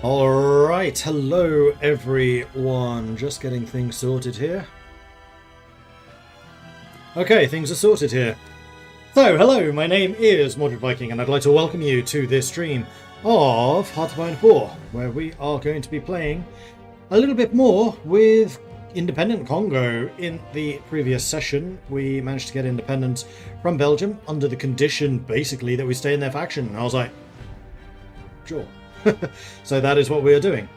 Alright, hello everyone. Just getting things sorted here. Okay, things are sorted here. So, hello, my name is Mordred Viking, and I'd like to welcome you to this stream of Heart of Iron 4, where we are going to be playing a little bit more with independent Congo. In the previous session, we managed to get independence from Belgium under the condition, basically, that we stay in their faction. And I was like, sure. So that is what we are doing.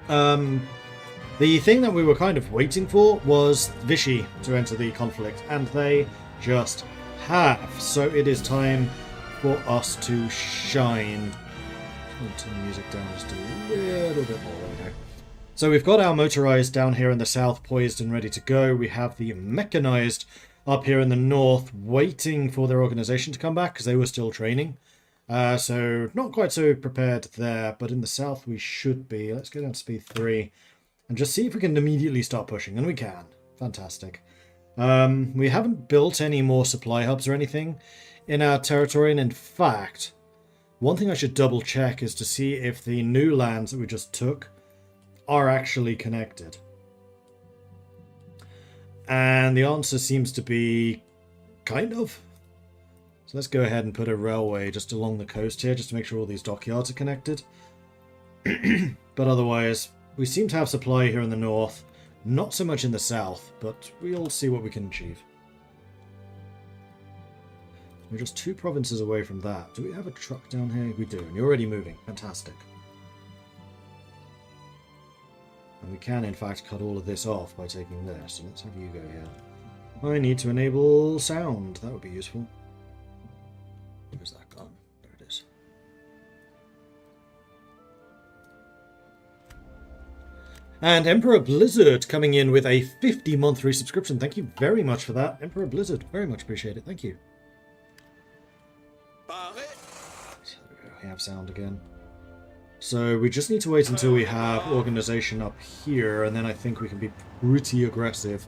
The thing that we were kind of waiting for was Vichy to enter the conflict, and they just have. So it is time for us to shine. I'll turn the music down just a little bit more. There we go. So we've got our motorized down here in the south poised and ready to go. We have the mechanized up here in the north waiting for their organization to come back because they were still training. So not quite so prepared there, but in the south we should be. Let's go down to speed 3 and just see if we can immediately start pushing, and we can. Fantastic. We haven't built any more supply hubs or anything in our territory, and in fact, one thing I should double check is to see if the new lands that we just took are actually connected. And the answer seems to be kind of. So let's go ahead and put a railway just along the coast here, just to make sure all these dockyards are connected. But otherwise, we seem to have supply here in the north, not so much in the south, but we'll see what we can achieve. We're just 2 provinces away from that. Do we have a truck down here? We do, and you're already moving. Fantastic. And we can, in fact, cut all of this off by taking this. So let's have you go here. I need to enable sound. That would be useful. Where's that gone? There it is. And Emperor Blizzard coming in with a 50-month resubscription. Thank you very much for that, Emperor Blizzard. Very much appreciate it. Thank you. So we have sound again. So we just need to wait until we have organization up here, and then I think we can be pretty aggressive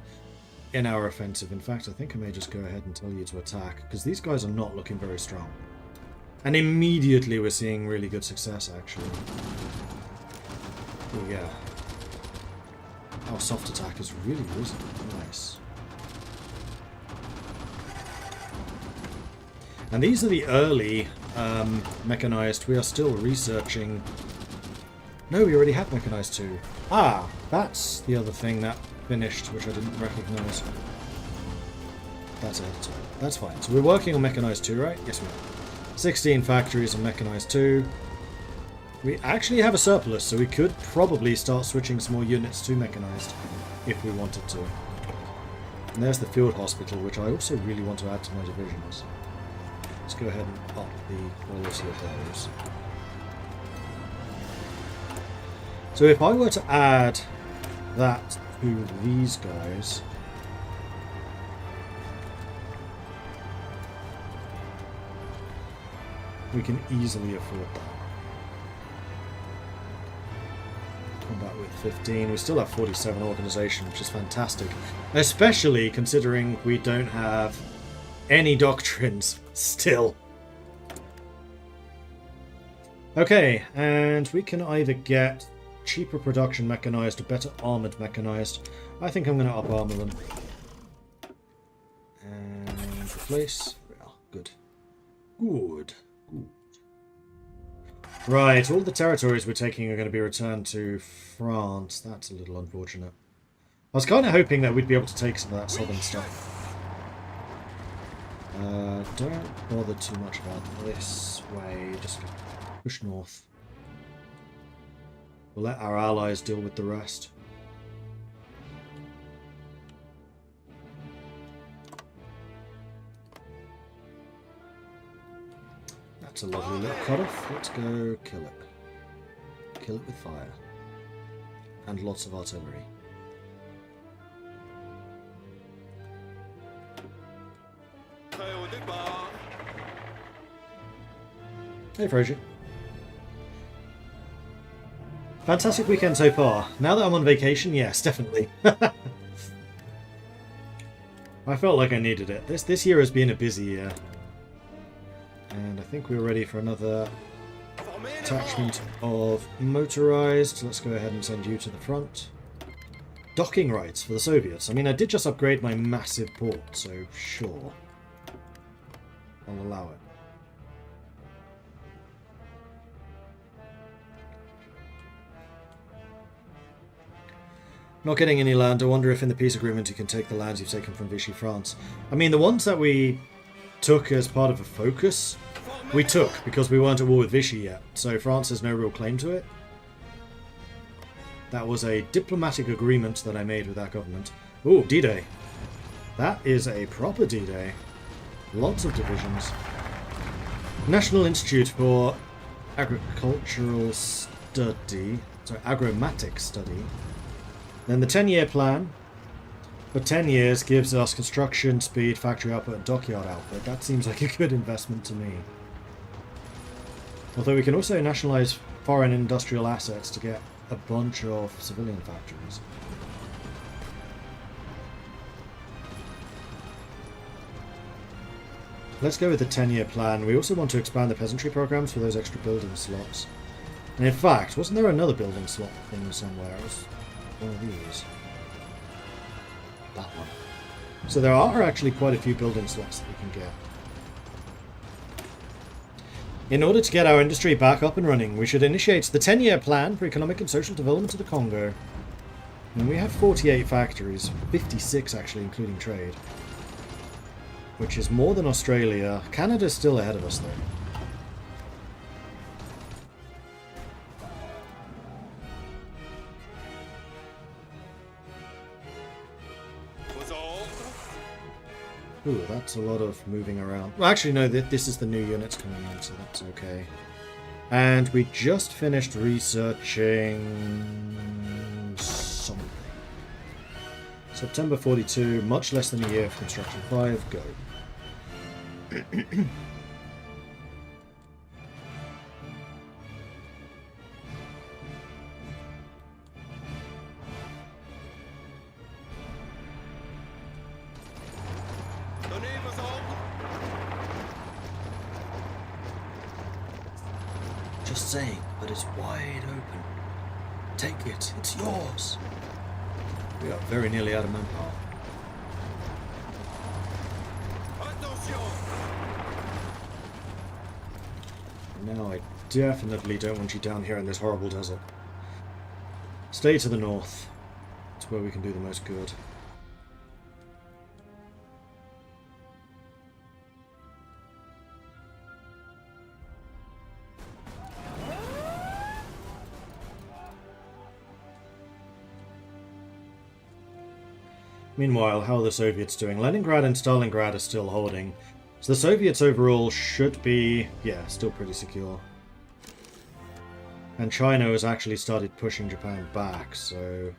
in our offensive. In fact, I think I may just go ahead and tell you to attack, because these guys are not looking very strong. And immediately we're seeing really good success, actually. Oh yeah. Our soft attack has really risen. Nice. And these are the early mechanized. We are still researching. No, we already had mechanized 2. Ah, that's the other thing that finished, which I didn't recognize. That's it. That's fine. So we're working on mechanized 2, right? Yes, we are. 16 factories on mechanized 2. We actually have a surplus, so we could probably start switching some more units to mechanized if we wanted to. And there's the field hospital, which I also really want to add to my divisions. Let's go ahead and up the quality of those. So if I were to add that to these guys, we can easily afford that. Combat with 15. We still have 47 organization, which is fantastic. Especially considering we don't have any doctrines still. Okay, and we can either get cheaper production mechanized or better armored mechanized. I think I'm going to up armor them. And replace. Well, good. Good. Good. Right, all the territories we're taking are going to be returned to France. That's a little unfortunate. I was kind of hoping that we'd be able to take some of that southern stuff. Don't bother too much about this way. Just push north. We'll let our allies deal with the rest. That's a lovely little cutoff. Let's go kill it. Kill it with fire. And lots of artillery. Hey Frazier. Fantastic weekend so far. Now that I'm on vacation, yes, definitely. I felt like I needed it. This year has been a busy year. And I think we're ready for another Attachment of motorized. Let's go ahead and send you to the front. Docking rights for the Soviets. I mean, I did just upgrade my massive port, so sure. I'll allow it. Not getting any land. I wonder if in the peace agreement you can take the lands you've taken from Vichy France. I mean, the ones that we took as part of a focus, we took because we weren't at war with Vichy yet, so France has no real claim to it. That was a diplomatic agreement that I made with that government. Ooh, D-Day. That is a proper D-Day. Lots of divisions. National Institute for Agricultural Study. Sorry, Agromatic Study. Then the 10-year plan for 10 years gives us construction, speed, factory output, and dockyard output. That seems like a good investment to me. Although we can also nationalise foreign industrial assets to get a bunch of civilian factories. Let's go with the 10-year plan. We also want to expand the peasantry programs for those extra building slots. And in fact, wasn't there another building slot thing somewhere? It was one of these. That one. So there are actually quite a few building slots that we can get. In order to get our industry back up and running, we should initiate the 10-year plan for economic and social development of the Congo. And we have 48 factories, 56 actually including trade. Which is more than Australia. Canada's still ahead of us though. Ooh, that's a lot of moving around. Well, actually, no, this is the new units coming in, so that's okay. And we just finished researching something. September 42, much less than a year for construction 5, go. Just saying, but it's wide open. Take it, it's yours. We are very nearly out of manpower. Now I definitely don't want you down here in this horrible desert. Stay to the north. It's where we can do the most good. Meanwhile, how are the Soviets doing? Leningrad and Stalingrad are still holding. So the Soviets overall should be, yeah, still pretty secure. And China has actually started pushing Japan back, so...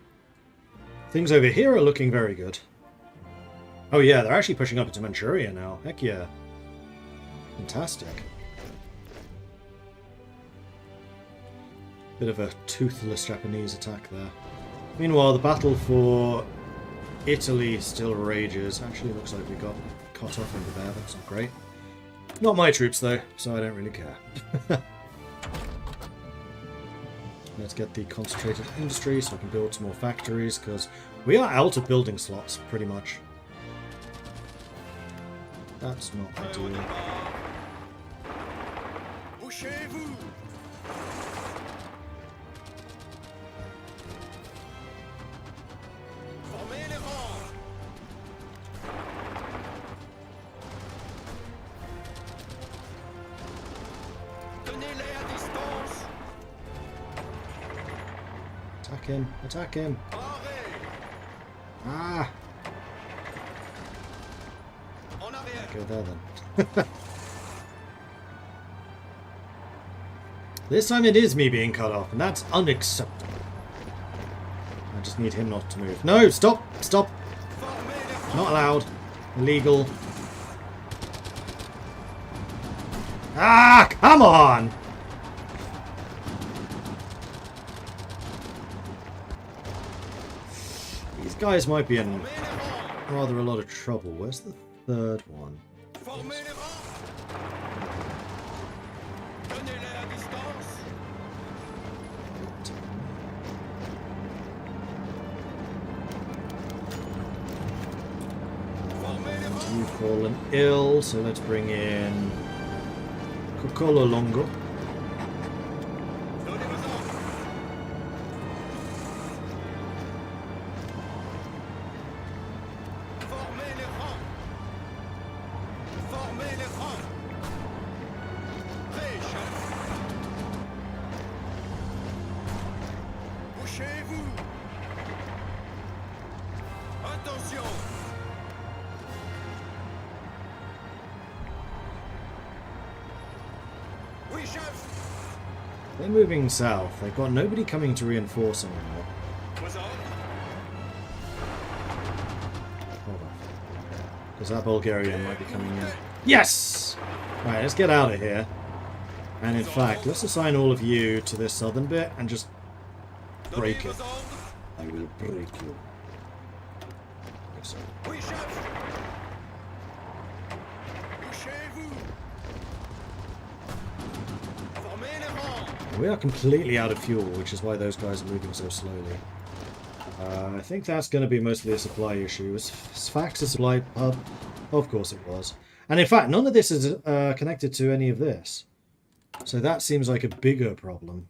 things over here are looking very good. Oh yeah, they're actually pushing up into Manchuria now. Heck yeah. Fantastic. Bit of a toothless Japanese attack there. Meanwhile, the battle for Italy still rages. Actually, looks like we got cut off over there. That's not great. Not my troops, though, so I don't really care. Let's get the concentrated industry so we can build some more factories, because we are out of building slots, pretty much. That's not ideal. Attack him! Attack him! Ah! Go there then. This time it is me being cut off, and that's unacceptable. I just need him not to move. No! Stop! Stop! Not allowed. Illegal. Ah! Come on! These guys might be in rather a lot of trouble. Where's the third one? And you've fallen ill, so let's bring in Kokolo Longo. They're moving south. They've got nobody coming to reinforce anymore. Hold on. Because that Bulgarian might be coming in. Yes! Right, let's get out of here. And in fact, let's assign all of you to this southern bit and just break it. I will break you. Like so. We are completely out of fuel, which is why those guys are moving so slowly. I think that's going to be mostly a supply issue. Was Sfax a supply hub? Of course it was. And in fact, none of this is connected to any of this. So that seems like a bigger problem.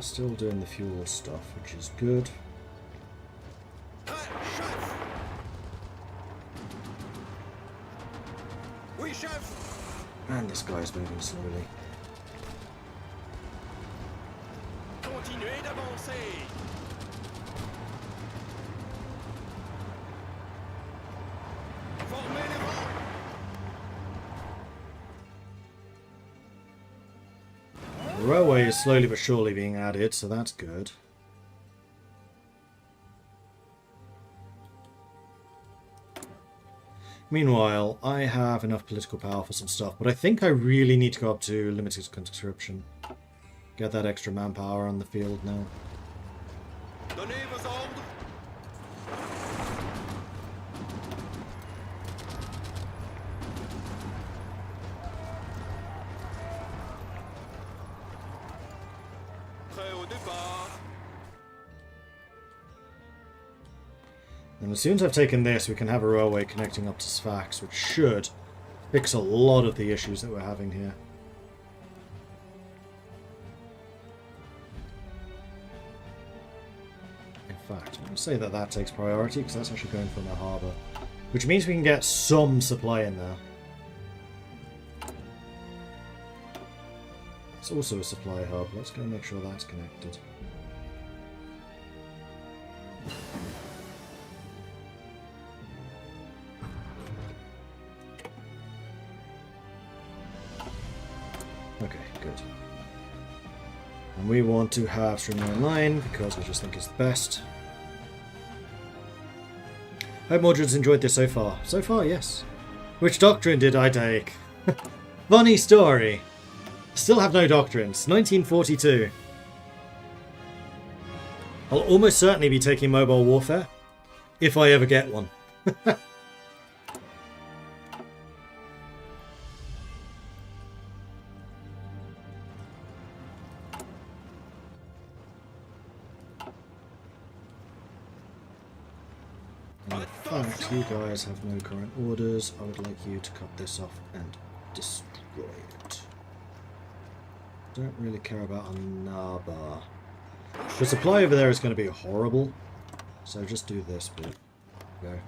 Still doing the fuel stuff, which is good. And this guy's moving slowly. The railway is slowly but surely being added, so that's good. Meanwhile, I have enough political power for some stuff, but I think I really need to go up to limited conscription. Get that extra manpower on the field now. And as soon as I've taken this, we can have a railway connecting up to Sfax, which should fix a lot of the issues that we're having here. In fact, I'm going to say that that takes priority, because that's actually going from the harbour. Which means we can get some supply in there. It's also a supply hub. Let's go make sure that's connected. Okay, good. And we want to have Streamline Line because we just think it's the best. Hope Mordred's enjoyed this so far. So far, yes. Which doctrine did I take? Funny story. Still have no doctrines. 1942. I'll almost certainly be taking mobile warfare. If I ever get one. In fact, you guys have no current orders. I would like you to cut this off and destroy it. Don't really care about Anaba. The supply over there is going to be horrible, so just do this bit. Go.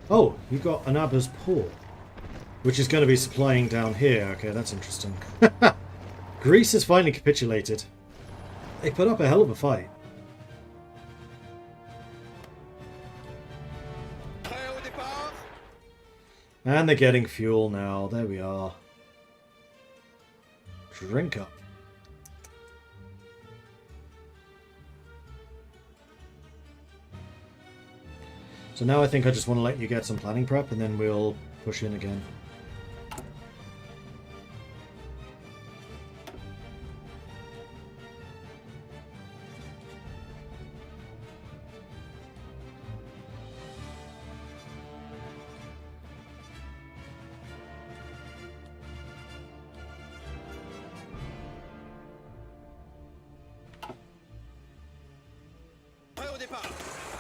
Oh, you got an Abba's port, which is going to be supplying down here. Okay, that's interesting. Greece has finally capitulated. They put up a hell of a fight. And they're getting fuel now. There we are. Drink up. So now I think I just want to let you get some planning prep and then we'll push in again.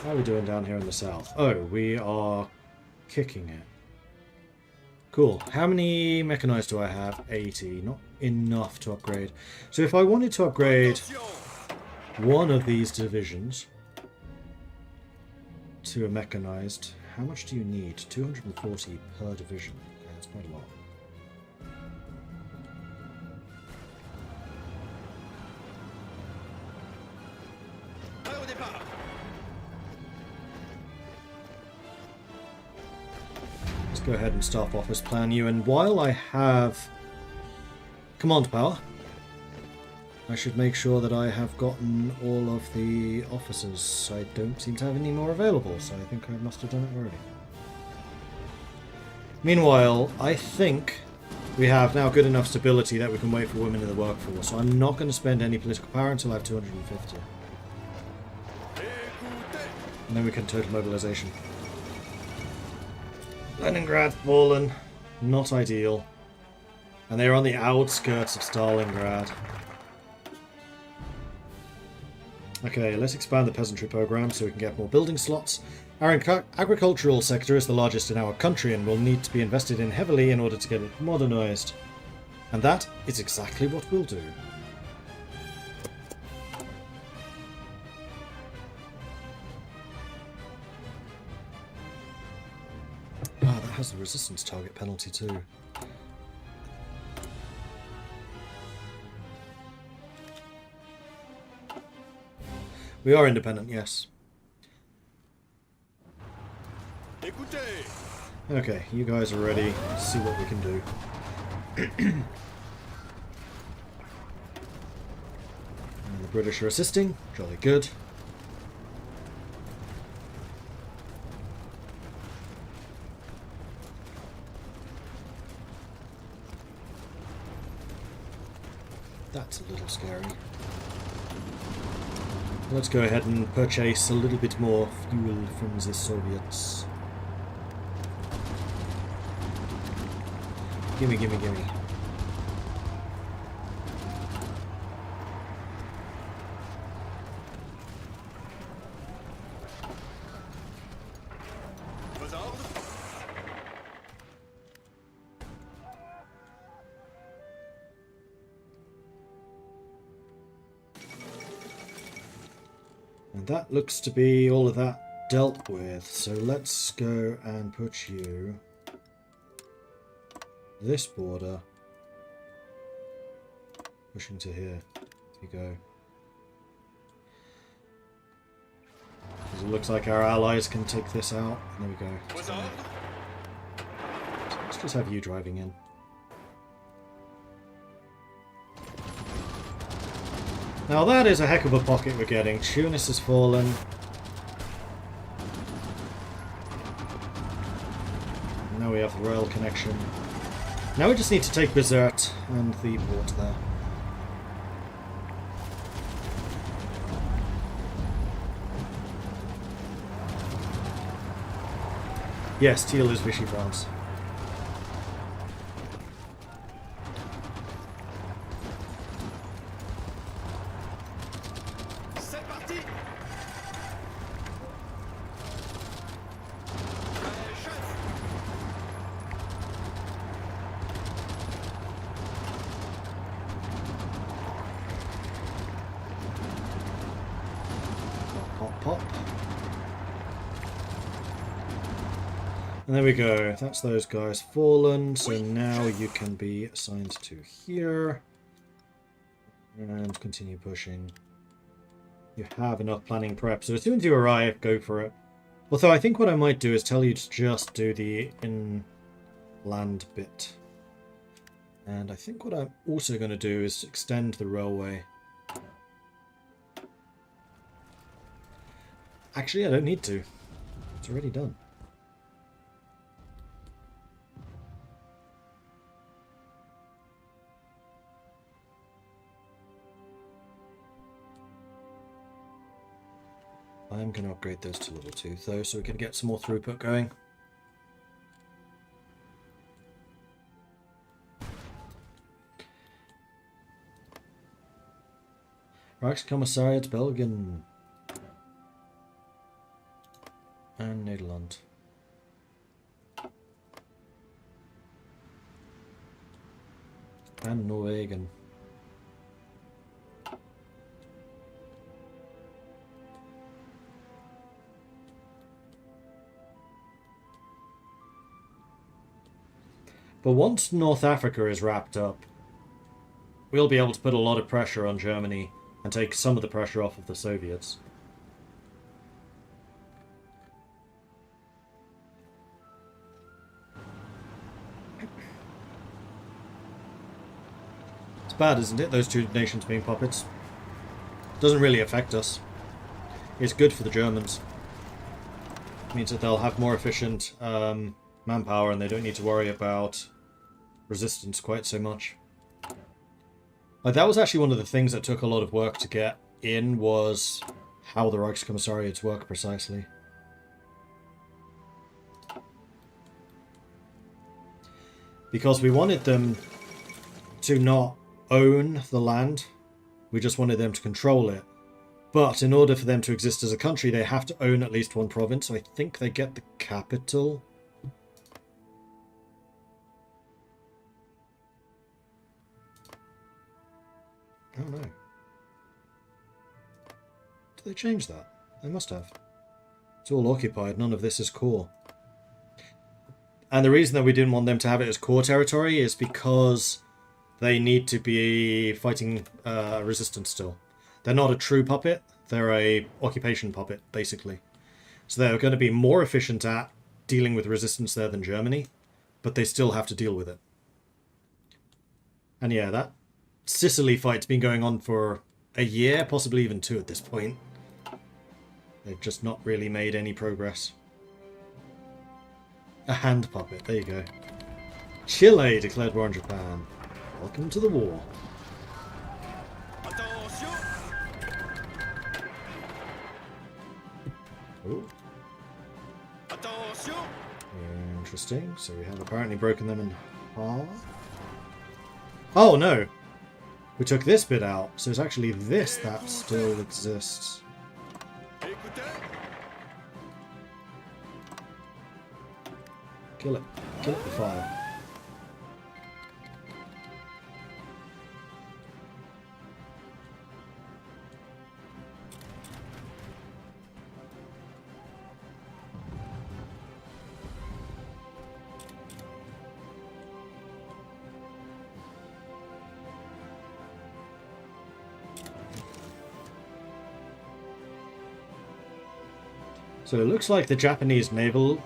How are we doing down here in the south? Oh, we are kicking it. Cool. How many mechanized do I have? 80. Not enough to upgrade. So if I wanted to upgrade one of these divisions to a mechanized, how much do you need? 240 per division. Yeah, that's quite a lot. Go ahead and staff office plan you, and while I have command power, I should make sure that I have gotten all of the officers. I don't seem to have any more available, so I think I must have done it already. Meanwhile, I think we have now good enough stability that we can wait for women in the workforce, so I'm not going to spend any political power until I have 250. And then we can total mobilization. Leningrad fallen. Not ideal. And they're on the outskirts of Stalingrad. Okay, let's expand the peasantry program so we can get more building slots. Our agricultural sector is the largest in our country and will need to be invested in heavily in order to get it modernized. And that is exactly what we'll do. Ah, that has the resistance target penalty too. We are independent, yes. Okay, you guys are ready. Let's see what we can do. And the British are assisting. Jolly good. That's a little scary. Let's go ahead and purchase a little bit more fuel from the Soviets. Gimme, gimme, gimme. And that looks to be all of that dealt with. So let's go and put you this border pushing to here. There you go. Because it looks like our allies can take this out. There we go. So let's just have you driving in. Now that is a heck of a pocket we're getting. Tunis has fallen. Now we have the royal connection. Now we just need to take Bizerte and the port there. Yes, Teal is Vichy France. And there we go. That's those guys fallen. So now you can be assigned to here. And continue pushing. You have enough planning prep. So as soon as you arrive, go for it. Although I think what I might do is tell you to just do the inland bit. And I think what I'm also going to do is extend the railway. Actually, I don't need to. It's already done. I'm going to upgrade those to level 2 though, so we can get some more throughput going. Rijkskommissariat Belgian and Nederland. And Norwegian. But once North Africa is wrapped up, we'll be able to put a lot of pressure on Germany and take some of the pressure off of the Soviets. It's bad, isn't it? Those two nations being puppets. Doesn't really affect us. It's good for the Germans. It means that they'll have more efficient manpower and they don't need to worry about resistance quite so much. Like, that was actually one of the things that took a lot of work to get in, was how the Reichskommissariats work precisely. Because we wanted them to not own the land, we just wanted them to control it. But in order for them to exist as a country, they have to own at least one province, so I think they get the capital. Oh no. Did they change that? They must have. It's all occupied, none of this is core. And the reason that we didn't want them to have it as core territory is because they need to be fighting resistance still. They're not a true puppet, they're a occupation puppet, basically. So they're going to be more efficient at dealing with resistance there than Germany, but they still have to deal with it. And yeah, that Sicily fight's been going on for a year, possibly even 2 at this point. They've just not really made any progress. A hand puppet, there you go. Chile declared war on Japan. Welcome to the war. Ooh. Interesting. So we have apparently broken them in half. Oh no! We took this bit out, so it's actually this that still exists. Kill it. Kill it with fire. So it looks like the Japanese naval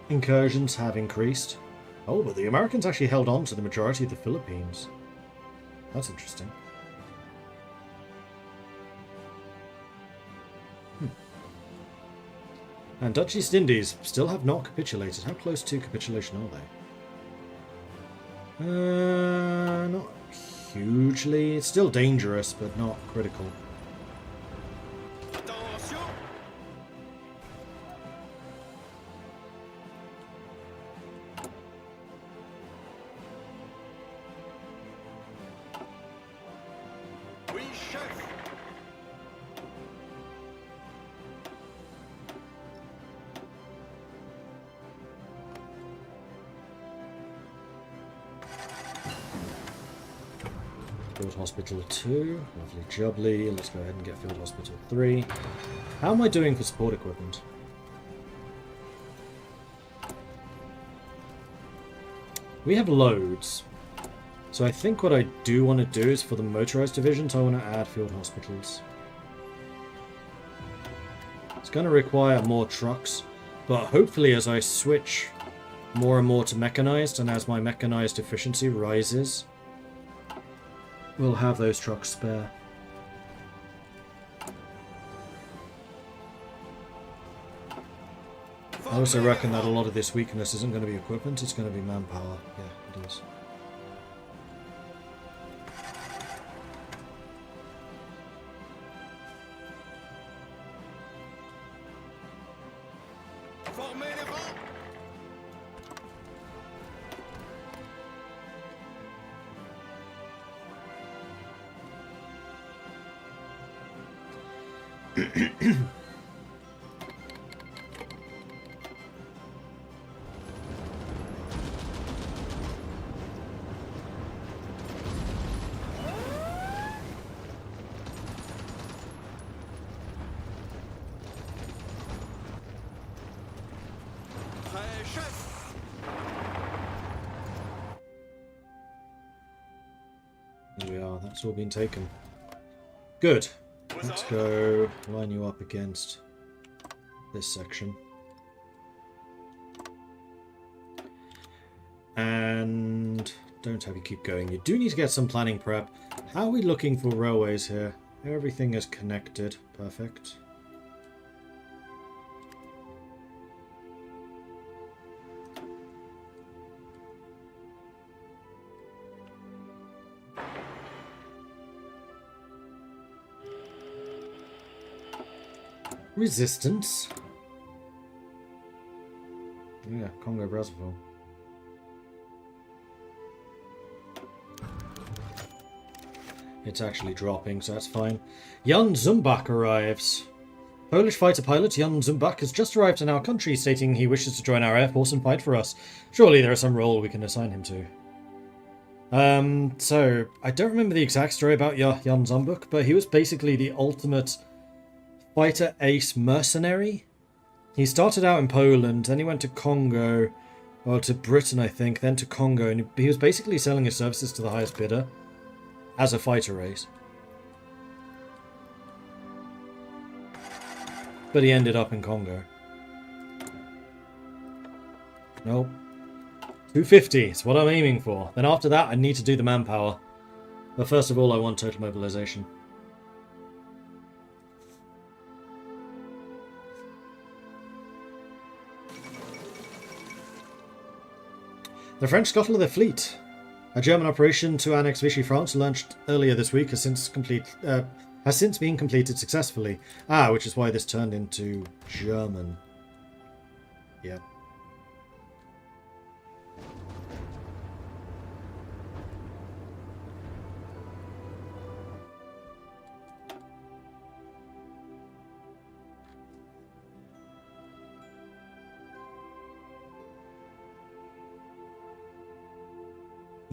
incursions have increased. Oh, but the Americans actually held on to the majority of the Philippines. That's interesting. And Dutch East Indies still have not capitulated. How close to capitulation are they? Not hugely. It's still dangerous, but not critical. Field Hospital 2, lovely jubbly. Let's go ahead and get Field Hospital 3. How am I doing for support equipment? We have loads. So I think what I do want to do is for the motorized divisions, I want to add field hospitals. It's going to require more trucks, but hopefully as I switch more and more to mechanized, and as my mechanized efficiency rises, we'll have those trucks spare. I also reckon that a lot of this weakness isn't going to be equipment, it's going to be manpower. Yeah, it is. There we are, that's all been taken. Good. Let's go line you up against this section. And don't have you keep going. You do need to get some planning prep. How are we looking for railways here? Everything is connected. Perfect. Resistance. Yeah, Congo Brazzaville. It's actually dropping, so that's fine. Jan Zumbach arrives. Polish fighter pilot Jan Zumbach has just arrived in our country, stating he wishes to join our air force and fight for us. Surely there is some role we can assign him to. So I don't remember the exact story about Jan Zumbach, but he was basically the ultimate fighter ace mercenary. He started out in Poland, then he went to Congo, or to Britain I think, then to Congo, and he was basically selling his services to the highest bidder as a fighter ace. But he ended up in Congo. Nope. 250 is what I'm aiming for. Then after that I need to do the manpower. But first of all I want total mobilization. The French scuttle their fleet. A German operation to annex Vichy France launched earlier this week has since been completed successfully. Which is why this turned into German. Yep.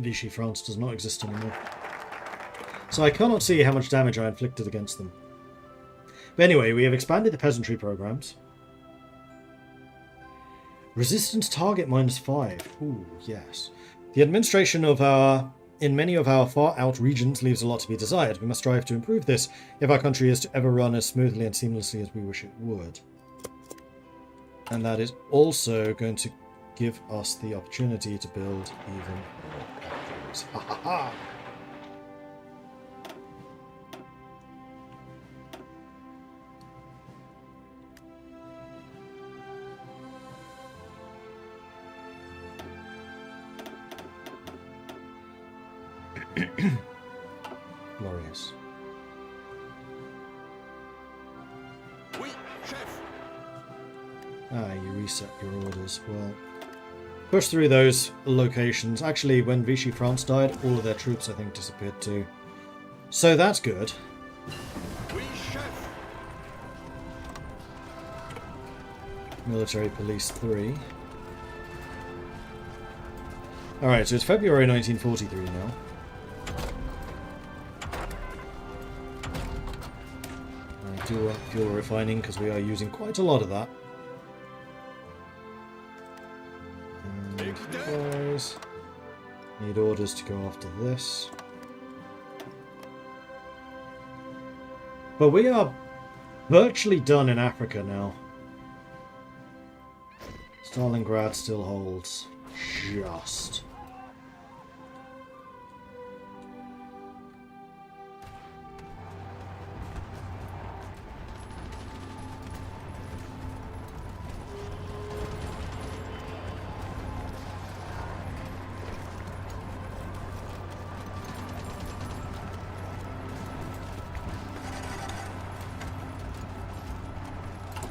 Vichy France does not exist anymore. So I cannot see how much damage I inflicted against them. But anyway, we have expanded the peasantry programs. Resistance target -5. Ooh, yes. The administration in many of our far out regions leaves a lot to be desired. We must strive to improve this if our country is to ever run as smoothly and seamlessly as we wish it would. And that is also going to give us the opportunity to build even more factories. Ha ha ha! Glorious. Oui, chef. You reset your orders. Well, push through those locations. Actually, when Vichy France died, all of their troops, I think, disappeared too. So that's good. Oui, chef. Military Police 3. Alright, so it's February 1943 now. I do want fuel refining because we are using quite a lot of that. And guys, Need orders to go after this. But we are virtually done in Africa now. Stalingrad still holds. Just.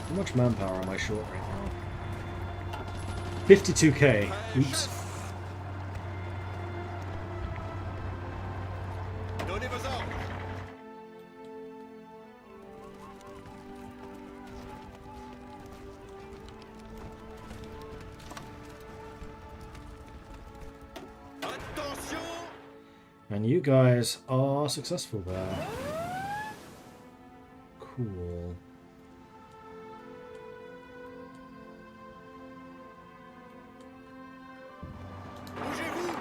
How much manpower am I short right now? 52k. Oops. Donnez vos ordres. Attention. And you guys are successful there. Cool. Bougez-vous.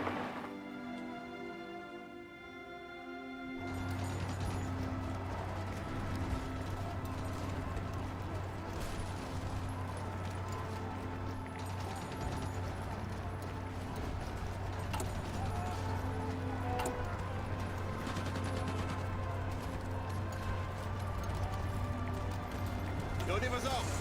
Donnez vos ordres.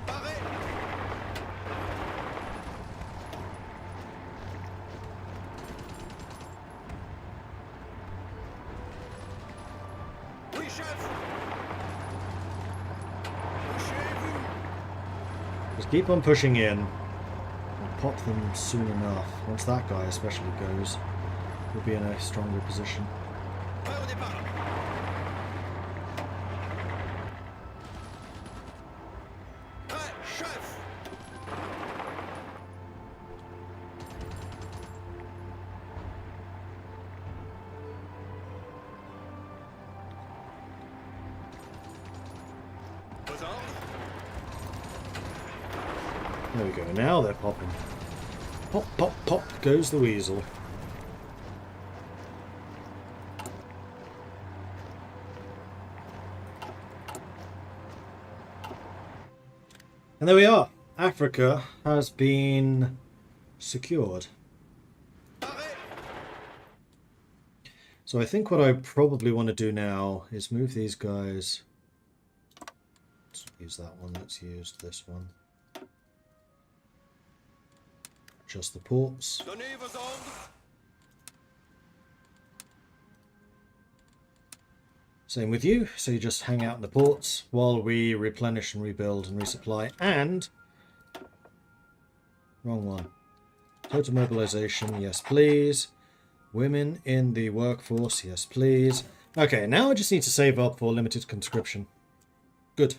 Parez. Oui, chef. Bougez-vous. Just keep on pushing in. We'll pop them soon enough. Once that guy especially goes, we'll be in a stronger position. Prêt au départ. Prêt, chef. Vos ordres. There we go. Now they're popping. Pop, pop, pop goes the weasel. And there we are. Africa has been secured. Parez. So I think what I probably want to do now is move these guys. Let's use that one. Let's use this one. Just the ports. Donnez vos ordres. Same with you. So you just hang out in the ports while we replenish and rebuild and resupply. And wrong one. Total mobilization, yes please. Women in the workforce, yes please. Okay, now I just need to save up for limited conscription. Good.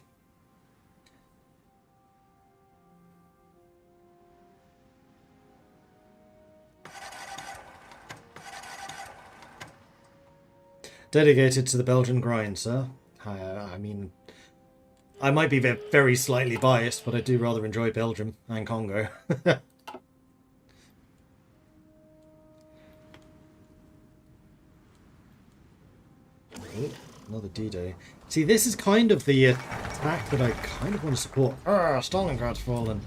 Dedicated to the Belgian grind, sir. I mean, I might be very slightly biased, but I do rather enjoy Belgium and Congo. Oh, another D-Day. See, this is kind of the attack that I kind of want to support. Ah, Stalingrad's fallen.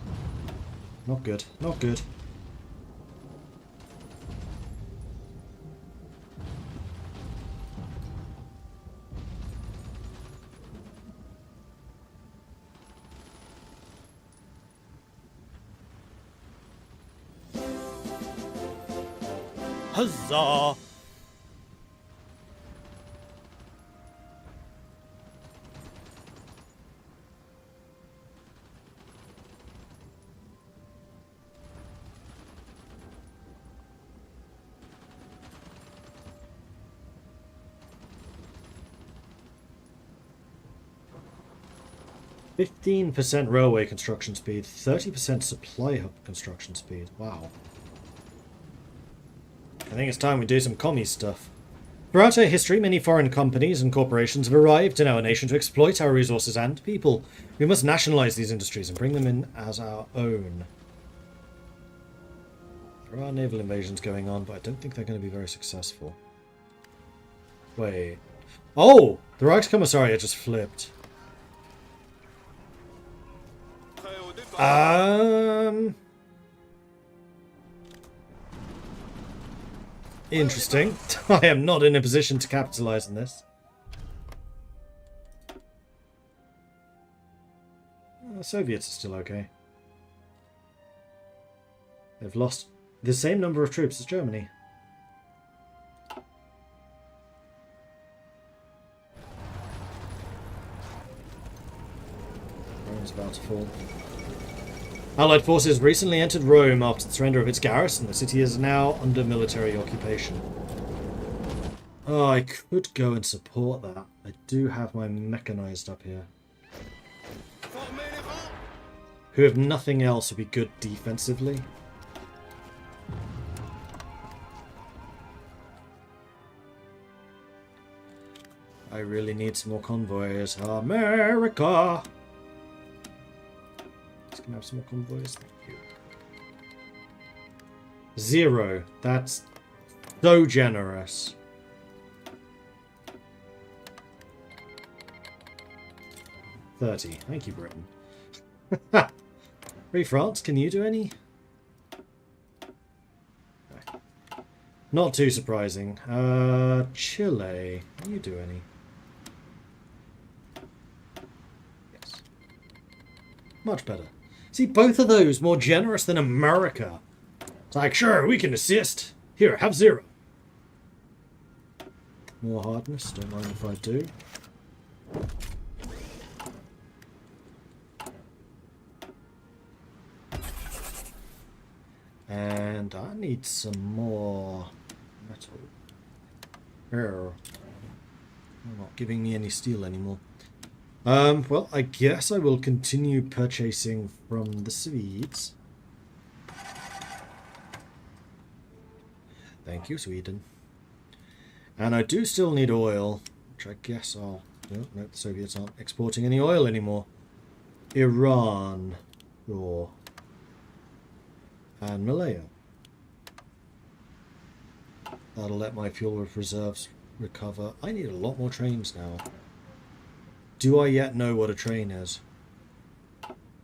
Not good. Not good. Huzzah! %15% railway construction speed, 30% supply hub construction speed. Wow. I think it's time we do some commie stuff. Throughout our history, many foreign companies and corporations have arrived in our nation to exploit our resources and people. We must nationalize these industries and bring them in as our own. There are naval invasions going on, but I don't think they're going to be very successful. Wait. Oh! The Reichskommissariat just flipped. Prêt au départ. Interesting. I am not in a position to capitalize on this. The Soviets are still okay. They've lost the same number of troops as Germany. Rome's about to fall. Allied forces recently entered Rome after the surrender of its garrison. The city is now under military occupation. Oh, I could go and support that. I do have my mechanized up here. Formez les rangs. Who, if nothing else, would be good defensively. I really need some more convoys. America! Can I have some more convoys? Thank you. 0. That's so generous. $30. Thank you, Britain. Free France, can you do any? No. Not too surprising. Chile, can you do any? Yes. Much better. See, both of those more generous than America. It's like, sure, we can assist. Here, have 0. More hardness, don't mind if I do. And I need some more metal. Here. They're not giving me any steel anymore. Well, I guess I will continue purchasing from the Swedes. Thank you, Sweden. And I do still need oil, which I guess I'll... No, the Soviets aren't exporting any oil anymore. Iran. Or... and Malaya. That'll let my fuel reserves recover. I need a lot more trains now. Do I yet know what a train is?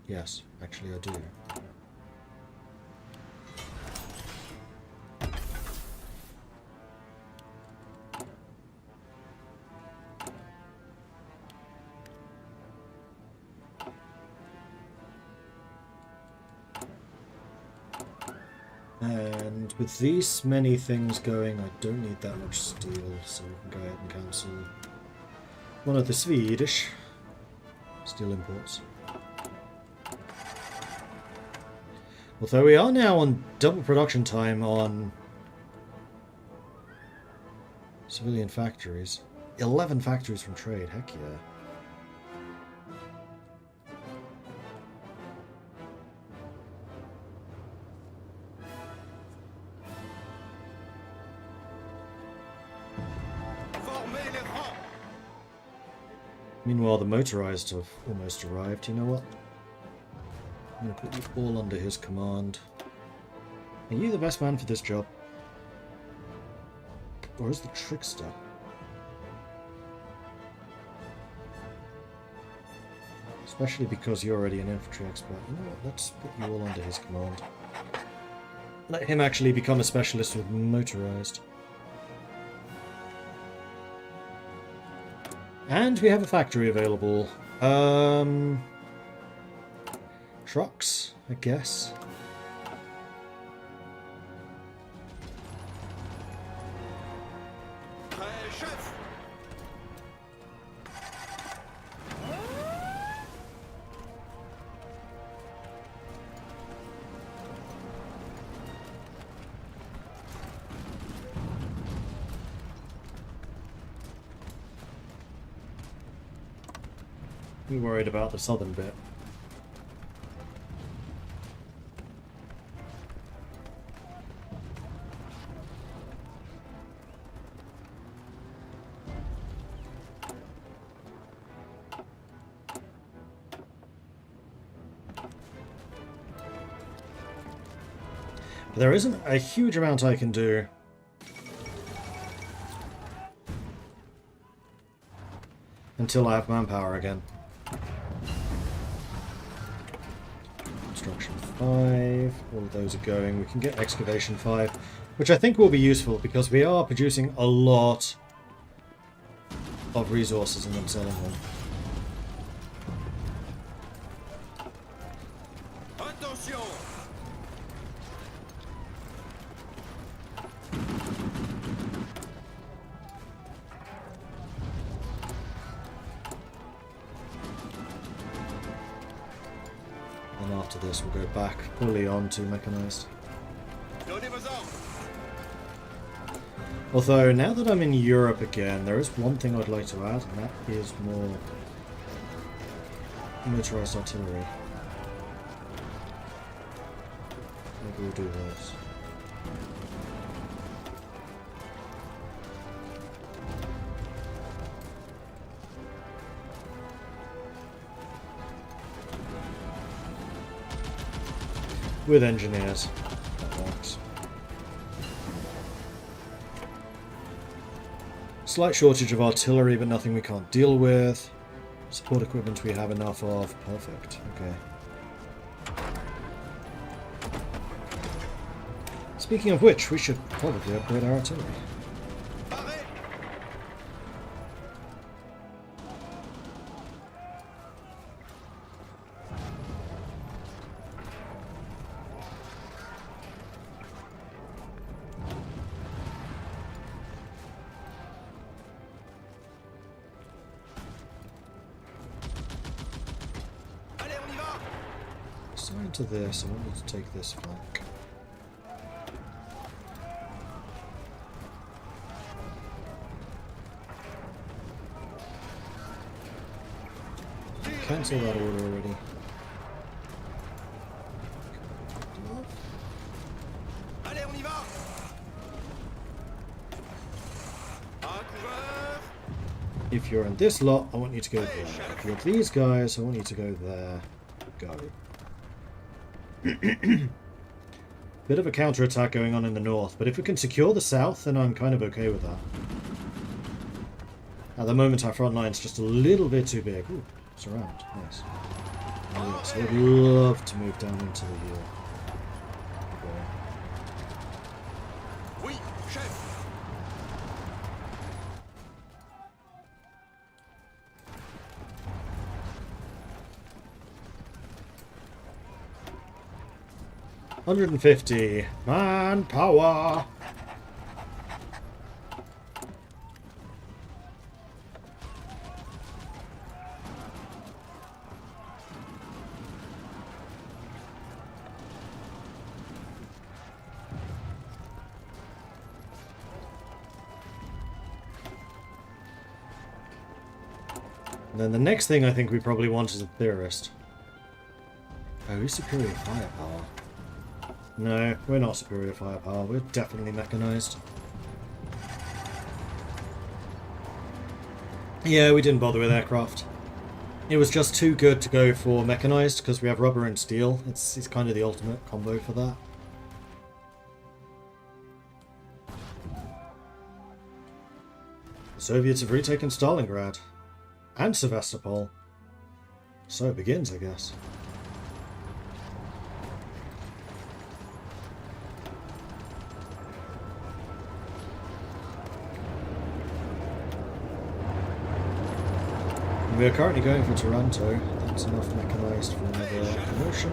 Yes, actually I do. And with these many things going, I don't need that much steel, so we can go ahead and cancel one of the Swedish steel imports. Although we are now on double production time on civilian factories. 11 factories from trade, heck yeah. Meanwhile, the motorized have almost arrived. You know what? I'm going to put you all under his command. Are you the best man for this job? Or is the trickster? Especially because you're already an infantry expert. You know what? Let's put you all under his command. Let him actually become a specialist with motorized. And we have a factory available. Trucks, I guess. I'm worried about the southern bit. But there isn't a huge amount I can do. Until I have manpower again. Construction 5. All of those are going. We can get excavation 5. Which I think will be useful because we are producing a lot of resources and then selling them. Attention! And after this we'll go back fully on to mechanized. Donnez-moi-en! Although, now that I'm in Europe again, there is one thing I'd like to add, and that is more motorized artillery. Maybe we'll do this. With engineers. That works. Slight shortage of artillery, but nothing we can't deal with. Support equipment we have enough of. Perfect. Okay. Speaking of which, we should probably upgrade our artillery. Parez! Allez, on y va! Assign to this, I want you to take this flank. Cancel that order already. Allez, on y va! Un coureur! If you're in this lot, I want you to go there. If you're these guys, I want you to go there. Go. Bit of a counterattack going on in the north, but if we can secure the south, then I'm kind of okay with that. At the moment, our front line's just a little bit too big. Ooh, surround. Nice. Oh, yes, I'd love to move down into the Oui, chef! $150 manpower. And then the next thing I think we probably want is a theorist. Oh, he's superior firepower. No, we're not superior firepower. We're definitely mechanized. Yeah, we didn't bother with aircraft. It was just too good to go for mechanized because we have rubber and steel. It's kind of the ultimate combo for that. The Soviets have retaken Stalingrad. And Sevastopol. So it begins, I guess. We are currently going for Toronto. That's enough mechanized for another promotion.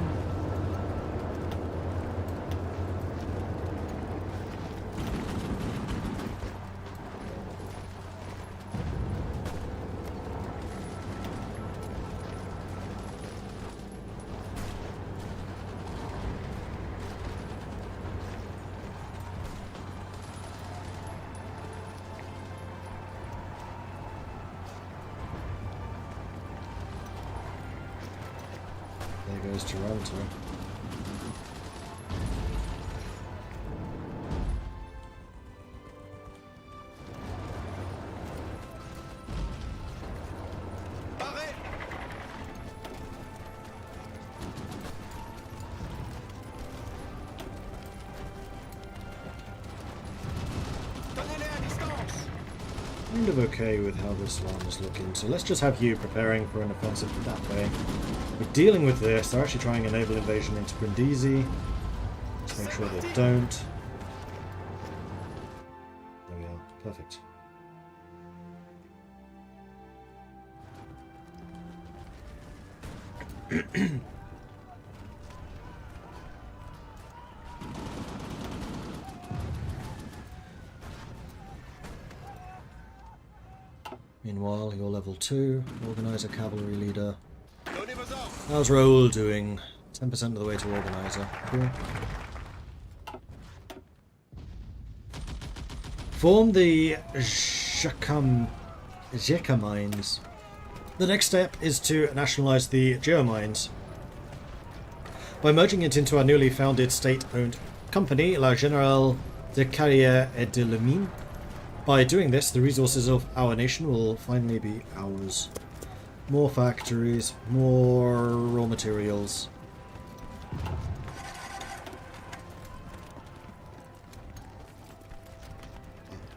There goes Toronto. Parez! of okay with how this line is looking, so let's just have you preparing for an offensive that way. We're dealing with this. They're actually trying to enable invasion into Brindisi. Let's make sure they don't. There we are. Perfect. Meanwhile, you're level 2, Organizer, Cavalry Leader. Donnez vos ordres. How's Raoul doing? 10% of the way to Organizer. Cool. Form the Zeka mines. The next step is to nationalize the geomines. By merging it into our newly founded state-owned company, La Générale de Carrière et de la Mine. By doing this, the resources of our nation will finally be ours. More factories, more raw materials.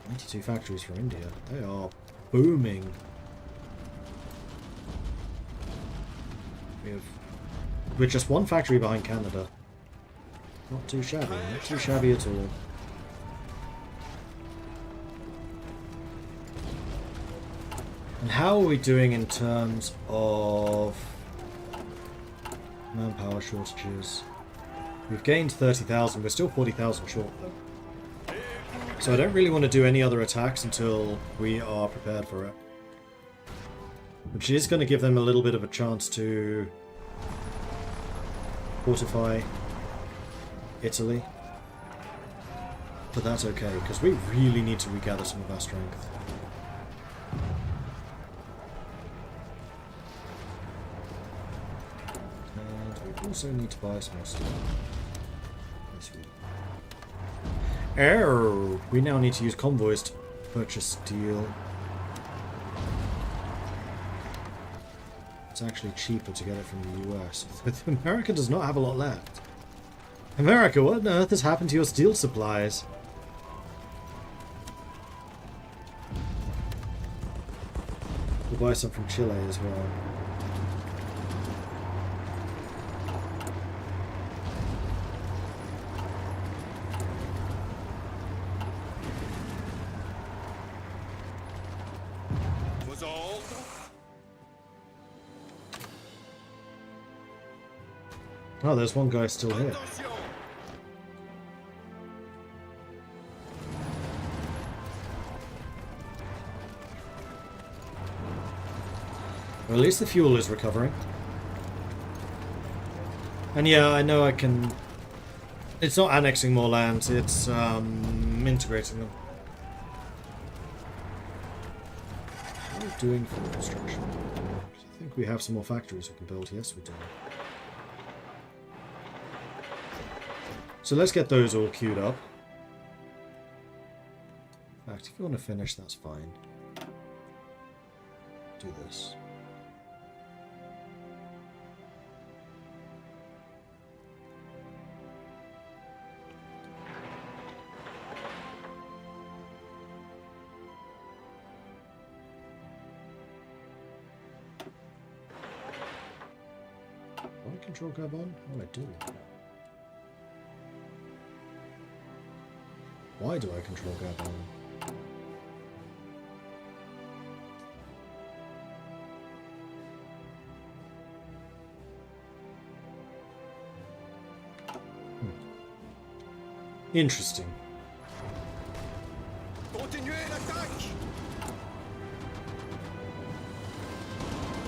92 factories for India. They are booming. We're just one factory behind Canada. Not too shabby, not too shabby at all. And how are we doing in terms of manpower shortages? We've gained 30,000, we're still 40,000 short though. So I don't really want to do any other attacks until we are prepared for it. Which is going to give them a little bit of a chance to fortify Italy. But that's okay, because we really need to regather some of our strength. And we also need to buy some more steel. Yes, we now need to use convoys to purchase steel. It's actually cheaper to get it from the US. America does not have a lot left. America, what on earth has happened to your steel supplies? We'll buy some from Chile as well. Vos ordres. Oh, there's one guy still here. Attention. Well, at least the fuel is recovering. And yeah, I know I can... It's not annexing more lands, it's integrating them. What are we doing for construction? I think we have some more factories we can build. Yes, we do. So let's get those all queued up. In fact, if you want to finish, that's fine. Do this. Do I control Gabon? Oh, I do. Why do I control Gabon? Interesting. Continuez l'attaque.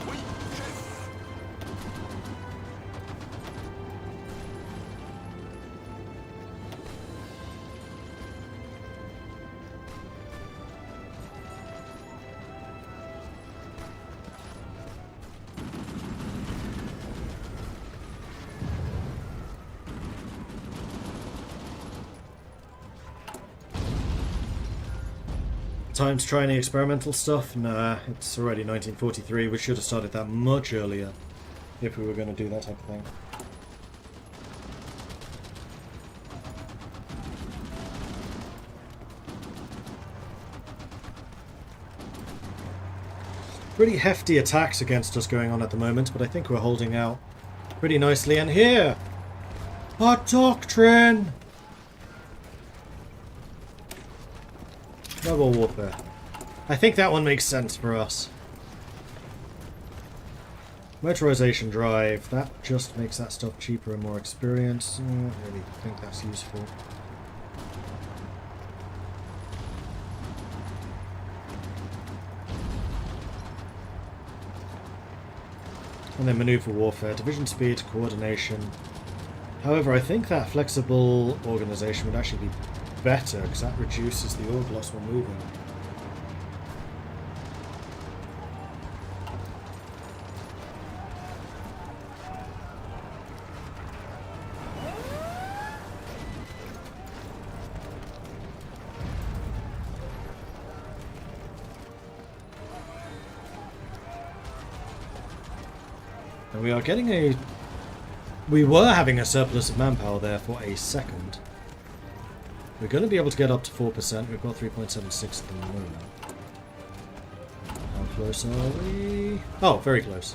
Oui, chef. Time to try any experimental stuff? Nah, it's already 1943. We should have started that much earlier if we were going to do that type of thing. Pretty hefty attacks against us going on at the moment, but I think we're holding out pretty nicely. And here, our doctrine! Mobile warfare. I think that one makes sense for us. Motorization drive, that just makes that stuff cheaper and more experienced. I don't really think that's useful. And then maneuver warfare, division speed, coordination. However, I think that flexible organization would actually be better because that reduces the org loss when moving. And we are getting a... We were having a surplus of manpower there for a second. We're going to be able to get up to 4%. We've got 3.76 at the moment. How close are we? Oh, very close.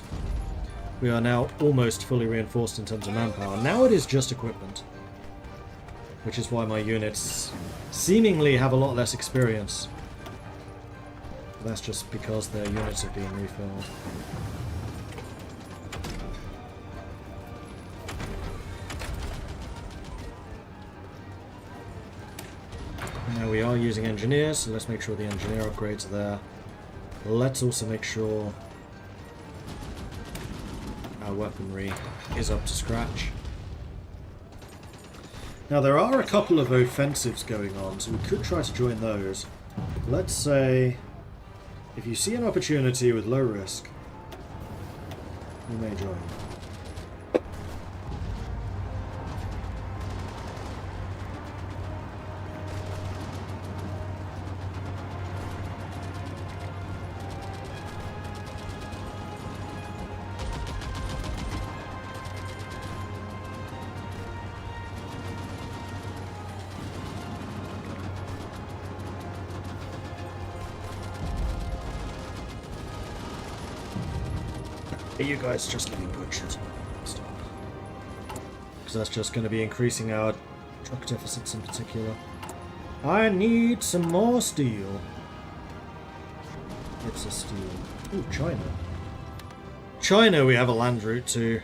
We are now almost fully reinforced in terms of manpower. Now it is just equipment. Which is why my units seemingly have a lot less experience. But that's just because their units are being refilled. Now we are using engineers, so let's make sure the engineer upgrades are there. Let's also make sure our weaponry is up to scratch. Now there are a couple of offensives going on, so we could try to join those. Let's say, if you see an opportunity with low risk, you may join. You guys just getting butchered. Stop. Because that's just going to be increasing our truck deficits in particular. I need some more steel. It's a steel. Ooh, China. China we have a land route to.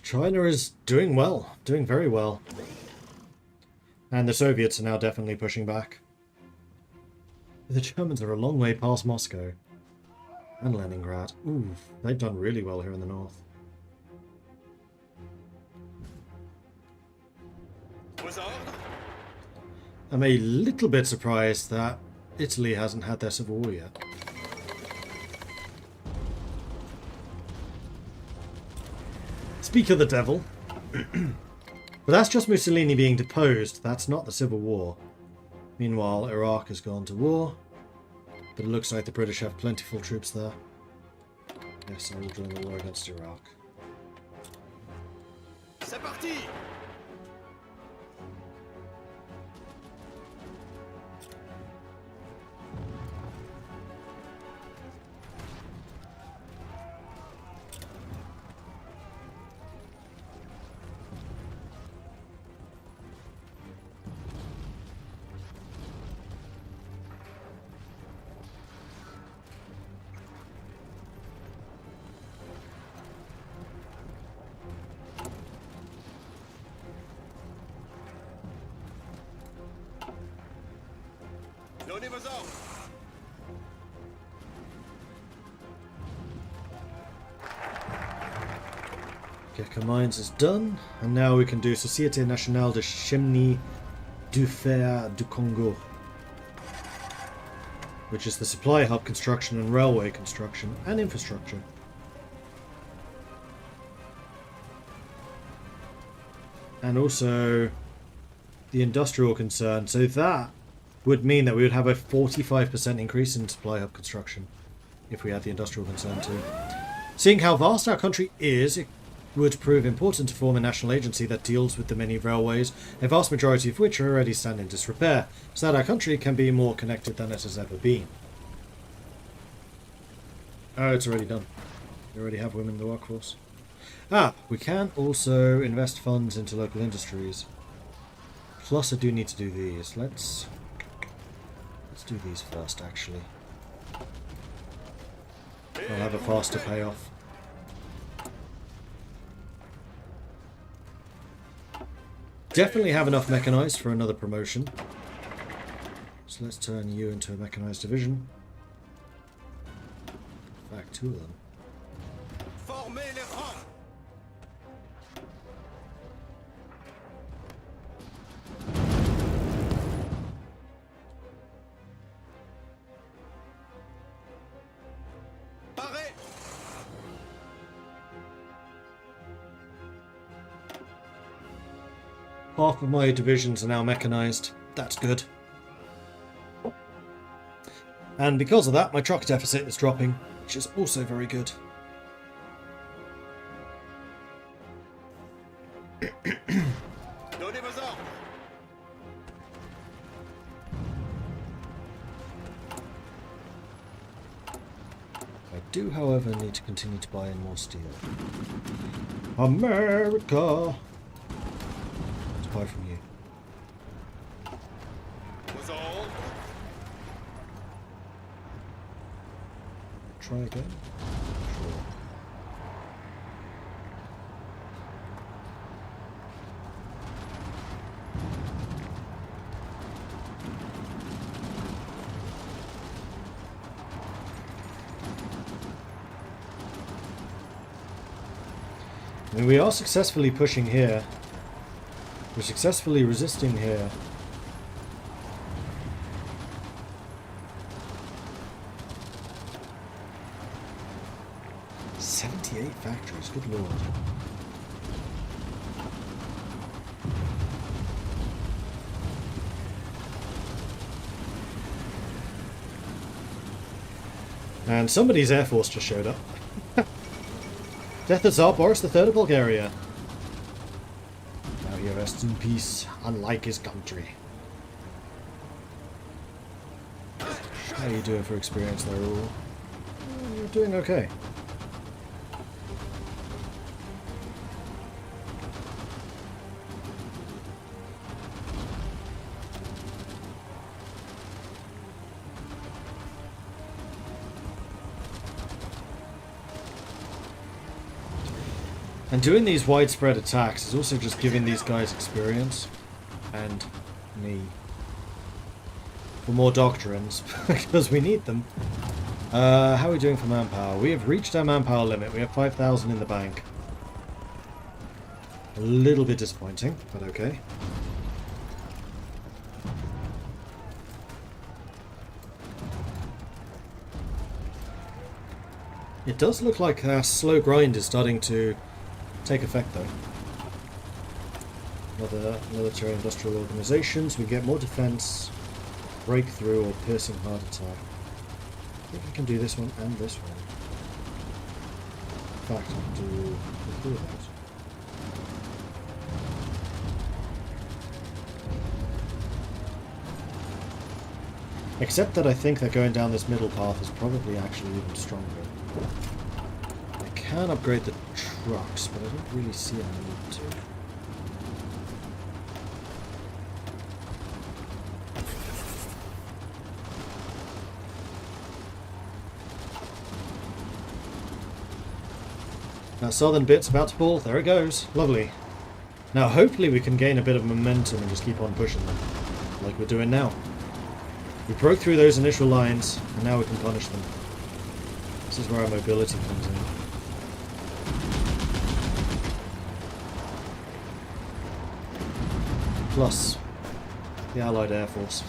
China is doing well, doing very well. And the Soviets are now definitely pushing back. The Germans are a long way past Moscow. And Leningrad. Ooh, they've done really well here in the north. I'm a little bit surprised that Italy hasn't had their civil war yet. Speak of the devil. But that's just Mussolini being deposed. That's not the civil war. Meanwhile, Iraq has gone to war. But it looks like the British have plentiful troops there. Yes, I will join the war against Iraq. C'est parti! Donnez vos ordres! Gecker Mines is done, and now we can do Société Nationale de Chimie du Fer du Congo, which is the supply hub construction and railway construction and infrastructure. and also the industrial concern. So that would mean that we would have a 45% increase in supply hub construction if we had the industrial concern too. Seeing how vast our country is, it would prove important to form a national agency that deals with the many railways, a vast majority of which already stand in disrepair, so that our country can be more connected than it has ever been. Oh, it's already done. We already have women in the workforce. We can also invest funds into local industries. Plus I do need to do these. Let's do these first, actually. I'll have a faster payoff. Definitely have enough mechanized for another promotion. So let's turn you into a mechanized division. In fact, 2 of them. Formez les rangs. Parez. Half of my divisions are now mechanized. That's good. And because of that, my truck deficit is dropping, which is also very good. Donnez vos ordres. I do, however, need to continue to buy in more steel. America! Let's buy from you. Vos ordres. Try again? Sure. I mean, we are successfully pushing here. We're successfully resisting here. Factories, good lord. And somebody's air force just showed up. Death of Tsar Boris III of Bulgaria. Now he rests in peace, unlike his country. How are you doing for experience there, all? You're doing okay. And doing these widespread attacks is also just giving these guys experience. And me. For more doctrines, because we need them. How are we doing for manpower? We have reached our manpower limit. We have 5,000 in the bank. A little bit disappointing, but okay. It does look like our slow grind is starting to take effect, though. Another military industrial organizations. We get more defense, breakthrough, or piercing heart attack. I think I can do this one and this one. In fact, I can do that. Except that I think that going down this middle path is probably actually even stronger. I can upgrade the trucks, but I don't really see a need to. That southern bit's about to pull. There it goes. Lovely. Now hopefully we can gain a bit of momentum and just keep on pushing them, like we're doing now. We broke through those initial lines, and now we can punish them. This is where our mobility comes in. Plus, the Allied Air Force.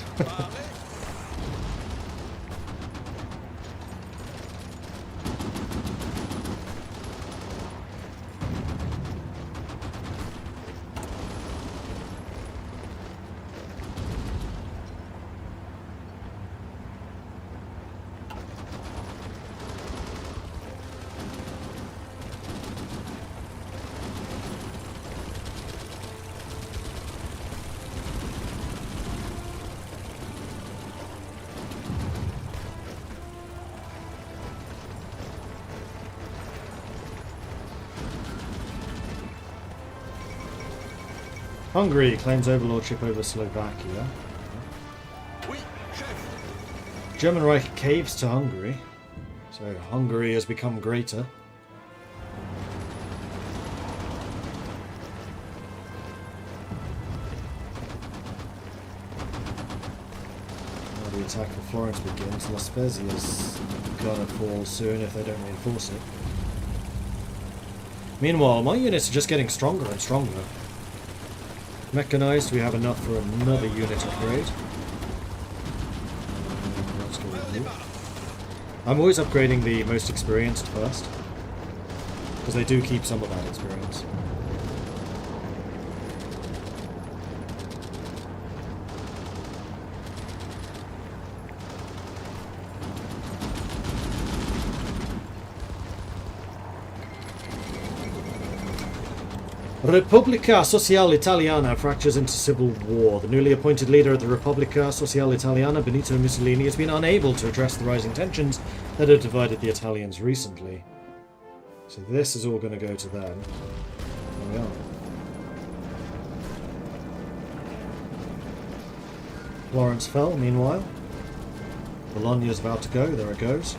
Hungary claims overlordship over Slovakia. Oui, chef. German Reich caves to Hungary. So Hungary has become greater. Now the attack for Florence begins. La Spezia's gonna fall soon if they don't reinforce it. Meanwhile, my units are just getting stronger and stronger. Mechanized, we have enough for another unit upgrade. Let's go with you. I'm always upgrading the most experienced first, because they do keep some of that experience. Repubblica Sociale Italiana fractures into civil war. The newly appointed leader of the Repubblica Sociale Italiana, Benito Mussolini, has been unable to address the rising tensions that have divided the Italians recently. So this is all going to go to them. There we are. Florence fell, meanwhile. Bologna's about to go. There it goes.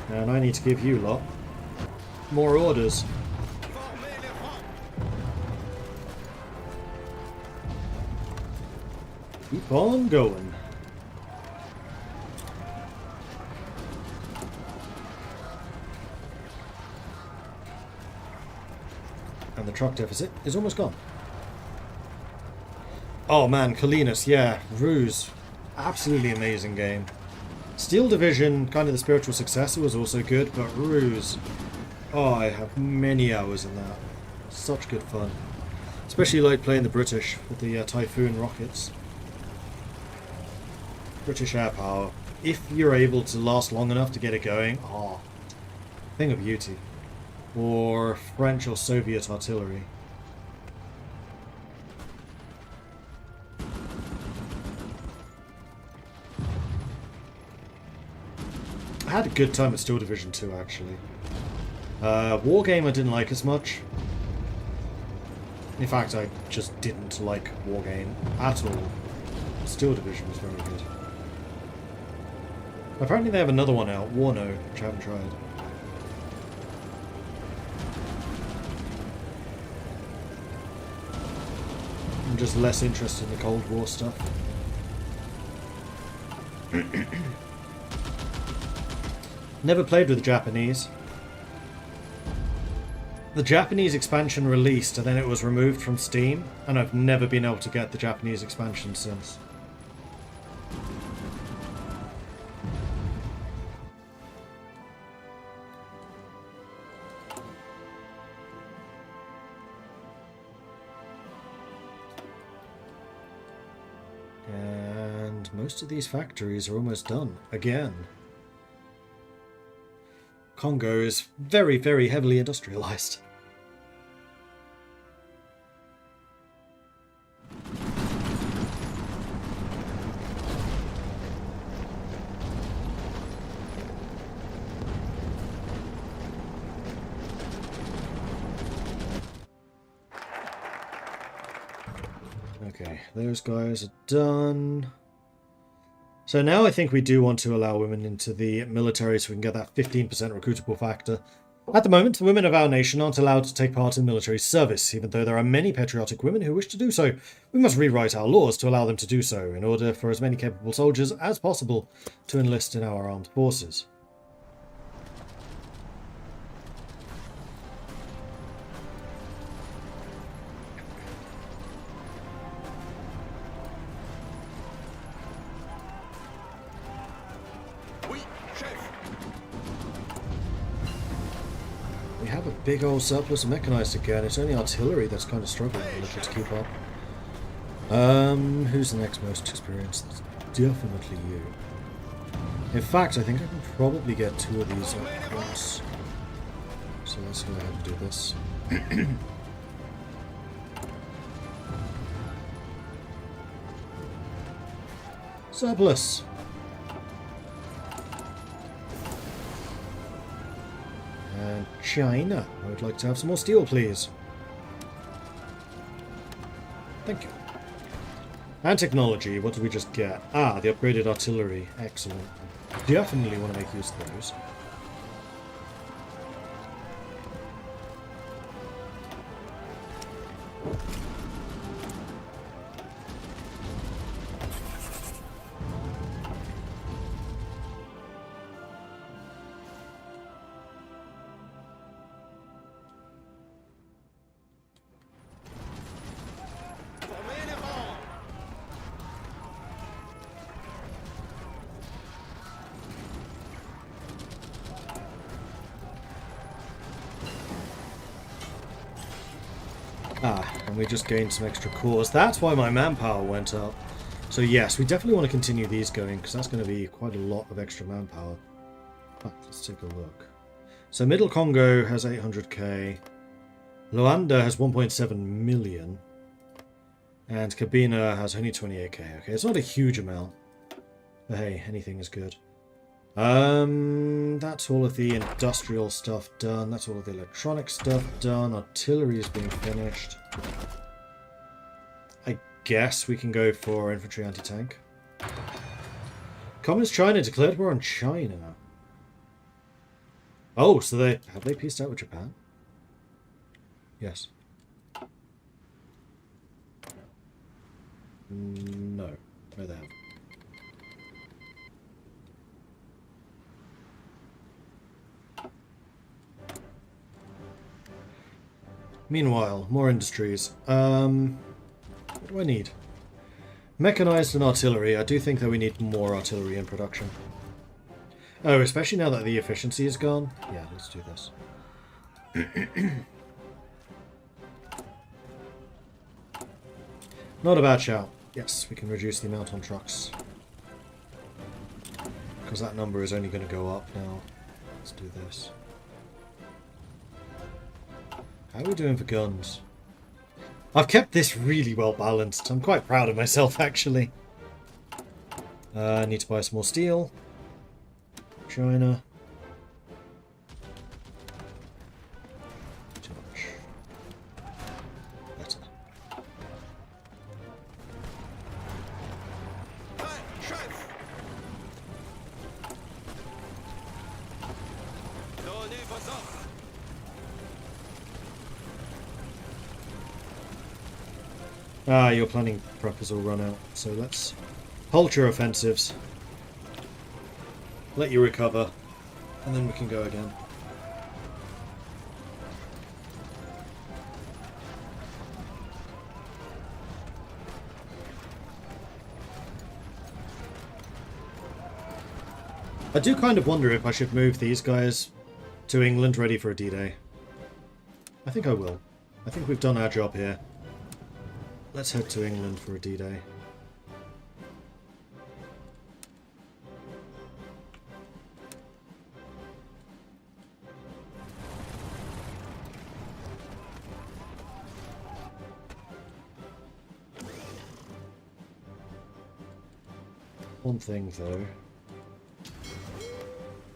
And I need to give you lot more orders. Formez les rangs. Keep on going. And the truck deficit is almost gone. Oh man, Colinus, yeah, Ruse. Absolutely amazing game. Steel Division, kind of the spiritual successor, was also good, but Ruse. Oh, I have many hours in that. Such good fun. Especially like playing the British with the Typhoon rockets. British air power. If you're able to last long enough to get it going, oh, thing of beauty. Or French or Soviet artillery. I had a good time at Steel Division 2 actually. Wargame I didn't like as much. In fact, I just didn't like Wargame at all. Steel Division was very good. Apparently they have another one out, Warno, which I haven't tried. I'm just less interested in the Cold War stuff. Never played with the Japanese. The Japanese expansion released and then it was removed from Steam, and I've never been able to get the Japanese expansion since. And most of these factories are almost done. Again. Congo is very, very heavily industrialized. Okay, those guys are done. So now I think we do want to allow women into the military so we can get that 15% recruitable factor. At the moment, the women of our nation aren't allowed to take part in military service, even though there are many patriotic women who wish to do so. We must rewrite our laws to allow them to do so, in order for as many capable soldiers as possible to enlist in our armed forces. Big old surplus of mechanized again. It's only artillery that's kind of struggling a little to keep up. Who's the next most experienced? That's definitely you. In fact, I think I can probably get two of these at once. So let's go ahead and do this. Surplus. And China. I would like to have some more steel, please. Thank you. And technology, what did we just get? Ah, the upgraded artillery. Excellent. Definitely want to make use of those. Formez les rangs. Ah, and we just gained some extra cores. That's why my manpower went up. So yes, we definitely want to continue these going, because that's going to be quite a lot of extra manpower. Ah, let's take a look. So Middle Congo has 800k. Luanda has 1.7 million. And Cabina has only 28k. Okay, it's not a huge amount. But hey, anything is good. That's all of the industrial stuff done. That's all of the electronic stuff done. Artillery is being finished. I guess we can go for infantry anti-tank. Communist China declared war on China. Oh, so have they peaced out with Japan? Yes. No. No, they haven't. Meanwhile, more industries. What do I need? Mechanized and artillery. I do think that we need more artillery in production. Oh, especially now that the efficiency is gone. Yeah, let's do this. Not a bad shout. Yes, we can reduce the amount on trucks. Because that number is only going to go up now. Let's do this. How are we doing for guns? I've kept this really well balanced. I'm quite proud of myself, actually. I need to buy some more steel. China. Too much. Better. Hey, chef. Donnez vos ordres. Ah, your planning prep has all run out, so let's halt your offensives. Let you recover, and then we can go again. I do kind of wonder if I should move these guys to England ready for a D-Day. I think I will. I think we've done our job here. Let's head to England for a D-Day. One thing though.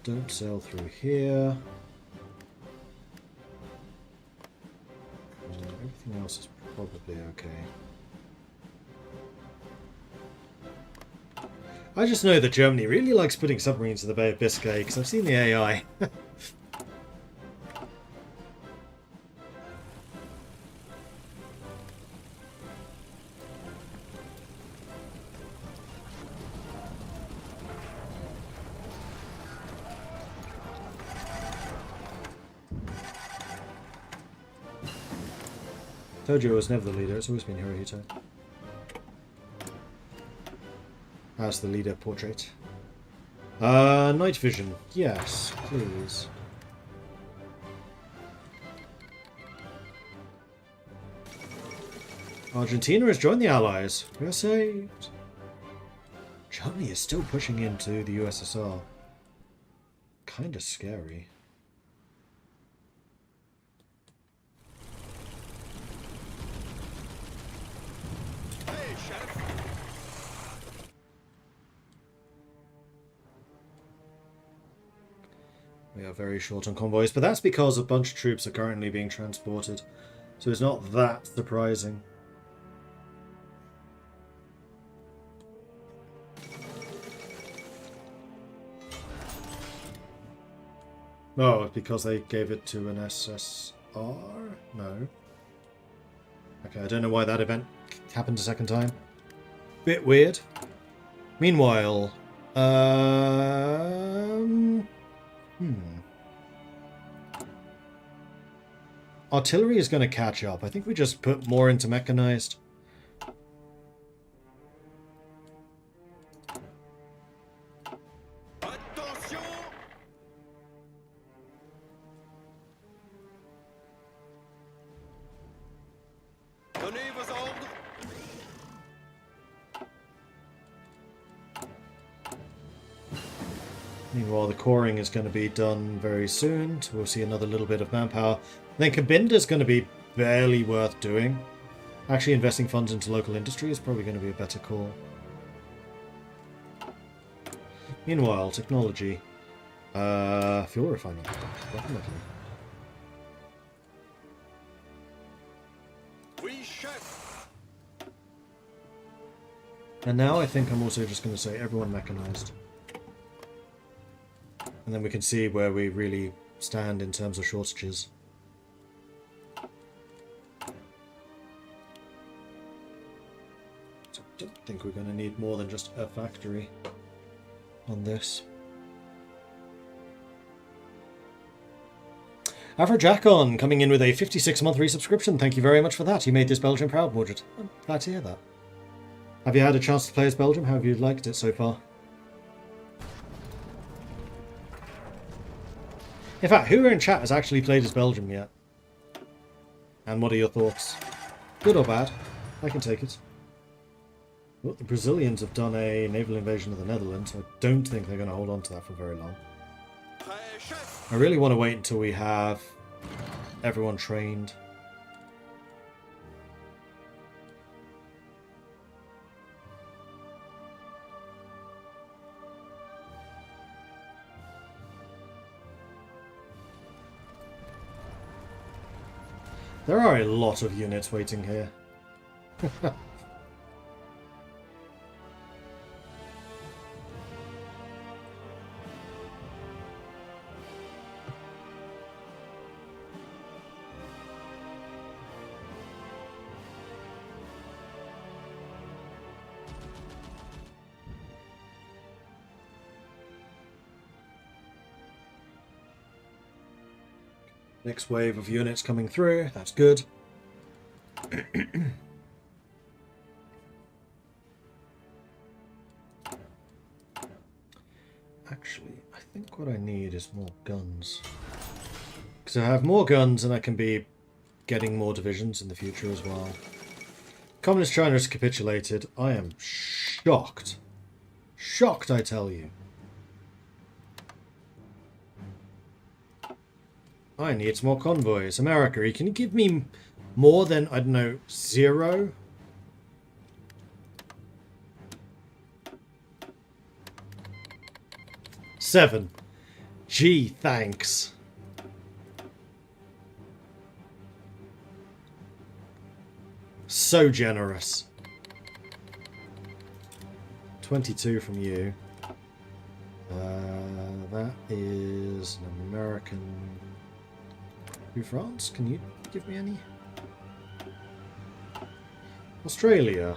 Don't sail through here. Everything else is probably okay. I just know that Germany really likes putting submarines in the Bay of Biscay because I've seen the AI. Tojo was never the leader, it's always been Hirohito. As the leader portrait. Night vision. Yes, please. Argentina has joined the Allies. We are saved. Germany is still pushing into the USSR. Kinda scary. Hey, chef. We are very short on convoys, but that's because a bunch of troops are currently being transported. So it's not that surprising. Oh, because they gave it to an SSR? No. Okay, I don't know why that event happened a second time. Bit weird. Meanwhile, artillery is going to catch up. I think we just put more into mechanized. Attention! Donnez vos ordres. Meanwhile, the coring is going to be done very soon. So we'll see another little bit of manpower. Then Cabinda is going to be barely worth doing. Actually, investing funds into local industry is probably going to be a better call. Meanwhile, technology. Fuel refining. Definitely. Oui, chef. And now I think I'm also just going to say everyone mechanized. And then we can see where we really stand in terms of shortages. So I don't think we're going to need more than just a factory on this. Afrojackon coming in with a 56-month resubscription. Thank you very much for that. You made this Belgium proud, Mordred. I'm glad to hear that. Have you had a chance to play as Belgium? How have you liked it so far? In fact, who in chat has actually played as Belgium yet? And what are your thoughts? Good or bad? I can take it. Well, the Brazilians have done a naval invasion of the Netherlands, so I don't think they're going to hold on to that for very long. Prêt, chef. I really want to wait until we have everyone trained. There are a lot of units waiting here. Next wave of units coming through. That's good. Actually, I think what I need is more guns. Because I have more guns and I can be getting more divisions in the future as well. Communist China has capitulated. I am shocked. Shocked, I tell you. I need some more convoys. America, can you give me more than, I don't know, 0? Seven. Gee, thanks. So generous. 22 from you. That is an American... New France? Can you give me any? Australia.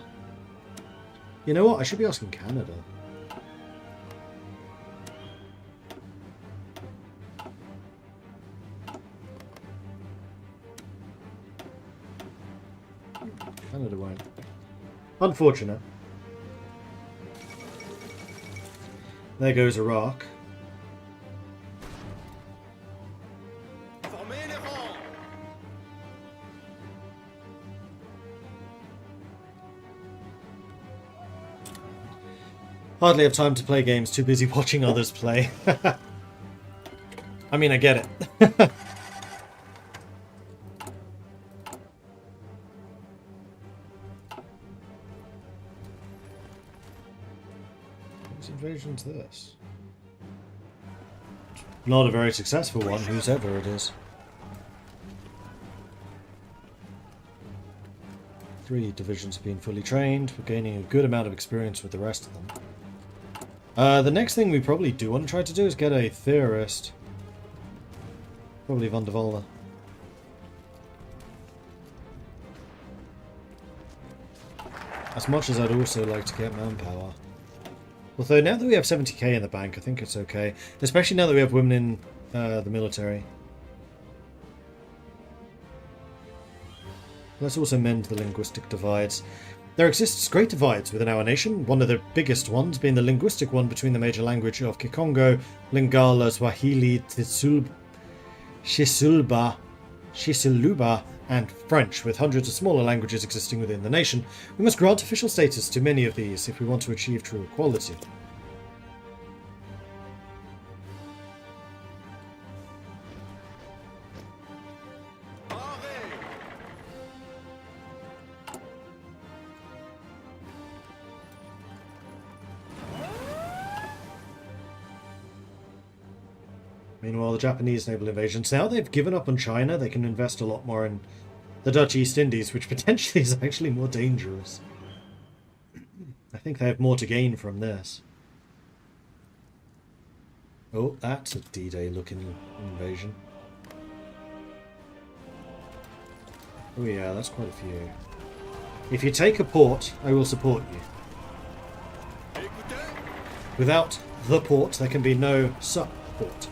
You know what? I should be asking Canada. Canada won't. Unfortunate. There goes Iraq. Formez les rangs. Hardly have time to play games, too busy watching others play. I mean, I get it. Whose invasion's this? Not a very successful one, whosever it is. 3 divisions have been fully trained. We're gaining a good amount of experience with the rest of them. The next thing we probably do want to try to do is get a theorist. Probably Van der Walle. As much as I'd also like to get manpower. Although now that we have 70k in the bank, I think it's okay. Especially now that we have women in the military. Let's also mend the linguistic divides. There exists great divides within our nation, one of the biggest ones being the linguistic one between the major language of Kikongo, Lingala, Swahili, Shisulba, and French, with hundreds of smaller languages existing within the nation. We must grant official status to many of these if we want to achieve true equality. Meanwhile, the Japanese naval invasions, now they've given up on China, they can invest a lot more in the Dutch East Indies, which potentially is actually more dangerous. I think they have more to gain from this. Oh, that's a D-Day looking invasion. Oh yeah, that's quite a few. If you take a port, I will support you. Without the port, there can be no support.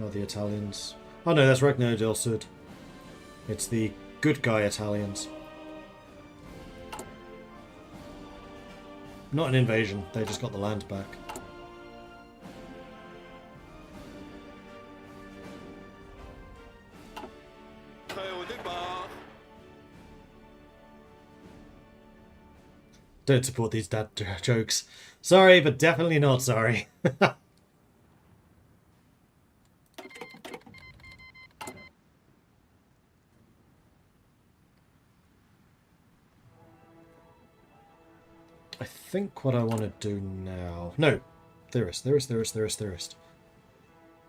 Oh, the Italians. Oh no, that's Regno del Sud. It's the good guy Italians. Not an invasion, they just got the land back. Don't support these dad jokes. Sorry, but definitely not sorry. I think what I want to do now... No. Theorist.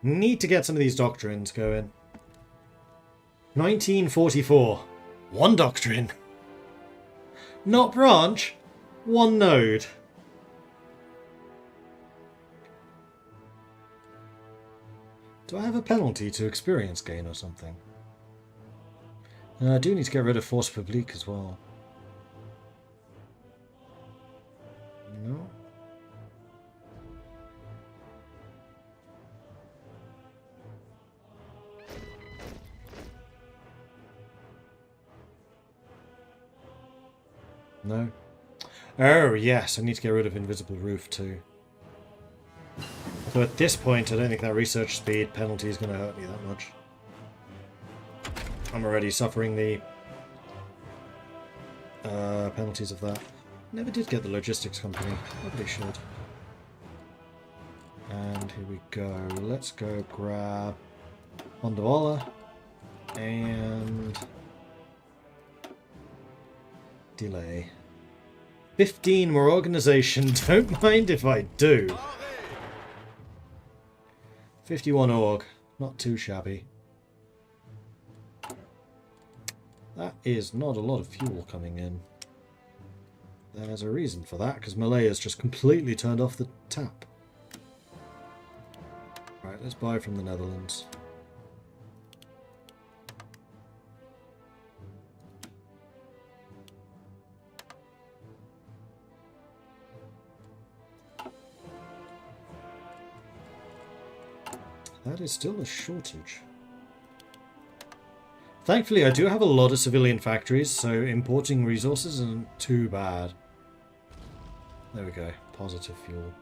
Need to get some of these doctrines going. 1944. One doctrine. Not branch. One node. Do I have a penalty to experience gain or something? I do need to get rid of Force Publique as well. No. No. Oh, yes, I need to get rid of Invisible Roof too. So at this point, I don't think that research speed penalty is going to hurt me that much. I'm already suffering the penalties of that. Never did get the logistics company. Nobody should. And here we go. Let's go grab Mondawala and delay. 15 more organization. Don't mind if I do. 51 org. Not too shabby. That is not a lot of fuel coming in. There's a reason for that, because Malay has just completely turned off the tap. Right, let's buy from the Netherlands. That is still a shortage. Thankfully, I do have a lot of civilian factories, so importing resources isn't too bad. There we go. Positive fuel.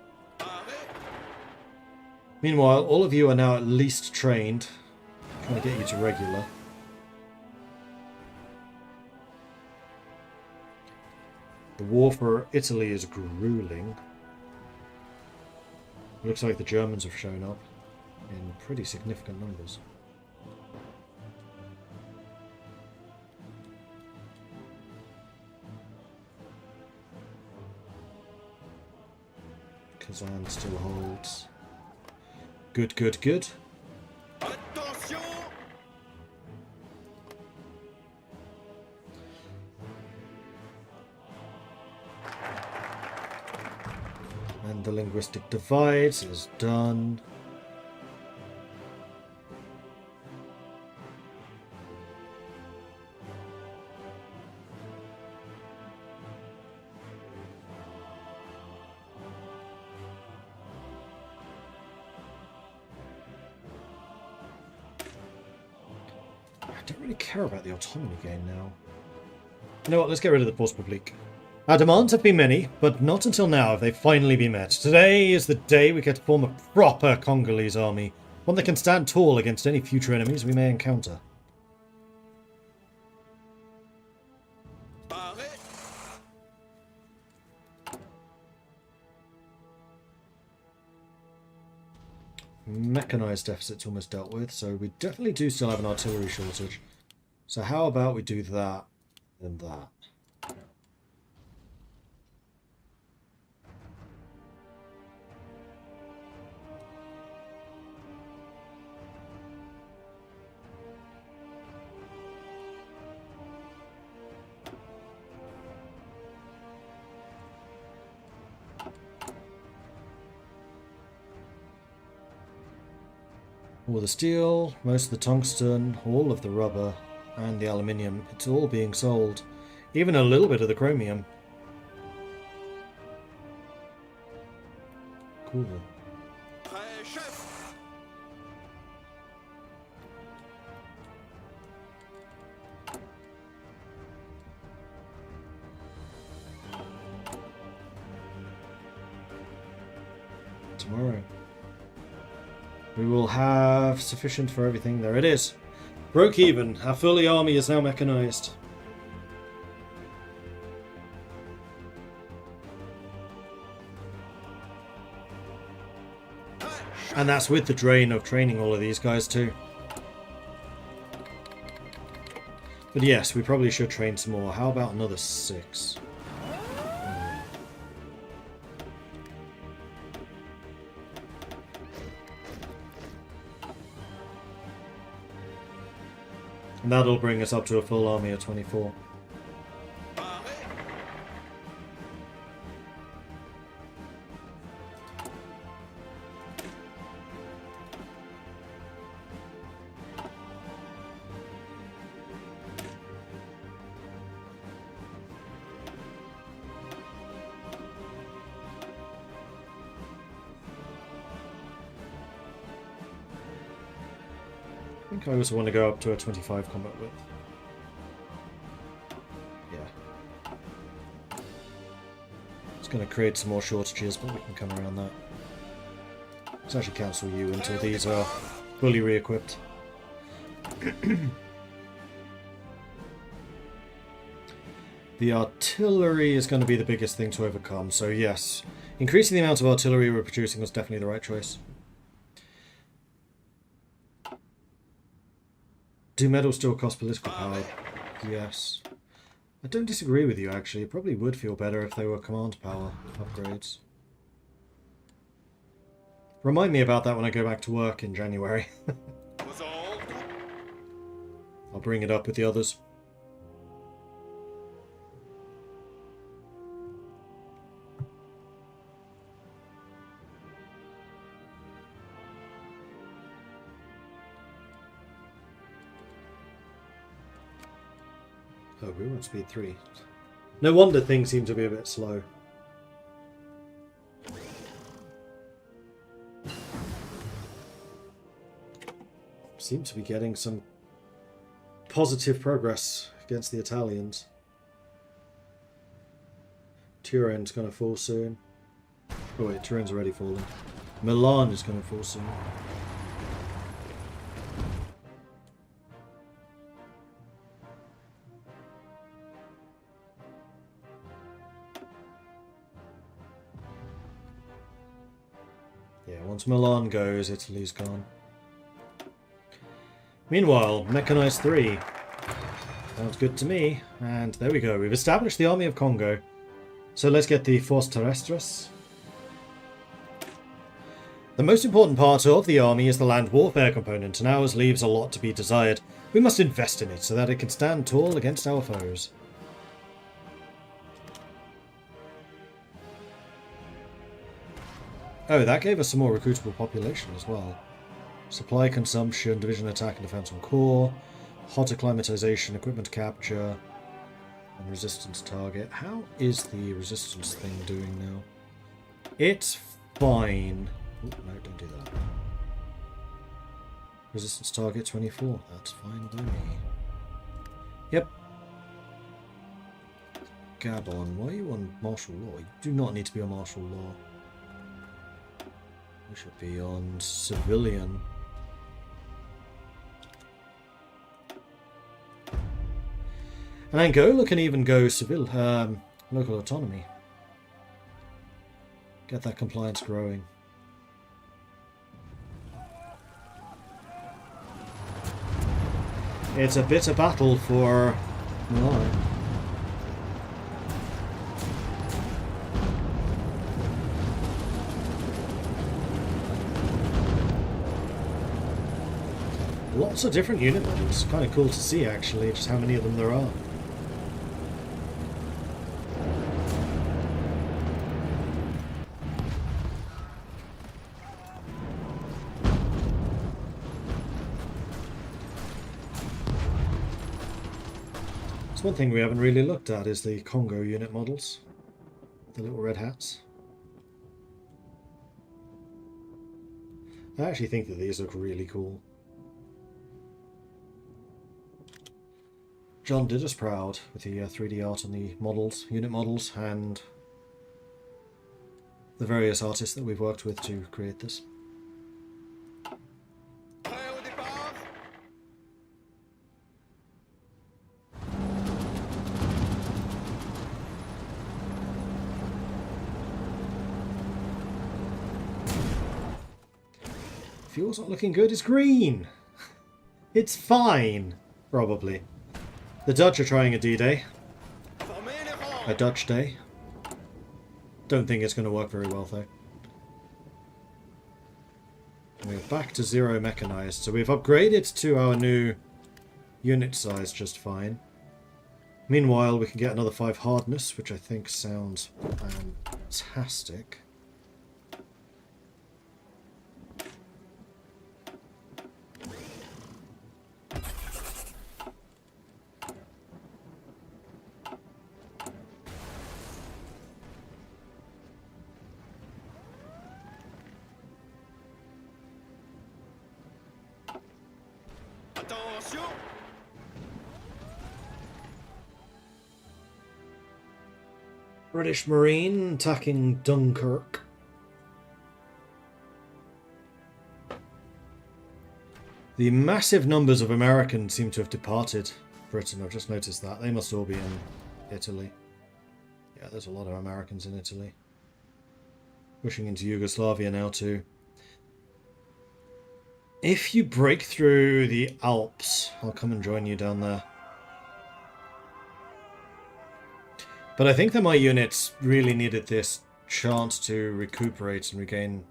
Meanwhile, all of you are now at least trained. I'm trying to get you to regular. The war for Italy is grueling. Looks like the Germans have shown up in pretty significant numbers. Kazan still holds. Good, good, good. Attention! And the linguistic divide is done. I don't really care about the autonomy gain now. You know what, let's get rid of the force publique. Our demands have been many, but not until now have they finally been met. Today is the day we get to form a proper Congolese army, one that can stand tall against any future enemies we may encounter. Mechanized deficit's almost dealt with, so we definitely do still have an artillery shortage. So how about we do that and that? All the steel, most of the tungsten, all of the rubber, and the aluminium, it's all being sold. Even a little bit of the chromium. Cool. Tomorrow. We will have sufficient for everything. There it is. Broke even. Our fully army is now mechanized. And that's with the drain of training all of these guys too. But yes, we probably should train some more. How about another 6? And that'll bring us up to a full army of 24. I think I also want to go up to a 25 combat width. Yeah. It's going to create some more shortages, but we can come around that. Let's actually cancel you until these are fully re-equipped. The artillery is going to be the biggest thing to overcome, so yes. Increasing the amount of artillery we're producing was definitely the right choice. Do medals still cost political power? Yes. I don't disagree with you, actually. It probably would feel better if they were command power upgrades. Remind me about that when I go back to work in January. I'll bring it up with the others. Oh, we want speed 3. No wonder things seem to be a bit slow. Seems to be getting some positive progress against the Italians. Turin's going to fall soon. Oh wait, Turin's already fallen. Milan is going to fall soon. Once Milan goes, Italy's gone. Meanwhile, Mechanized 3. Sounds good to me. And there we go. We've established the Army of Congo. So let's get the Force Terrestres. The most important part of the army is the land warfare component, and ours leaves a lot to be desired. We must invest in it so that it can stand tall against our foes. Oh, that gave us some more recruitable population as well. Supply consumption, division attack and defense on core, hot acclimatization, equipment capture, and resistance target. How is the resistance thing doing now? It's fine. Ooh, no, don't do that. Resistance target 24. That's fine by me. Yep. Gabon, why are you on martial law? You do not need to be on martial law. You should be on civilian. And Angola can even go local autonomy. Get that compliance growing. It's a bitter battle for Malawi. Lots of different unit models. Kind of cool to see, actually, just how many of them there are. So one thing we haven't really looked at is the Congo unit models. The little red hats. I actually think that these look really cool. John did us proud with the 3D art on the models, unit models, and the various artists that we've worked with to create this. Prêt au départ. Fuel's not looking good, it's green! It's fine, probably. The Dutch are trying a D-Day. Formez les rangs. A Dutch day. Don't think it's going to work very well, though. We're back to 0 mechanized, so we've upgraded to our new unit size just fine. Meanwhile, we can get another 5 hardness, which I think sounds fantastic. Attention. British Marine attacking Dunkirk. The massive numbers of Americans seem to have departed Britain. I've just noticed that. They must all be in Italy. Yeah, there's a lot of Americans in Italy. Pushing into Yugoslavia now too. If you break through the Alps, I'll come and join you down there. But I think that my units really needed this chance to recuperate and regain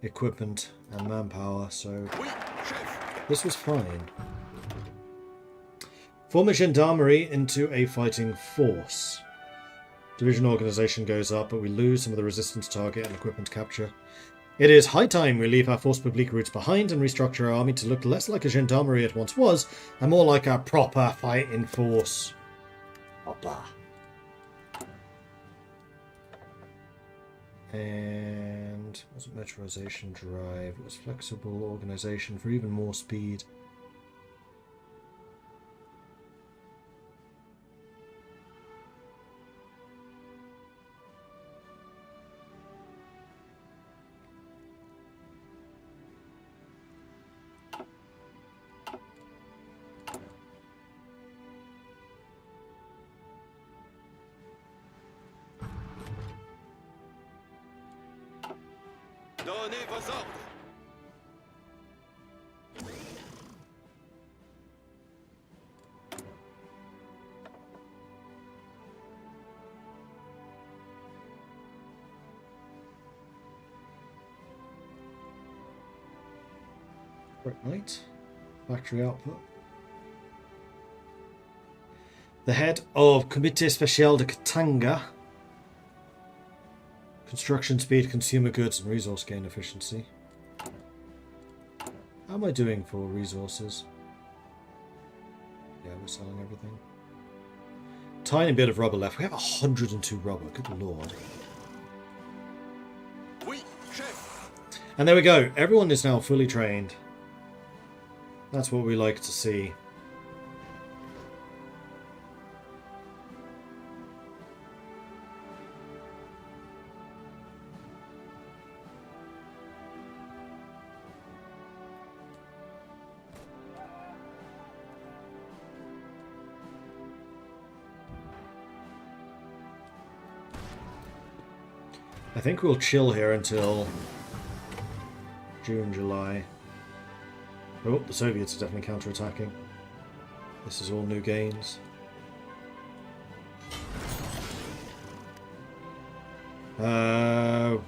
equipment and manpower, so Oui, chef. this was fine. Form a gendarmerie into a fighting force. Division organization goes up, but we lose some of the resistance target and equipment capture. It is high time we leave our force publique routes behind and restructure our army to look less like a gendarmerie it once was, and more like a proper fighting force. Proper. And it wasn't metrization drive, it was flexible organization for even more speed. Donnez vos ordres. Right, night. Factory output. The head of Comité Spécial de Katanga Construction speed, consumer goods, and resource gain efficiency. How am I doing for resources? Yeah, we're selling everything. Tiny bit of rubber left. We have 102 rubber. Good lord. Oui, chef. And there we go. Everyone is now fully trained. That's what we like to see. I think we'll chill here until June, July. Oh, the Soviets are definitely counter-attacking. This is all new gains.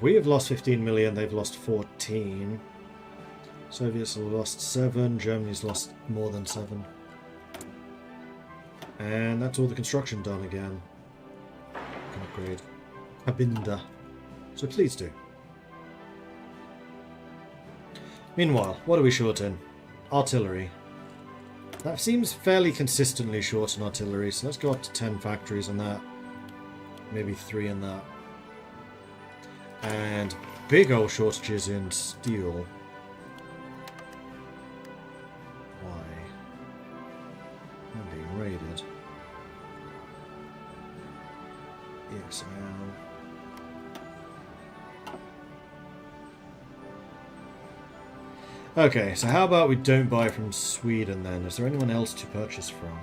We have lost 15 million, they've lost 14. Soviets have lost 7, Germany's lost more than 7. And that's all the construction done again. Can upgrade. Abinda. So please do. Meanwhile, what are we short in? Artillery. That seems fairly consistently short in artillery, so let's go up to 10 factories on that. Maybe 3 in that. And big old shortages in steel. Why? I'm being raided. Yes, I am. Okay, so how about we don't buy from Sweden then? Is there anyone else to purchase from?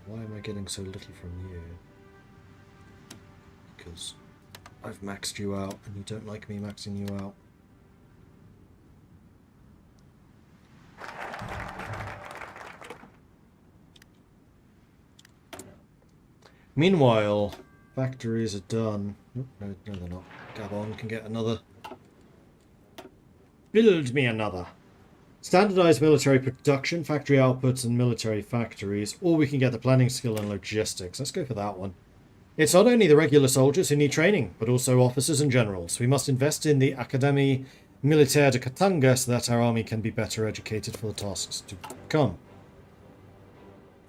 Why am I getting so little from you? Because I've maxed you out and you don't like me maxing you out. Meanwhile, factories are done. Oh, no, they're not. Gabon can get another. Build me another. Standardized military production, factory outputs, and military factories. Or we can get the planning skill and logistics. Let's go for that one. It's not only the regular soldiers who need training, but also officers and generals. We must invest in the Académie Militaire de Katanga so that our army can be better educated for the tasks to come.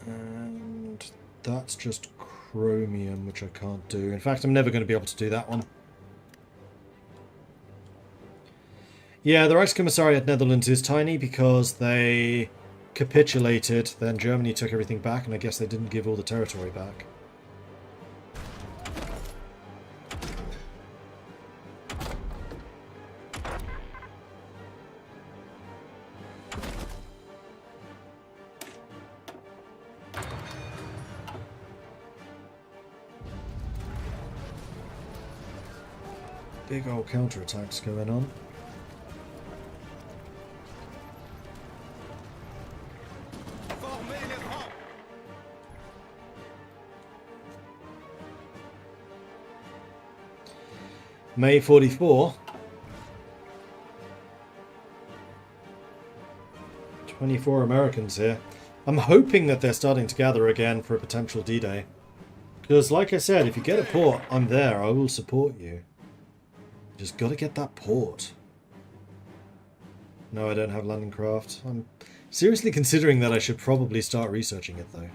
And that's just chromium, which I can't do. In fact, I'm never going to be able to do that one. Yeah, the Reichskommissariat Netherlands is tiny because they capitulated, then Germany took everything back, and I guess they didn't give all the territory back. Big old counterattacks going on. May 44. 24 Americans here. I'm hoping that they're starting to gather again for a potential D-Day. Because, like I said, if you get a port, I'm there. I will support you. Just gotta get that port. No, I don't have landing craft. I'm seriously considering that I should probably start researching it, though.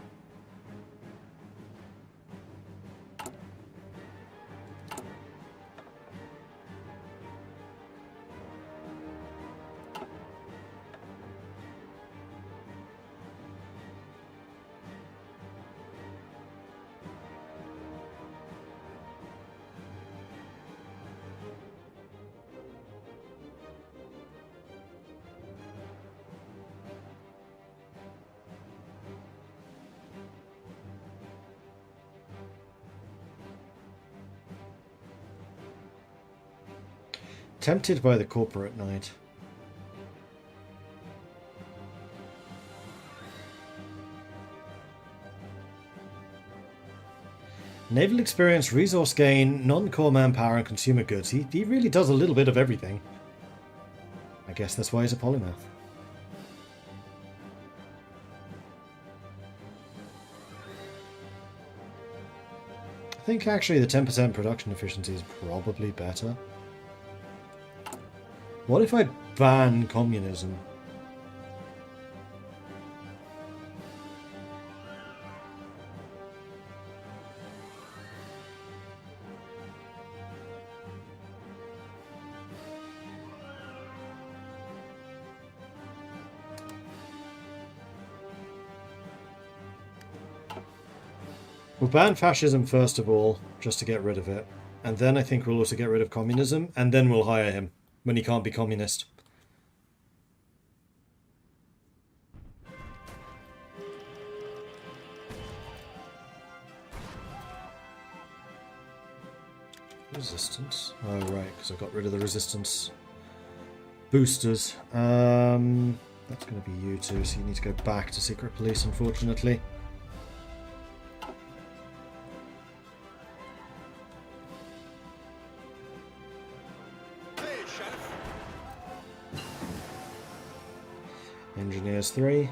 Tempted by the corporate knight. Naval experience, resource gain, non-core manpower, and consumer goods. He really does a little bit of everything. I guess that's why he's a polymath. I think actually the 10% production efficiency is probably better. What if I ban communism? We'll ban fascism first of all, just to get rid of it. And then I think we'll also get rid of communism, and then we'll hire him, when he can't be communist. Resistance. Oh, right, because I got rid of the resistance boosters. That's going to be you two, so you need to go back to secret police, unfortunately. Engineers 3.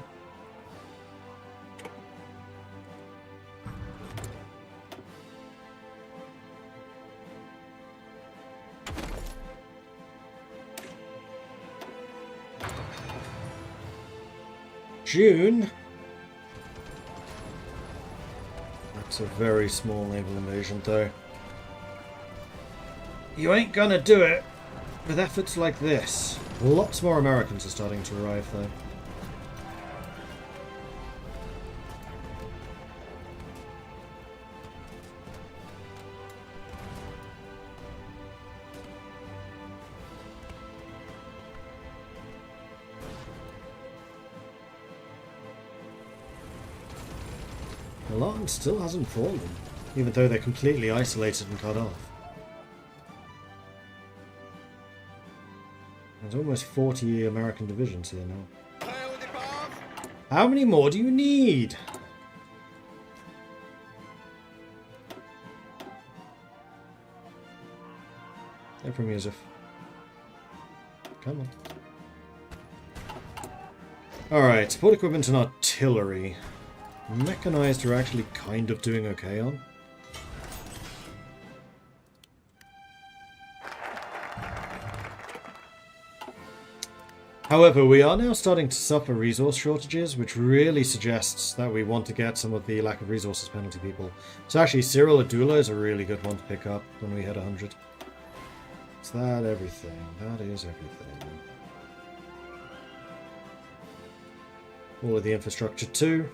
June. That's a very small naval invasion, though. You ain't gonna do it with efforts like this. Lots more Americans are starting to arrive, though. Milan still hasn't fallen, even though they're completely isolated and cut off. There's almost 40 American divisions here now. How many more do you need? No music. Come on. Alright, support equipment and artillery. Mechanized are actually kind of doing okay on. However, we are now starting to suffer resource shortages, which really suggests that we want to get some of the lack of resources penalty people. So actually, Cyril Adula is a really good one to pick up when we hit 100. Is that everything? That is everything. All of the infrastructure too.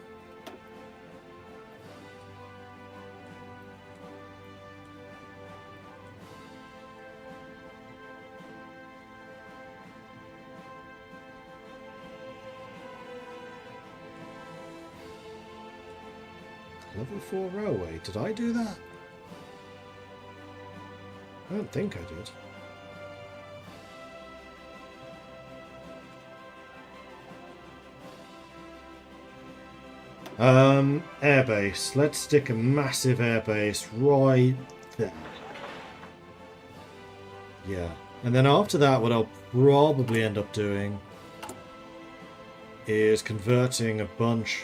Level 4 railway. Did I do that? I don't think I did. Airbase. Let's stick a massive airbase right there. Yeah. And then after that, what I'll probably end up doing is converting a bunch.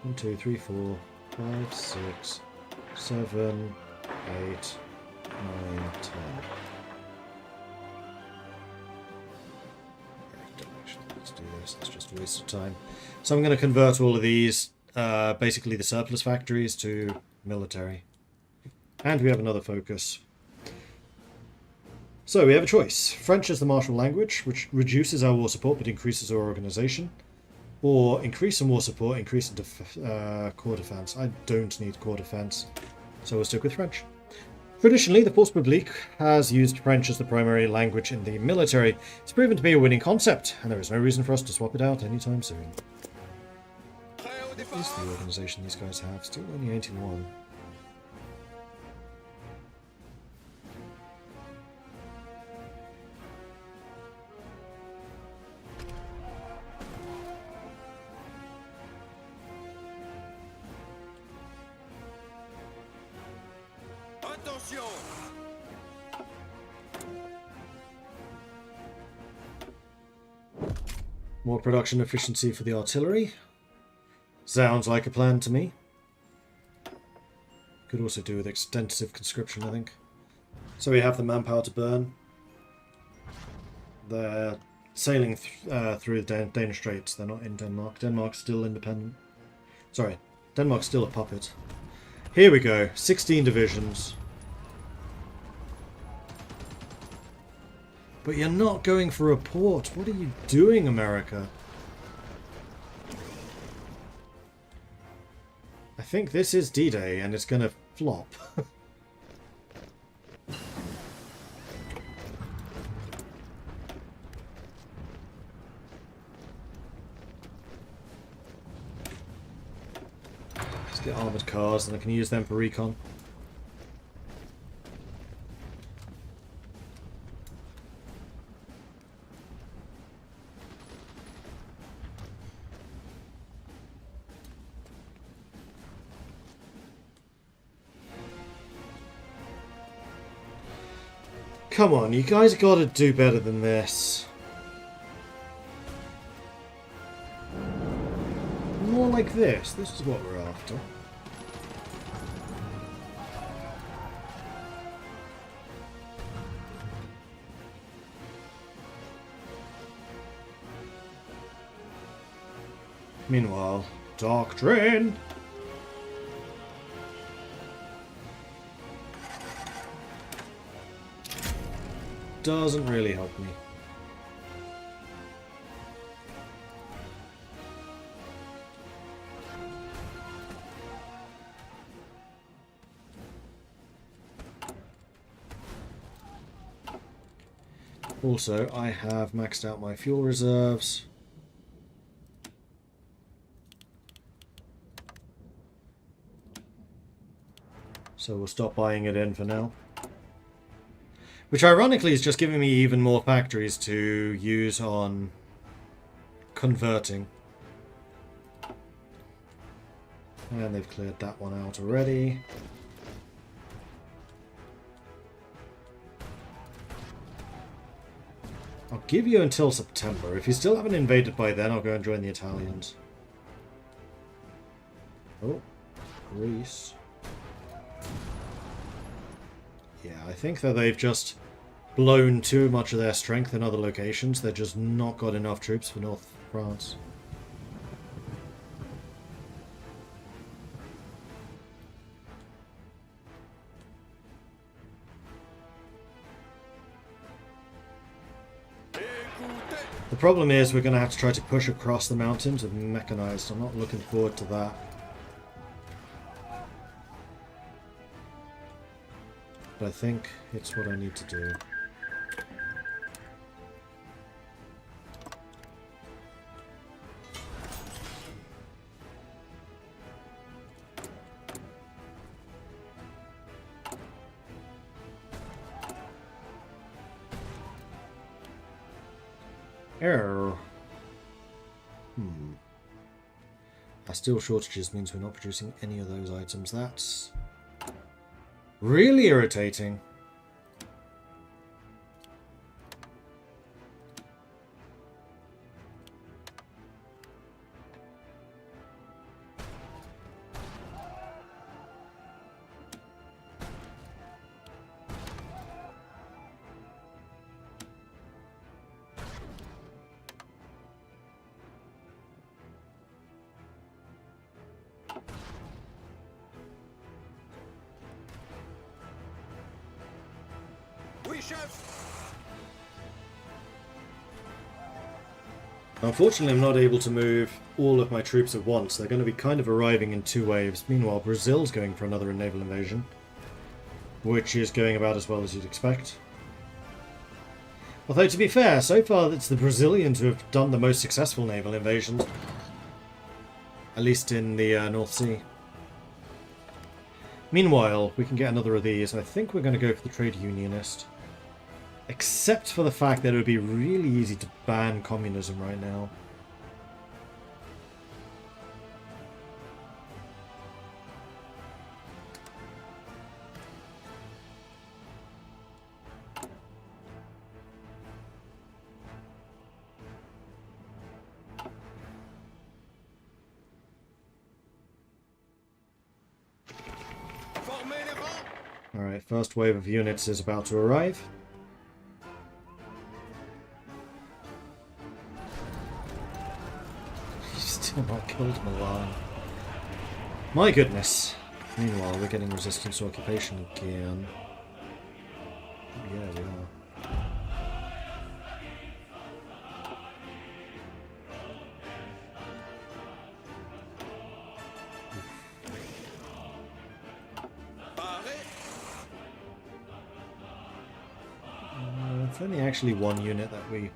1, 2, 3, 4, 5, 6, 7, 8, 9, 10. Let's do this. It's just a waste of time. So I'm going to convert all of these, basically the surplus factories, to military. And we have another focus. So we have a choice. French is the martial language, which reduces our war support but increases our organization. Or increase some war support, increase core defense. I don't need core defense, so we'll stick with French. Traditionally, the Force Publique has used French as the primary language in the military. It's proven to be a winning concept, and there is no reason for us to swap it out anytime soon. What is the organization these guys have? Still only 81. Attention! More production efficiency for the artillery. Sounds like a plan to me. Could also do with extensive conscription, I think. So we have the manpower to burn. They're sailing through the Danish Straits. They're not in Denmark. Denmark's still independent. Sorry, Denmark's still a puppet. Here we go. 16 divisions. But you're not going for a port. What are you doing, America? I think this is D-Day, and it's going to flop. Let's get armoured cars, and I can use them for recon. Come on, you guys gotta do better than this. More like this. This is what we're after. Meanwhile, doctrine! Doesn't really help me. Also, I have maxed out my fuel reserves. So we'll stop buying it in for now. Which ironically is just giving me even more factories to use on converting. And they've cleared that one out already. I'll give you until September. If you still haven't invaded by then, I'll go and join the Italians. Oh, Greece. Yeah, I think that they've just blown too much of their strength in other locations. They've just not got enough troops for North France. The problem is we're going to have to try to push across the mountains with mechanized. I'm not looking forward to that. But I think it's what I need to do. Error. Our steel shortages means we're not producing any of those items. That's really irritating. Unfortunately, I'm not able to move all of my troops at once. They're going to be kind of arriving in 2 waves. Meanwhile, Brazil's going for another naval invasion, which is going about as well as you'd expect. Although, to be fair, so far it's the Brazilians who have done the most successful naval invasions. At least in the North Sea. Meanwhile, we can get another of these. I think we're going to go for the trade unionist. Except for the fact that it would be really easy to ban communism right now. Alright, first wave of units is about to arrive. He's still not killed Milan. My goodness. Meanwhile, we're getting resistance to occupation again. Yeah, we are. It's only actually one unit that we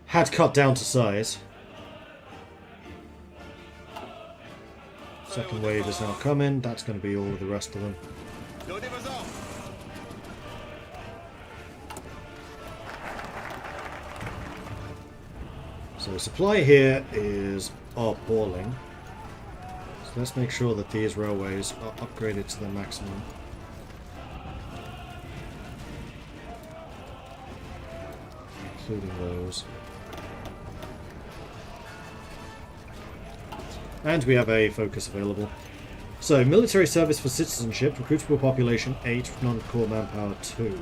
had cut down to size. Second wave is now coming. That's going to be all of the rest of them. So supply here is appalling. So let's make sure that these railways are upgraded to their maximum. Including those. And we have a focus available. So, military service for citizenship, recruitable population 8, non-core manpower 2.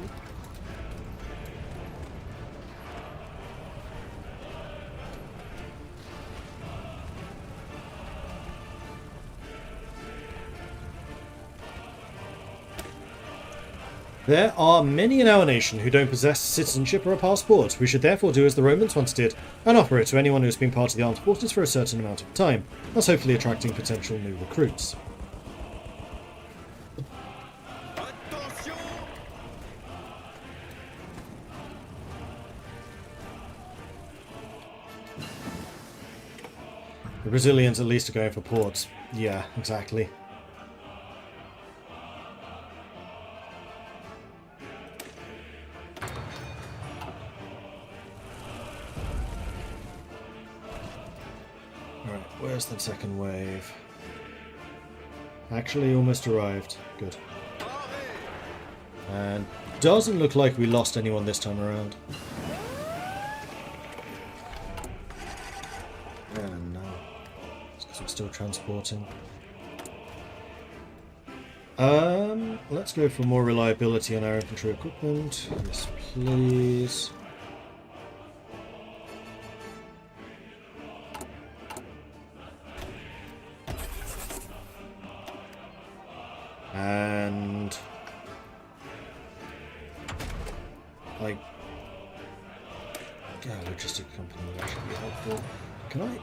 There are many in our nation who don't possess citizenship or a passport. We should therefore do as the Romans once did, and offer it to anyone who has been part of the armed forces for a certain amount of time, thus hopefully attracting potential new recruits. The Brazilians at least are going for ports. Yeah, exactly. Alright, where's the second wave? Actually almost arrived. Good. And doesn't look like we lost anyone this time around. And no. It's because I'm still transporting. Let's go for more reliability on our infantry equipment. Yes, please. And like, yeah, logistics company would actually be helpful. Can I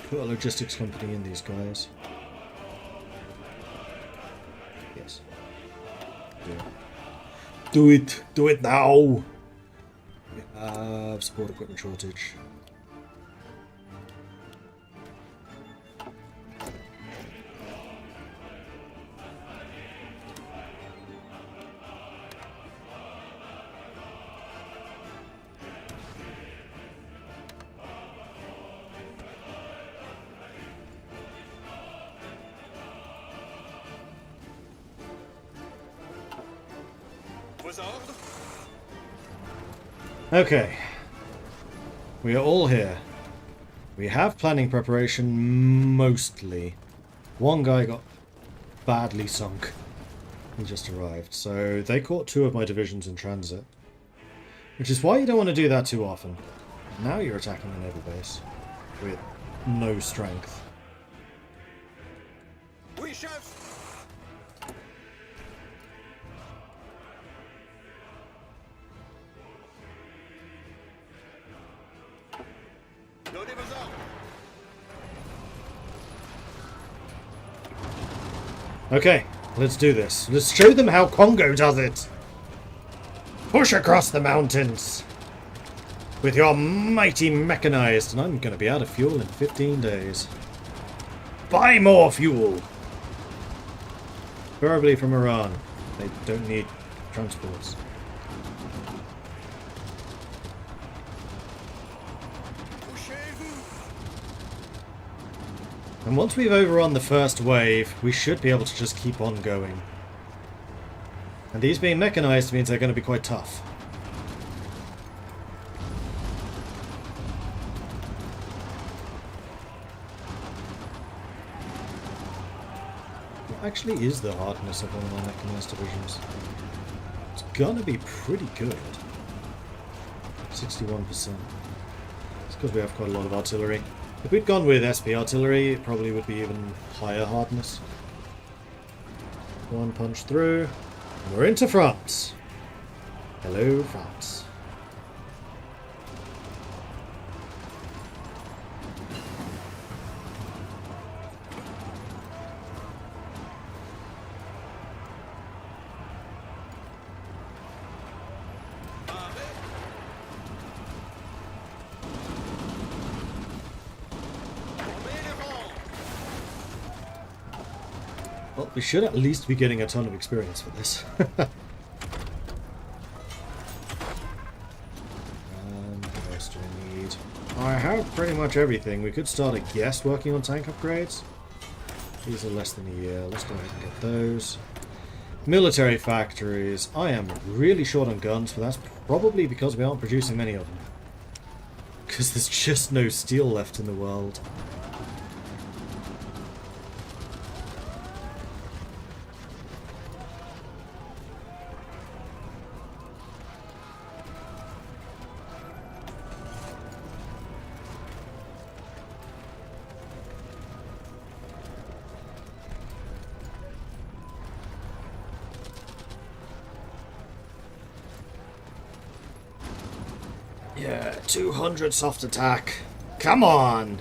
put a logistics company in these guys? Yes. Do it. Do it now. We have support equipment shortage. Okay. We are all here. We have planning preparation, mostly. One guy got badly sunk. He just arrived. So they caught 2 of my divisions in transit. Which is why you don't want to do that too often. Now you're attacking a naval base with no strength. Oui, chef. Okay, let's do this. Let's show them how Congo does it. Push across the mountains with your mighty mechanized. And I'm going to be out of fuel in 15 days. Buy more fuel. Preferably from Iran. They don't need transports. And once we've overrun the first wave, we should be able to just keep on going. And these being mechanized means they're going to be quite tough. actually is the hardness of one of my mechanized divisions? It's gonna be pretty good. 61%. It's because we have quite a lot of artillery. If we'd gone with SP artillery, it probably would be even higher hardness. One punch through. And we're into France. Hello, France. Well, we should at least be getting a ton of experience for this. What else do we need? I have pretty much everything. We could start, I guess, working on tank upgrades. These are less than a year. Let's go ahead and get those. Military factories. I am really short on guns, but that's probably because we aren't producing many of them. Because there's just no steel left in the world. Yeah, 200 soft attack. Come on!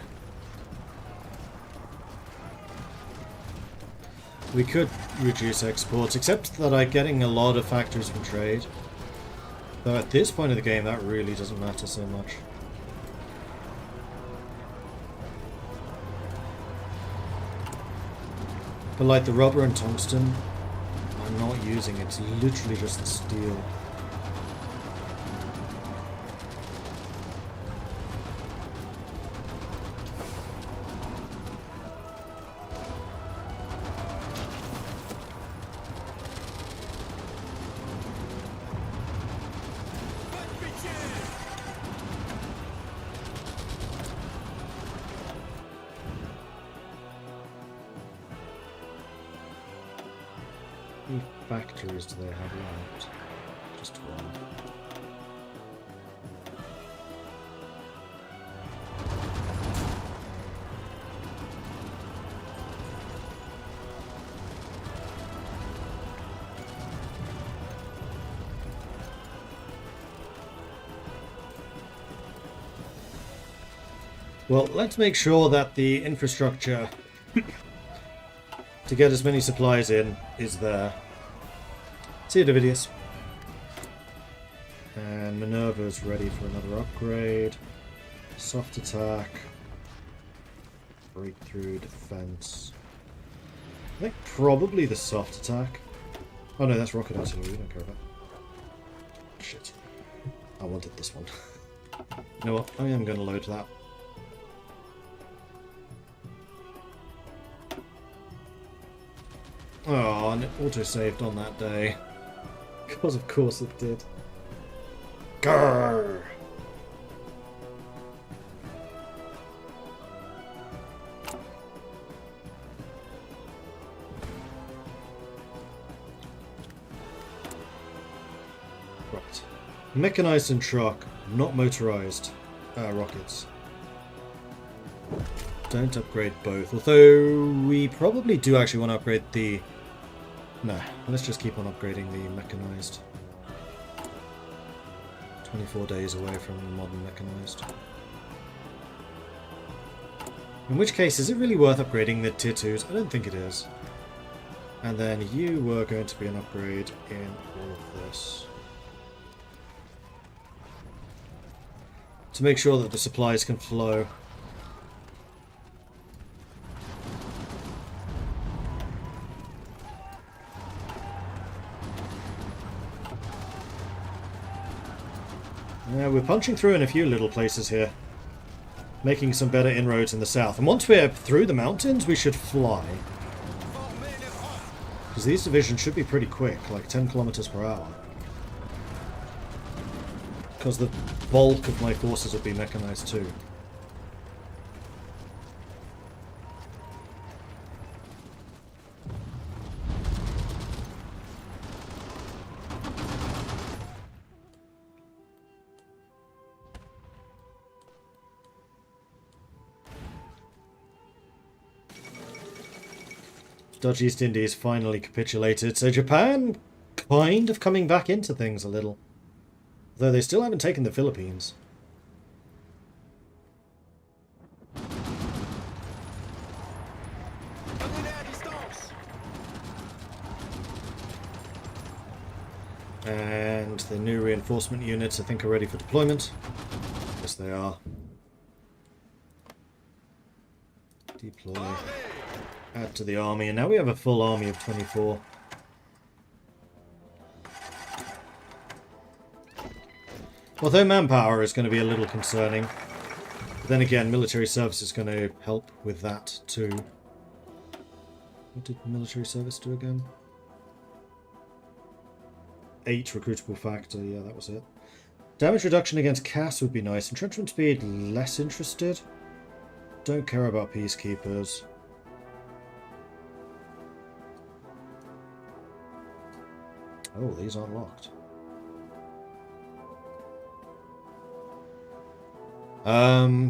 We could reduce exports, except that I'm getting a lot of factories from trade. Though at this point of the game, that really doesn't matter so much. But like the rubber and tungsten, I'm not using it. It's literally just the steel. How many factories do they have left? Just one. Well, let's make sure that the infrastructure to get as many supplies in is there. See you, Davidius. And Minerva's ready for another upgrade. Soft attack. Breakthrough defense. I think probably the soft attack. Oh no, that's rocket artillery. We don't care about. Shit. I wanted this one. You know what? I am going to load that. Oh, and it auto-saved on that day. Because of course it did. Grrr! Right. Mechanized and truck, not motorized rockets. Don't upgrade both. Although we probably do actually want to upgrade the... No, let's just keep on upgrading the mechanized. 24 days away from the modern mechanized. In which case, is it really worth upgrading the tier 2s? I don't think it is. And then you were going to be an upgrade in all of this. To make sure that the supplies can flow. Yeah, we're punching through in a few little places here. Making some better inroads in the south. And once we're through the mountains, we should fly. Because these divisions should be pretty quick, like 10 kilometers per hour. Because the bulk of my forces will be mechanized too. Dutch East Indies finally capitulated, so Japan kind of coming back into things a little. Though they still haven't taken the Philippines. Donnez-les à distance. And the new reinforcement units, I think, are ready for deployment. Yes, they are. Deploy. Parez. Add to the army, and now we have a full army of 24. Although manpower is going to be a little concerning. But then again, military service is going to help with that too. What did military service do again? 8 recruitable factor, yeah, that was it. Damage reduction against CAS would be nice. Entrenchment speed, less interested. Don't care about peacekeepers. Oh, these aren't locked.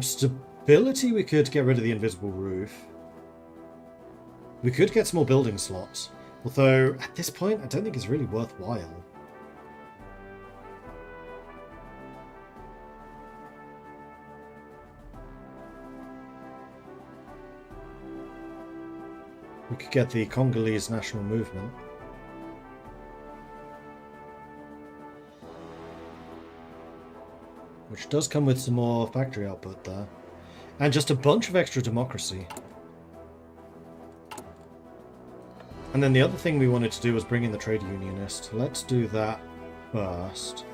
Stability, we could get rid of the invisible roof. We could get some more building slots. Although, at this point, I don't think it's really worthwhile. We could get the Congolese national movement. Which does come with some more factory output there. And just a bunch of extra democracy. And then the other thing we wanted to do was bring in the trade unionist. Let's do that first.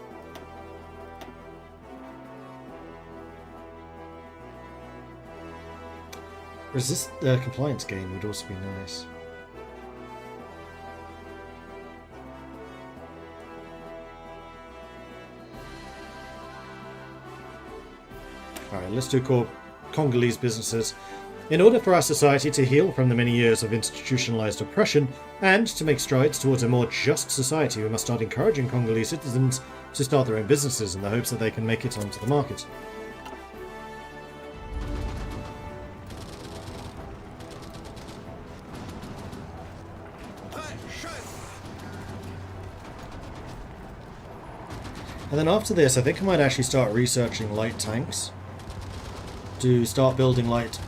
Resist compliance gain would also be nice. Alright, let's do Congolese businesses. In order for our society to heal from the many years of institutionalized oppression and to make strides towards a more just society, we must start encouraging Congolese citizens to start their own businesses in the hopes that they can make it onto the market. And then after this, I think I might actually start researching light tanks. To start building light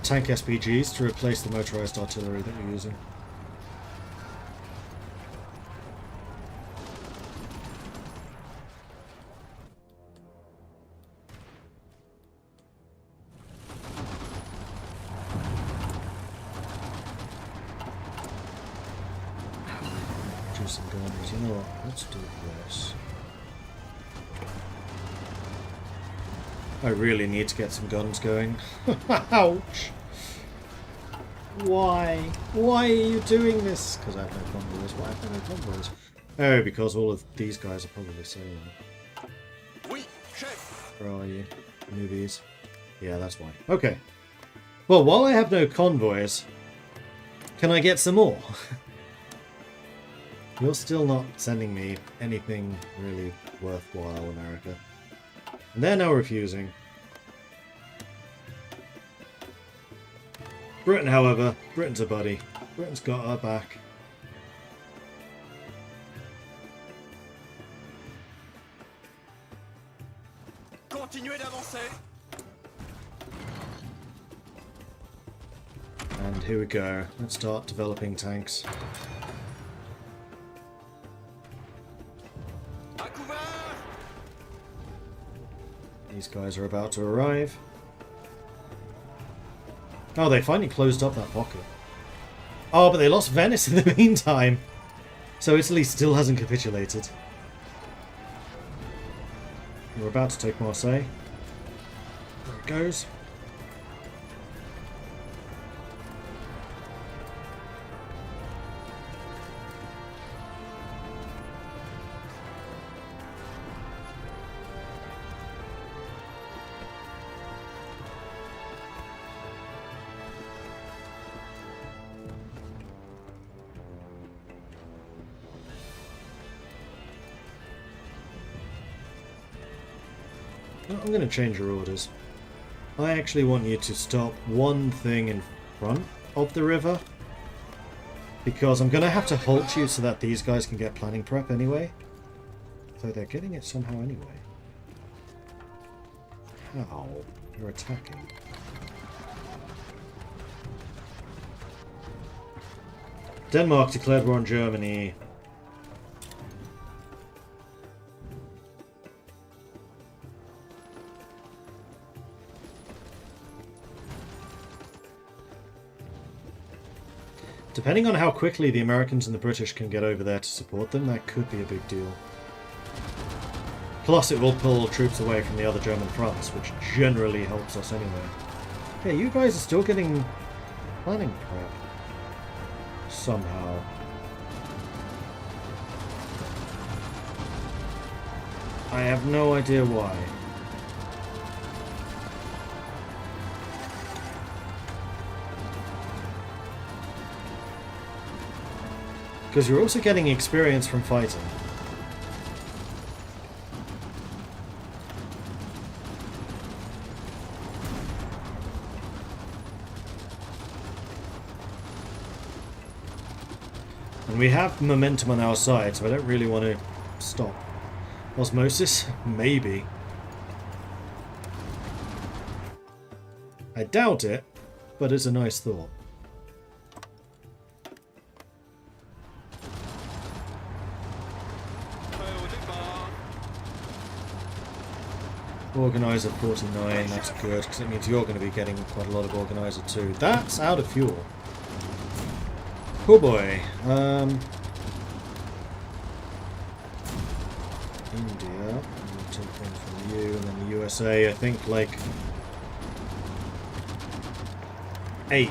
tank SPGs to replace the motorized artillery that we're using. Produce some guns. You know what? Let's do this. I really need to get some guns going. Ouch! Why? Why are you doing this? Because I have no convoys. Why have I no convoys? Oh, because all of these guys are probably sailing. Oui, chef. Where are you? Newbies. Yeah, that's why. Okay. Well, while I have no convoys, can I get some more? You're still not sending me anything really worthwhile, America. And they're now refusing. Britain, however, Britain's a buddy. Britain's got our back. Continuez d'avancer. And here we go. Let's start developing tanks. À couvert. These guys are about to arrive. Oh, they finally closed up that pocket. Oh, but they lost Venice in the meantime. So Italy still hasn't capitulated. We're about to take Marseille. There it goes. I'm going to change your orders. I actually want you to stop one thing in front of the river. Because I'm going to have to halt you so that these guys can get planning prep anyway. Though they're getting it somehow anyway. How? You're attacking. Denmark declared war on Germany. Depending on how quickly the Americans and the British can get over there to support them, that could be a big deal. Plus, it will pull troops away from the other German fronts, which generally helps us anyway. Yeah, you guys are still getting planning prep. Somehow. I have no idea why. Because you're also getting experience from fighting. And we have momentum on our side, so I don't really want to stop. Osmosis? Maybe. I doubt it, but it's a nice thought. Organizer 49, that's good, because it means you're going to be getting quite a lot of Organizer too. That's out of fuel. Oh boy. India, I'm taking from you, and then the USA, I think like 8.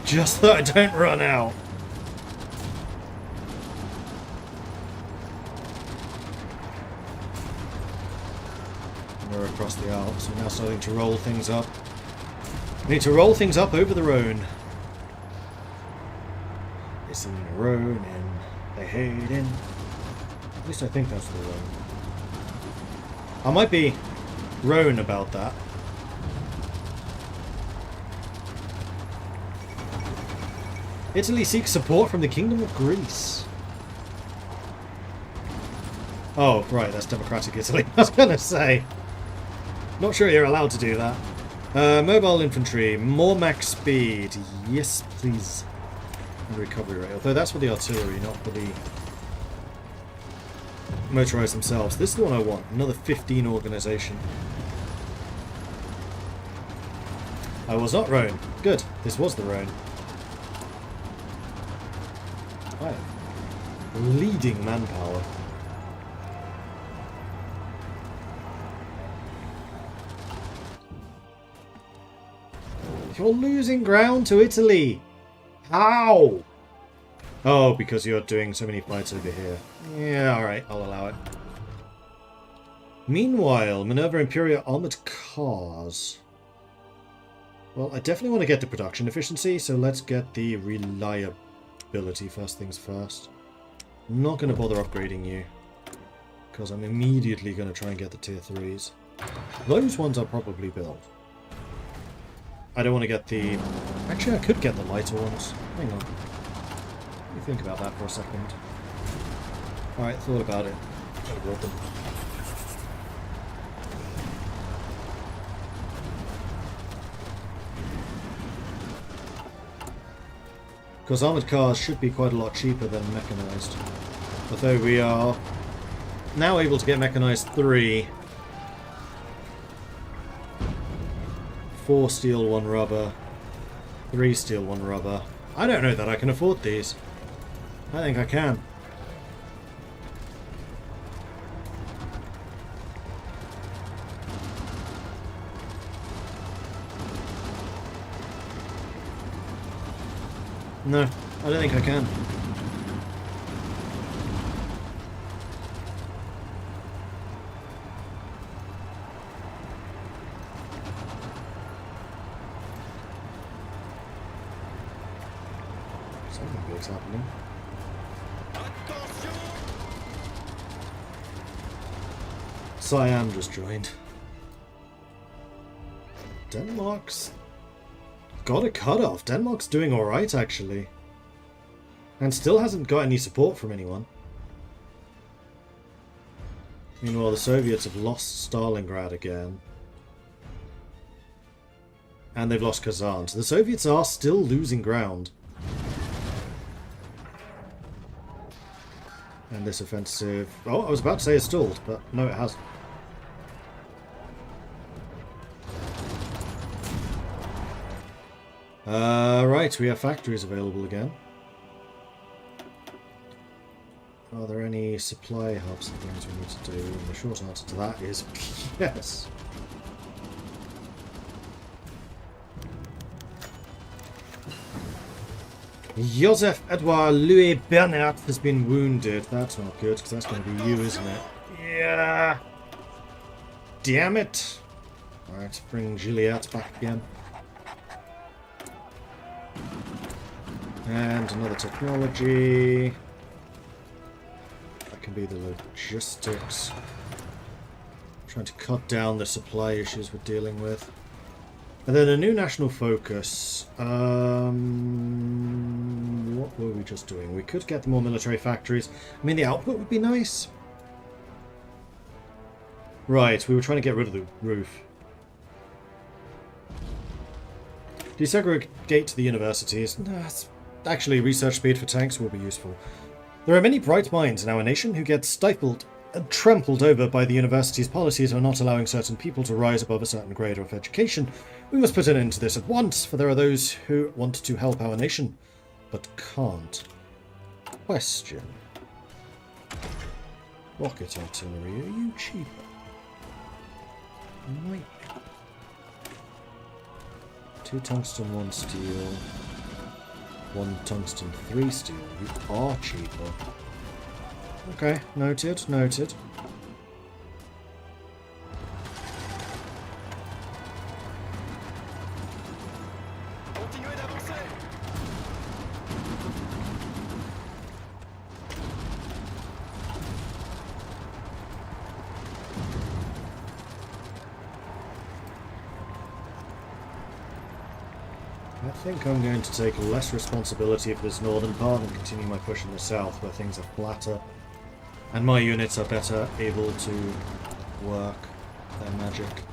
Just so I don't run out. We're across the Alps. We're now starting to roll things up. We need to roll things up over the Rhone. It's in the Rhone and they hate in. At least I think that's the Rhone. I might be Rhone about that. Italy seeks support from the Kingdom of Greece. Oh, right, that's Democratic Italy. I was going to say. Not sure you're allowed to do that. Mobile infantry, more max speed. Yes, please. And recovery rate. Although that's for the artillery, not for the motorized themselves. This is the one I want. Another 15 organization. I was not Rhone. Good. This was the Rhone. I am leading manpower. You're losing ground to Italy. How? Oh, because you're doing so many fights over here. Yeah, alright, I'll allow it. Meanwhile, Minerva Imperial Armoured Cars. Well, I definitely want to get the production efficiency, so let's get the reliability first things first. I'm not going to bother upgrading you, because I'm immediately going to try and get the tier 3s. Those ones I'll probably build. I don't want to get the... Actually, I could get the lighter ones. Hang on. Let me think about that for a second. Alright, thought about it. I brought them. Because armoured cars should be quite a lot cheaper than mechanised. Although we are now able to get mechanised 3. 4 steel, 1 rubber. 3 steel, 1 rubber. I don't know that I can afford these. I think I can. No, I don't think I can. Something big's happening. Siam just joined. Denmark's got a cut-off. Denmark's doing alright, actually. And still hasn't got any support from anyone. Meanwhile, the Soviets have lost Stalingrad again. And they've lost Kazan. So the Soviets are still losing ground. And this offensive... Oh, I was about to say it's stalled, but no, it hasn't. Right, we have factories available again. Are there any supply hubs and things we need to do? And the short answer to that is yes. Joseph Edouard Louis Bernard has been wounded. That's not good, because that's going to be you, isn't it? Yeah. Damn it. Alright, bring Juliet back again. And another technology. That can be the logistics. Trying to cut down the supply issues we're dealing with. And then a new national focus. What were we just doing? We could get more military factories. I mean, the output would be nice. Right, we were trying to get rid of the roof. Desegregate the universities. Actually, research speed for tanks will be useful. There are many bright minds in our nation who get stifled and trampled over by the university's policies of not allowing certain people to rise above a certain grade of education. We must put an end to this at once, for there are those who want to help our nation, but can't. Question. Rocket artillery, are you cheaper? Might be. 2 tungsten, 1 steel. 1 tungsten, 3 steel. You are cheaper. Okay, noted, noted. Continuez d'avancer. I think I'm going to take less responsibility for this northern part and continue my push in the south, where things are flatter. And my units are better able to work their magic.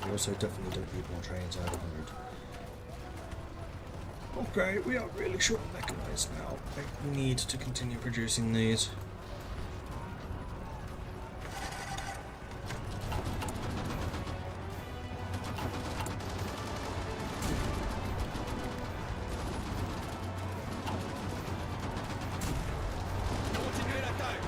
We also definitely don't need more trains, I've heard. Okay, we are really short mechanized now. I need to continue producing these. Continuez l'attaque.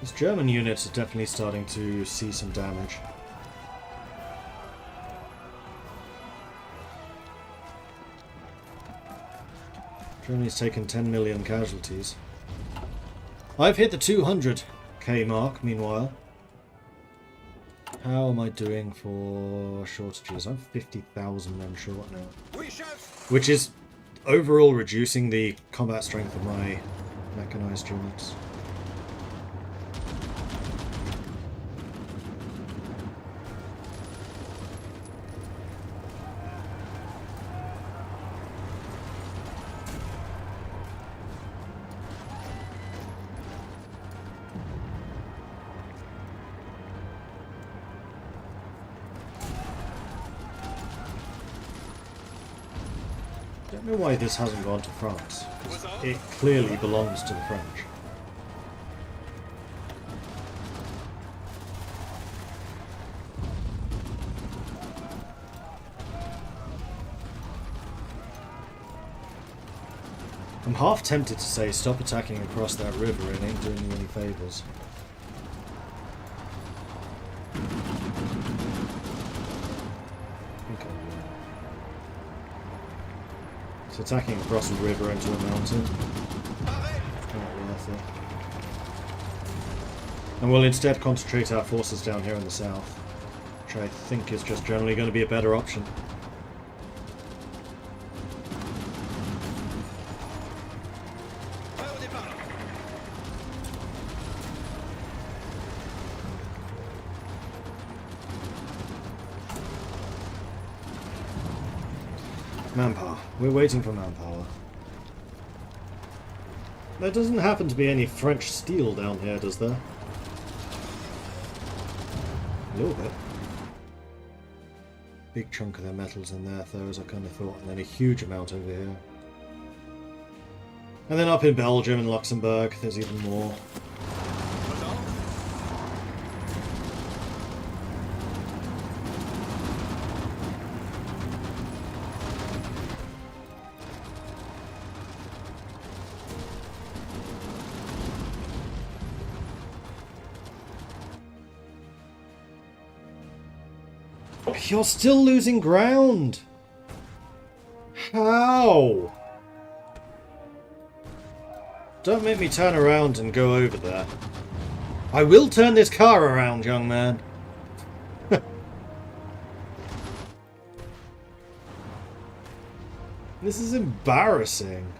These German units are definitely starting to see some damage. Germany's taken 10 million casualties. I've hit the 200k mark, meanwhile. How am I doing for shortages? I'm 50,000 men short now. Oui, chef. Which is overall reducing the combat strength of my mechanized units. I don't know why this hasn't gone to France, 'cause it clearly belongs to the French. I'm half tempted to say stop attacking across that river, it ain't doing you any favours. Okay. It's attacking across a river into a mountain. Not worth it. And we'll instead concentrate our forces down here in the south, which I think is just generally going to be a better option. Manpower. We're waiting for manpower. There doesn't happen to be any French steel down here, does there? A little bit. Big chunk of their metals in there, though, as I kind of thought, and then a huge amount over here. And then up in Belgium and Luxembourg, there's even more. You're still losing ground! How? Don't make me turn around and go over there. I will turn this car around, young man. This is embarrassing.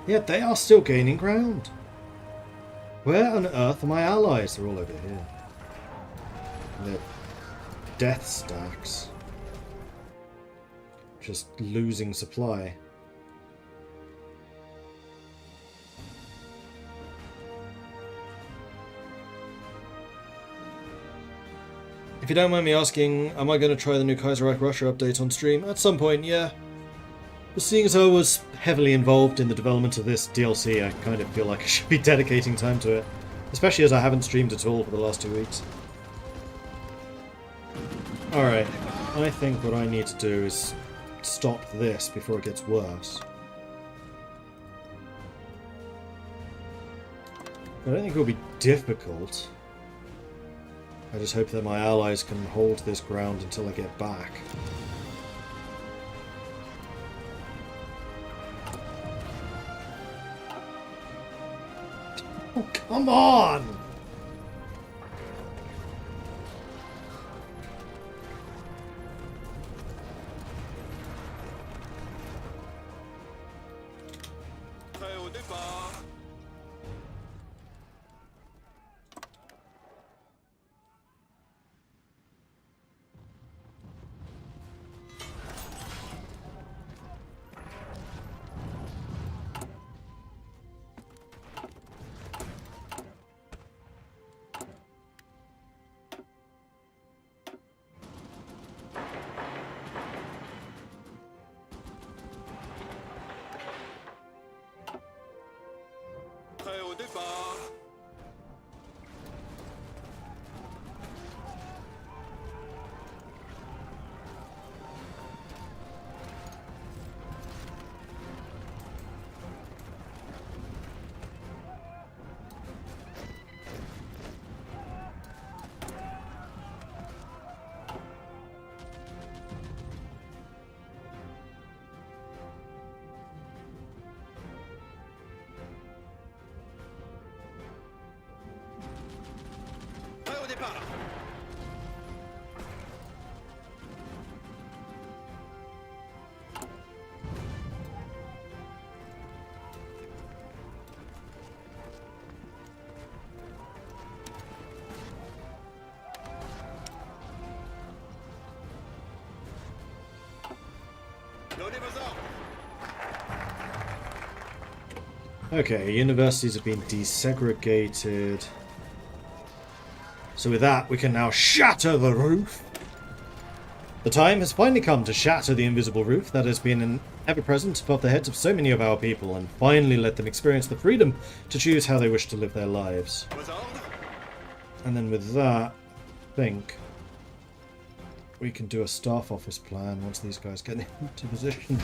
Yet they are still gaining ground. Where on earth are my allies? They're all over here. They're death stacks. Just losing supply. If you don't mind me asking, am I going to try the new Kaiserreich Russia update on stream? At some point, yeah. But seeing as I was heavily involved in the development of this DLC, I kind of feel like I should be dedicating time to it. Especially as I haven't streamed at all for the last 2 weeks. Alright, I think what I need to do is stop this before it gets worse. I don't think it will be difficult. I just hope that my allies can hold this ground until I get back. Oh, come on! Prêt au départ. Prêt au départ. Prêt au départ. Donnez vos ordres. Okay, universities have been desegregated. So with that, we can now shatter the roof. The time has finally come to shatter the invisible roof that has been ever-present above the heads of so many of our people, and finally let them experience the freedom to choose how they wish to live their lives. Vos ordres. And then with that, I think we can do a staff office plan once these guys get into position.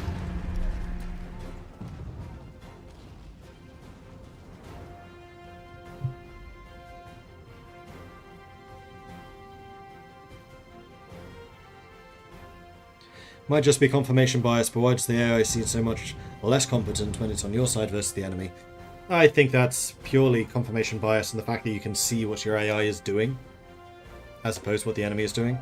Might just be confirmation bias, but why does the AI seem so much less competent when it's on your side versus the enemy? I think that's purely confirmation bias and the fact that you can see what your AI is doing, as opposed to what the enemy is doing.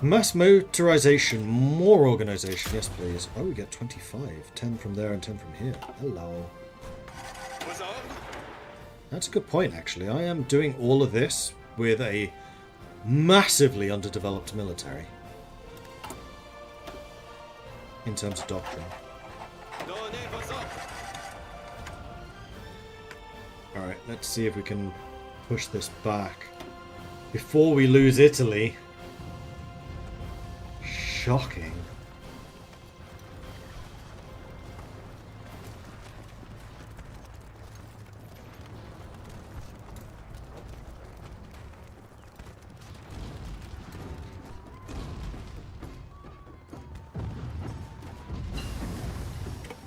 Mass motorization, more organization, yes please. Oh, we get 25, 10 from there and 10 from here. Hello. Aux ordres. That's a good point, actually. I am doing all of this with a massively underdeveloped military. In terms of doctrine. Donnez vos ordres. Alright, let's see if we can push this back before we lose Italy. Shocking.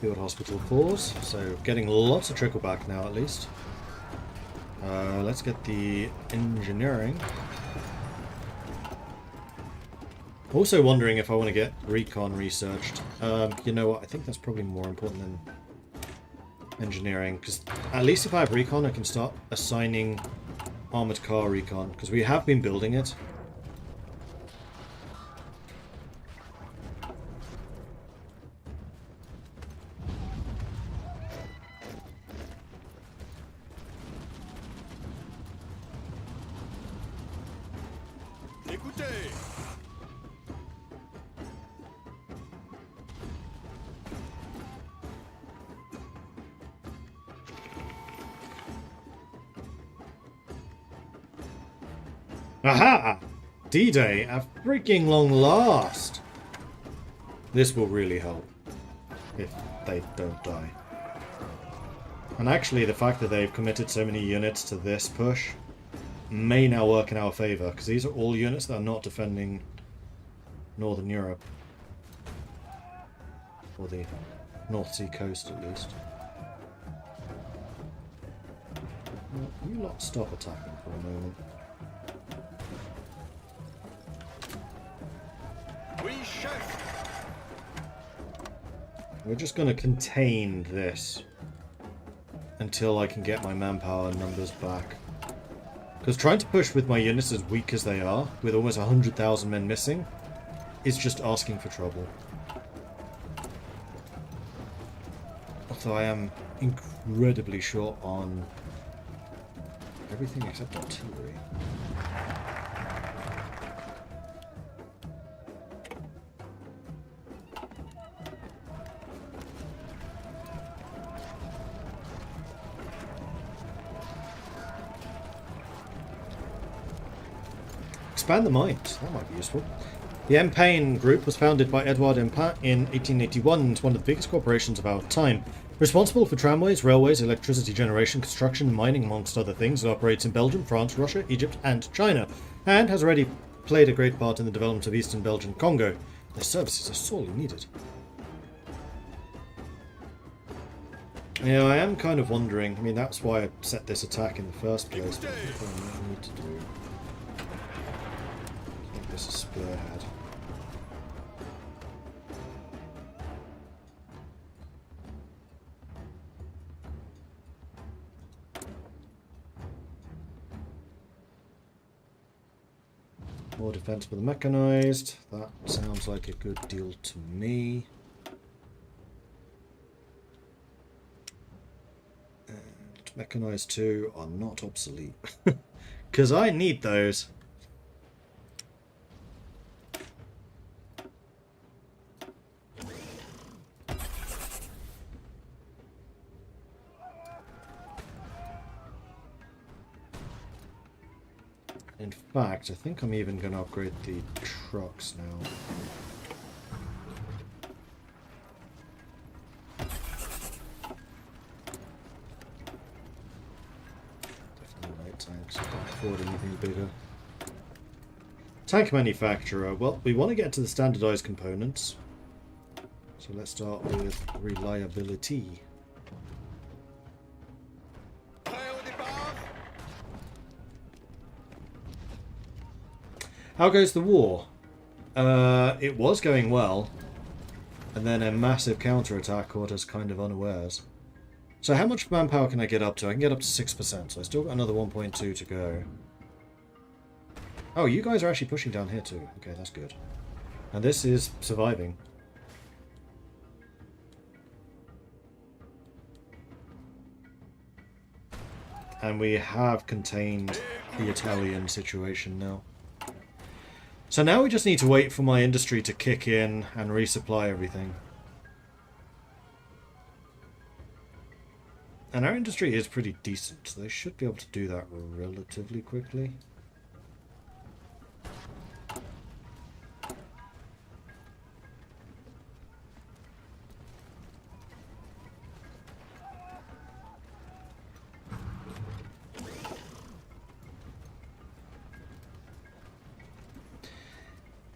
Field hospital falls, so getting lots of trickle back now at least. Let's get the engineering. Also wondering if I want to get recon researched. You know what, I think that's probably more important than engineering, because at least if I have recon I can start assigning armored car recon, because we have been building it. Écoutez. Aha! D-Day, at freaking long last! This will really help. If they don't die. And actually, the fact that they've committed so many units to this push may now work in our favour, because these are all units that are not defending Northern Europe. Or the North Sea coast, at least. Well, you lot stop attacking for a moment. Oui, chef. We're just going to contain this until I can get my manpower numbers back. Because trying to push with my units as weak as they are, with almost 100,000 men missing, is just asking for trouble. Although I am incredibly short on everything except artillery. Expand the mines, that might be useful. The Empain Group was founded by Edouard Empain in 1881 and is one of the biggest corporations of our time. Responsible for tramways, railways, electricity generation, construction, mining, amongst other things, it operates in Belgium, France, Russia, Egypt, and China, and has already played a great part in the development of eastern Belgian Congo. Their services are sorely needed. Yeah, I am kind of wondering. I mean, that's why I set this attack in the first place. But I think what I need to do. I think this is Spearhead. More defense with the mechanized. That sounds like a good deal to me. And mechanized 2 are not obsolete. Because I need those. In fact, I think I'm even going to upgrade the trucks now. Definitely light tanks, can't afford anything bigger. Tank manufacturer. Well, we want to get to the standardized components. So let's start with reliability. How goes the war? It was going well. And then a massive counterattack caught us kind of unawares. So how much manpower can I get up to? I can get up to 6%, so I still got another 1.2 to go. Oh, you guys are actually pushing down here too. Okay, that's good. And this is surviving. And we have contained the Italian situation now. So now we just need to wait for my industry to kick in and resupply everything. And our industry is pretty decent, so they should be able to do that relatively quickly.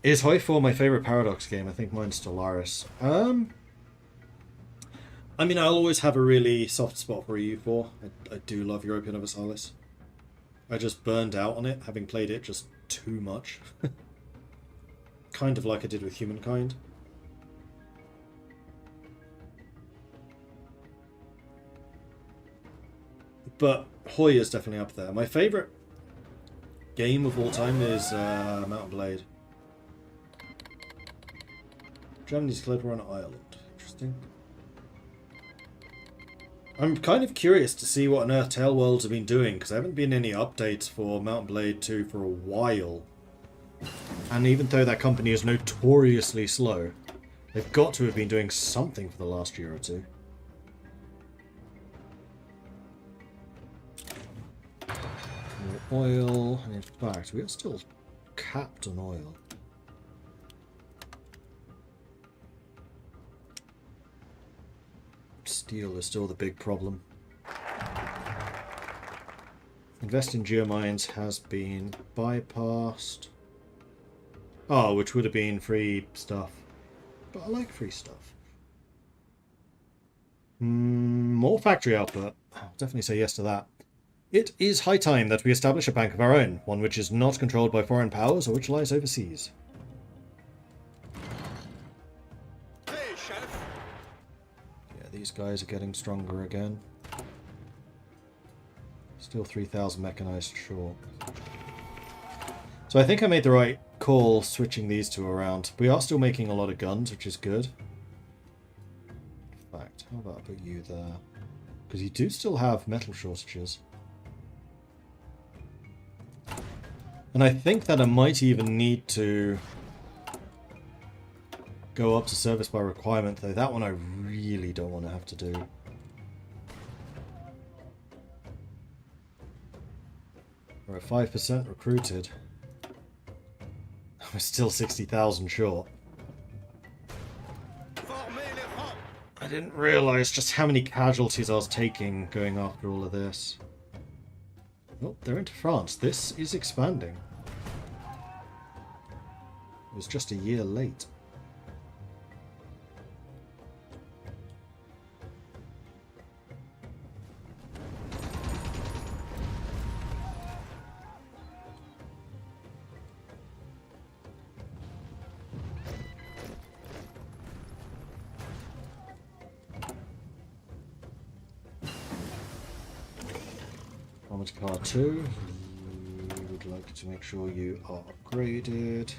Is Hoi4 my favourite Paradox game? I think mine's Stellaris. I mean, I'll always have a really soft spot for EU4. I do love European Universalis. I just burned out on it, having played it just too much. Kind of like I did with Humankind. But Hoi is definitely up there. My favourite game of all time is Mount and Blade. Germany's declared war on Ireland. Interesting. I'm kind of curious to see what on earth Tailworlds have been doing, because there haven't been any updates for Mount and Blade 2 for a while. And even though that company is notoriously slow, they've got to have been doing something for the last year or two. More oil, and in fact, we are still capped on oil. Steel is still the big problem. Invest in geomines has been bypassed. Oh, which would have been free stuff. But I like free stuff. More factory output. I'll definitely say yes to that. It is high time that we establish a bank of our own, one which is not controlled by foreign powers or which lies overseas. These guys are getting stronger again. Still 3,000 mechanized short. So I think I made the right call switching these two around. We are still making a lot of guns, which is good. In fact, how about I put you there? Because you do still have metal shortages. And I think that I might even need to go up to service by requirement, though that one I really don't want to have to do. We're at 5% recruited. We're still 60,000 short. I didn't realise just how many casualties I was taking going after all of this. Oh, they're into France. This is expanding. It was just a year late. Car 2, we would like to make sure you are upgraded.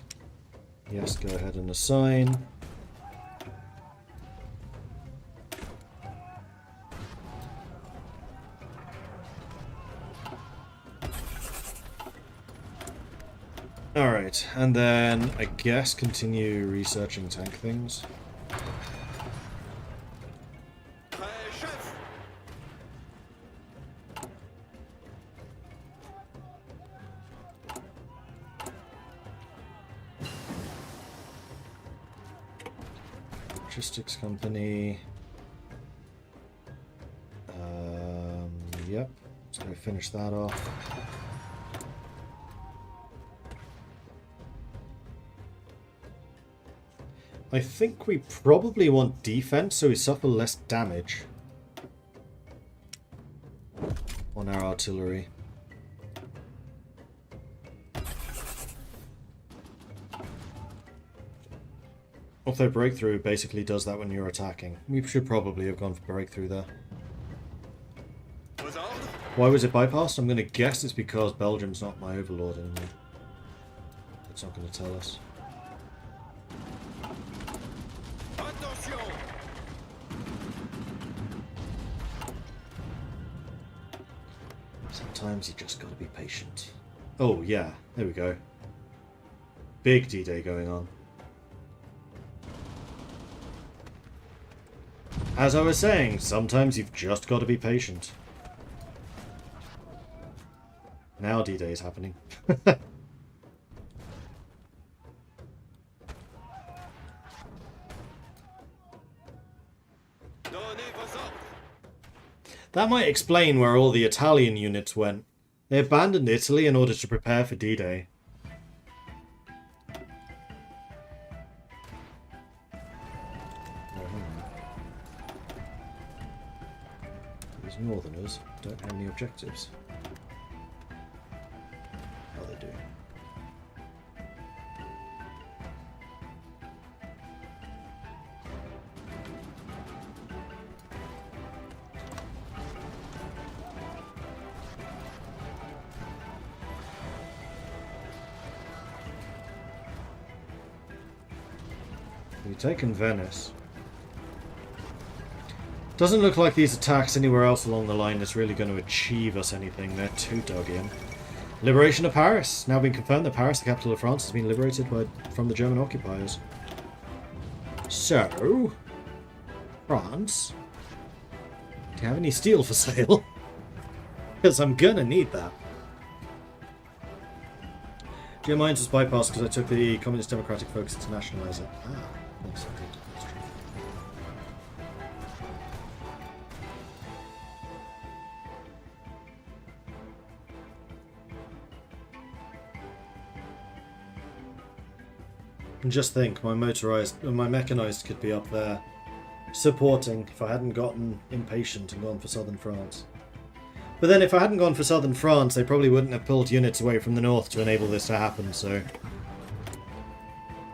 Yes, go ahead and assign. Alright, and then I guess continue researching tank things. Logistics company. Yep. Just gonna finish that off. I think we probably want defense so we suffer less damage on our artillery. Although breakthrough basically does that when you're attacking. We should probably have gone for breakthrough there. Why was it bypassed? I'm going to guess it's because Belgium's not my overlord anymore. It's not going to tell us. Sometimes you just gotta be patient. Oh yeah, there we go. Big D-Day going on. As I was saying, sometimes you've just got to be patient. Now D-Day is happening. That might explain where all the Italian units went. They abandoned Italy in order to prepare for D-Day. These northerners don't have any objectives. Oh, they do. We've taken Venice. Doesn't look like these attacks anywhere else along the line is really going to achieve us anything. They're too dug in. Liberation of Paris. Now been confirmed that Paris, the capital of France, has been liberated from the German occupiers. So, France, do you have any steel for sale? Because I'm gonna need that. Germines was bypassed because I took the Communist Democratic focus to nationalise it. Ah, yes, I did. That's true. And just think, my mechanized could be up there supporting if I hadn't gotten impatient and gone for southern France. But then if I hadn't gone for southern France, they probably wouldn't have pulled units away from the north to enable this to happen, so...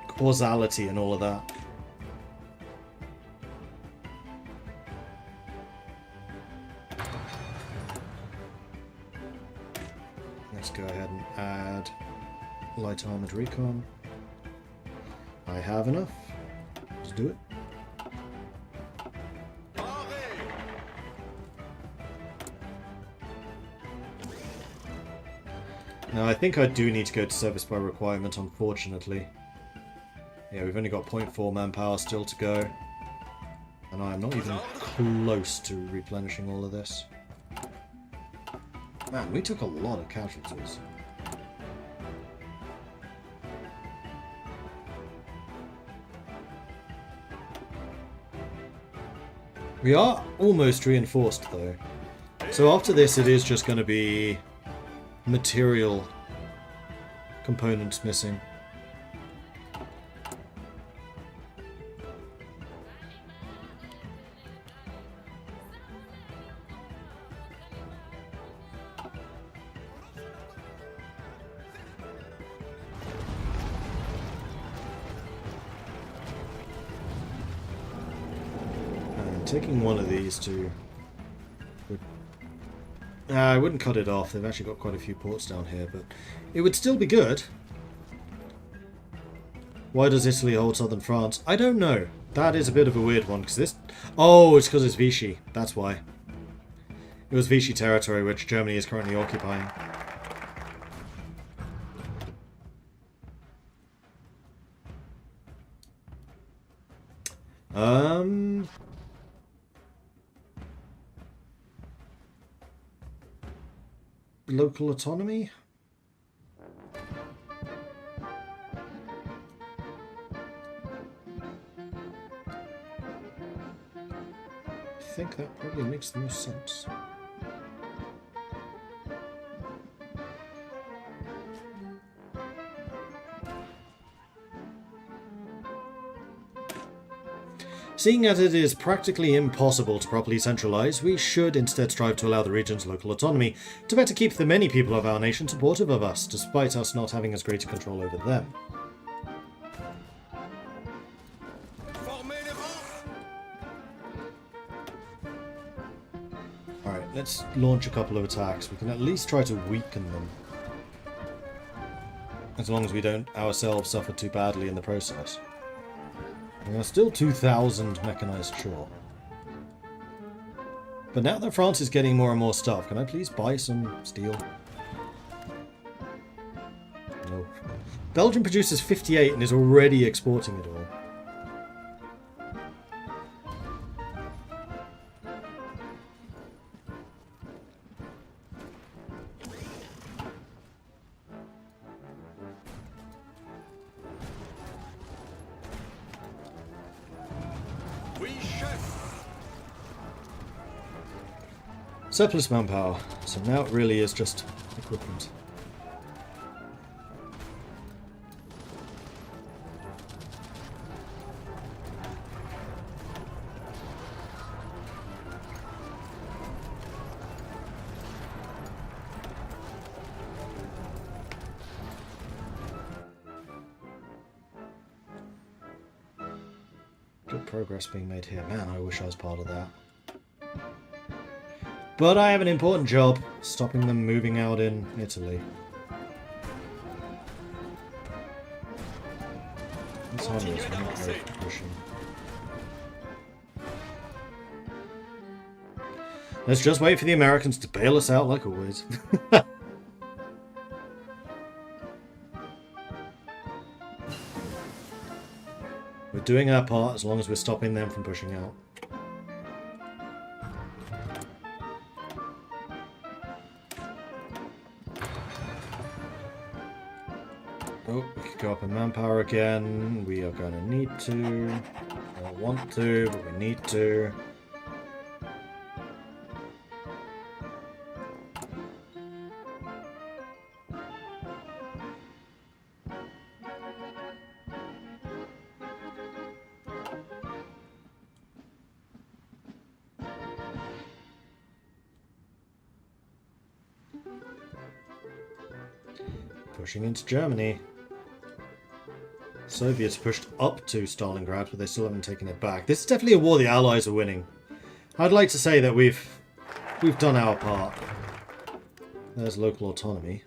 causality and all of that. Let's go ahead and add light armored recon. I have enough. Let's do it. Now, I think I do need to go to service by requirement, unfortunately. Yeah, we've only got 0.4 manpower still to go. And I'm not even close to replenishing all of this. Man, we took a lot of casualties. We are almost reinforced, though. So after this, it is just going to be material components missing. Taking one of these to... I wouldn't cut it off. They've actually got quite a few ports down here, but it would still be good. Why does Italy hold southern France? I don't know. That is a bit of a weird one, because this... Oh, it's because it's Vichy. That's why. It was Vichy territory, which Germany is currently occupying. Local autonomy? I think that probably makes the most sense. Seeing as it is practically impossible to properly centralize, we should instead strive to allow the regions local autonomy to better keep the many people of our nation supportive of us, despite us not having as great a control over them. Alright, let's launch a couple of attacks. We can at least try to weaken them. As long as we don't ourselves suffer too badly in the process. We are still 2,000 mechanized, sure. But now that France is getting more and more stuff, can I please buy some steel? No. Belgium produces 58 and is already exporting it all. Surplus manpower, so now it really is just equipment. Good progress being made here. Man, I wish I was part of that. But I have an important job, stopping them moving out in Italy. That's harmless, we don't go for pushing. Let's just wait for the Americans to bail us out like always. We're doing our part as long as we're stopping them from pushing out. Oh, we could go up in manpower again. We are going to need to. I don't want to, but we need to. Pushing into Germany. Soviets pushed up to Stalingrad, but they still haven't taken it back. This is definitely a war the Allies are winning. I'd like to say that we've done our part. There's local autonomy.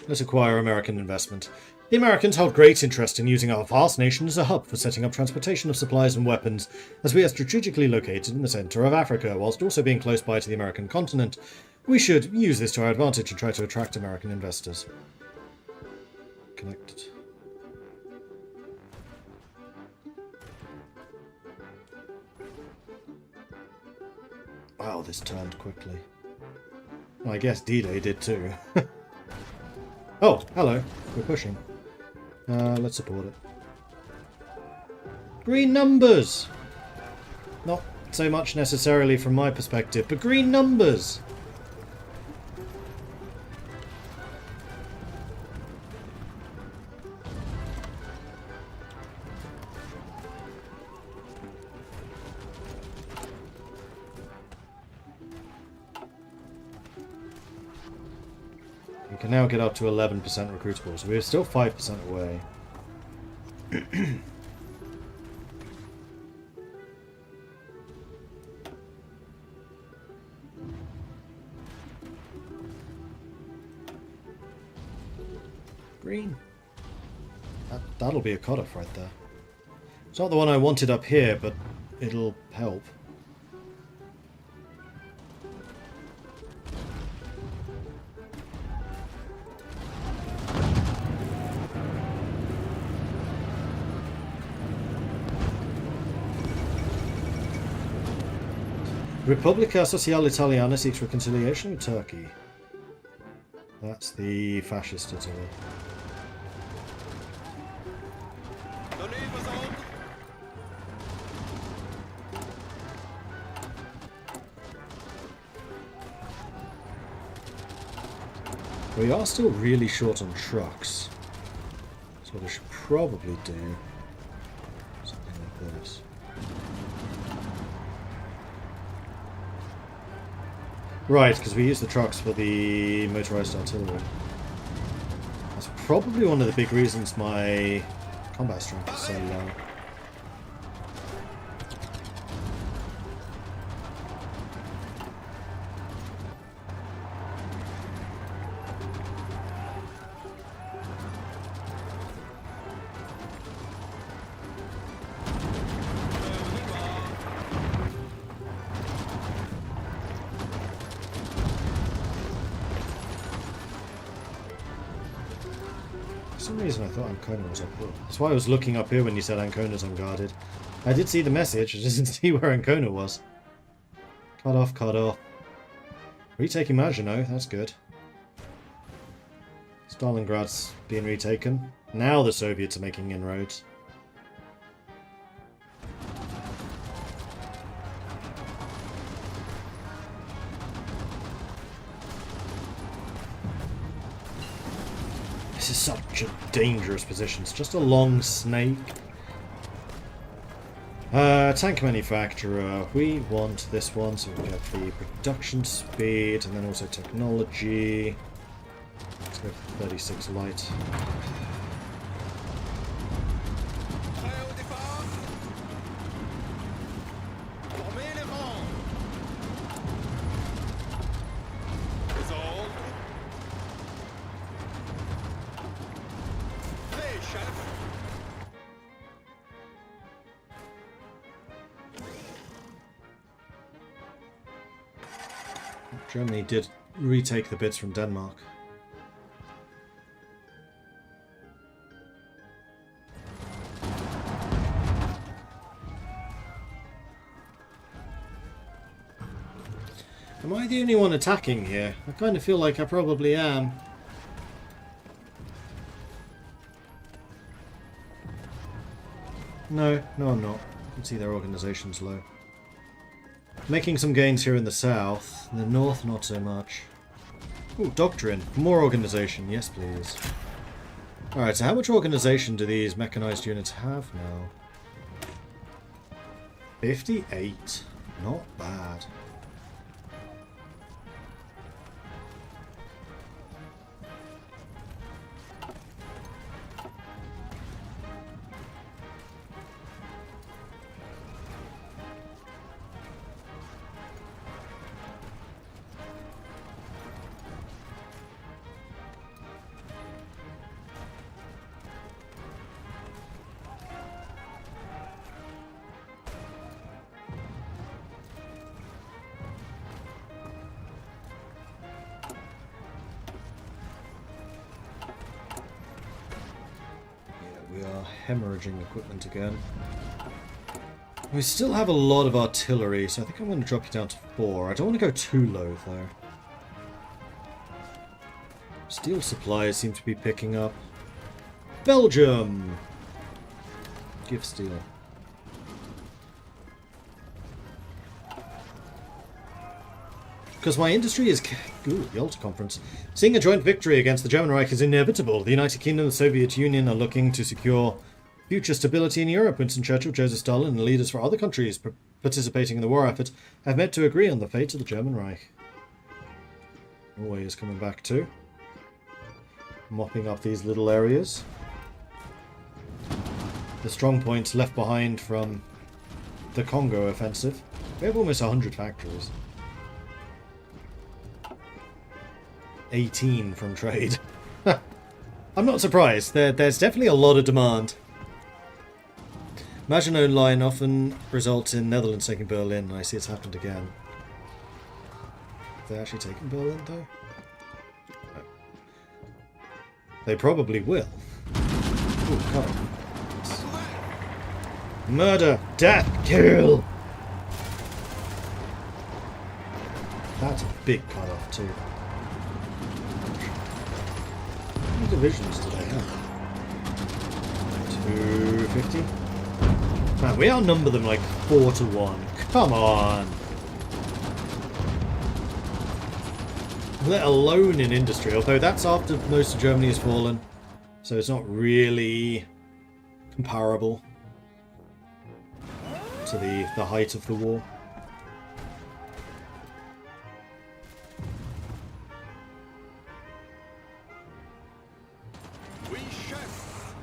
Let's acquire American investment. The Americans hold great interest in using our vast nation as a hub for setting up transportation of supplies and weapons, as we are strategically located in the centre of Africa, whilst also being close by to the American continent. We should use this to our advantage and try to attract American investors. Connected. Wow, this turned quickly. Well, I guess D-Day did too. Oh, hello. We're pushing. Let's support it. Green numbers! Not so much necessarily from my perspective, but green numbers! We can now get up to 11% recruitable, so we're still 5% away. Green. That'll be a cutoff right there. It's not the one I wanted up here, but it'll help. Repubblica Sociale Italiana seeks reconciliation with Turkey. That's the fascist Italy. We are still really short on trucks. So we should probably do something like this. Right, because we use the trucks for the motorized artillery. That's probably one of the big reasons my combat strength is so low. For some reason I thought Ancona was up here. That's why I was looking up here when you said Ancona's unguarded. I did see the message, I just didn't see where Ancona was. Cut off, cut off. Retaking Maginot, that's good. Stalingrad's being retaken. Now the Soviets are making inroads. This is such a dangerous position. It's just a long snake. Tank manufacturer. We want this one, so we get the production speed and then also technology. Let's go for 36 light. Germany did retake the bits from Denmark. Am I the only one attacking here? I kind of feel like I probably am. No, I'm not. You can see their organization's low. Making some gains here in the south. In the north, not so much. Ooh, doctrine. More organization. Yes, please. Alright, so how much organization do these mechanized units have now? 58. Not bad. We are hemorrhaging equipment again. We still have a lot of artillery, so I think I'm going to drop you down to 4. I don't want to go too low, though. Steel supplies seem to be picking up. Belgium! Give steel. Because my industry is... Ooh, the Alta Conference. Seeing a joint victory against the German Reich is inevitable. The United Kingdom and the Soviet Union are looking to secure future stability in Europe. Winston Churchill, Joseph Stalin, and leaders for other countries participating in the war effort have met to agree on the fate of the German Reich. Norway is coming back too. Mopping up these little areas. The strong points left behind from the Congo offensive. We have almost 100 factories. 18 from trade. I'm not surprised. There's definitely a lot of demand. Maginot Line often results in Netherlands taking Berlin. I see it's happened again. Have they actually taken Berlin, though? No. They probably will. Ooh, come on. Murder! Death! Kill! That's a big cut-off, too. How many divisions do they have? 250? Man, we outnumber them like 4 to 1. Come on! let alone in industry, although that's after most of Germany has fallen, so it's not really comparable to the height of the war. We chef.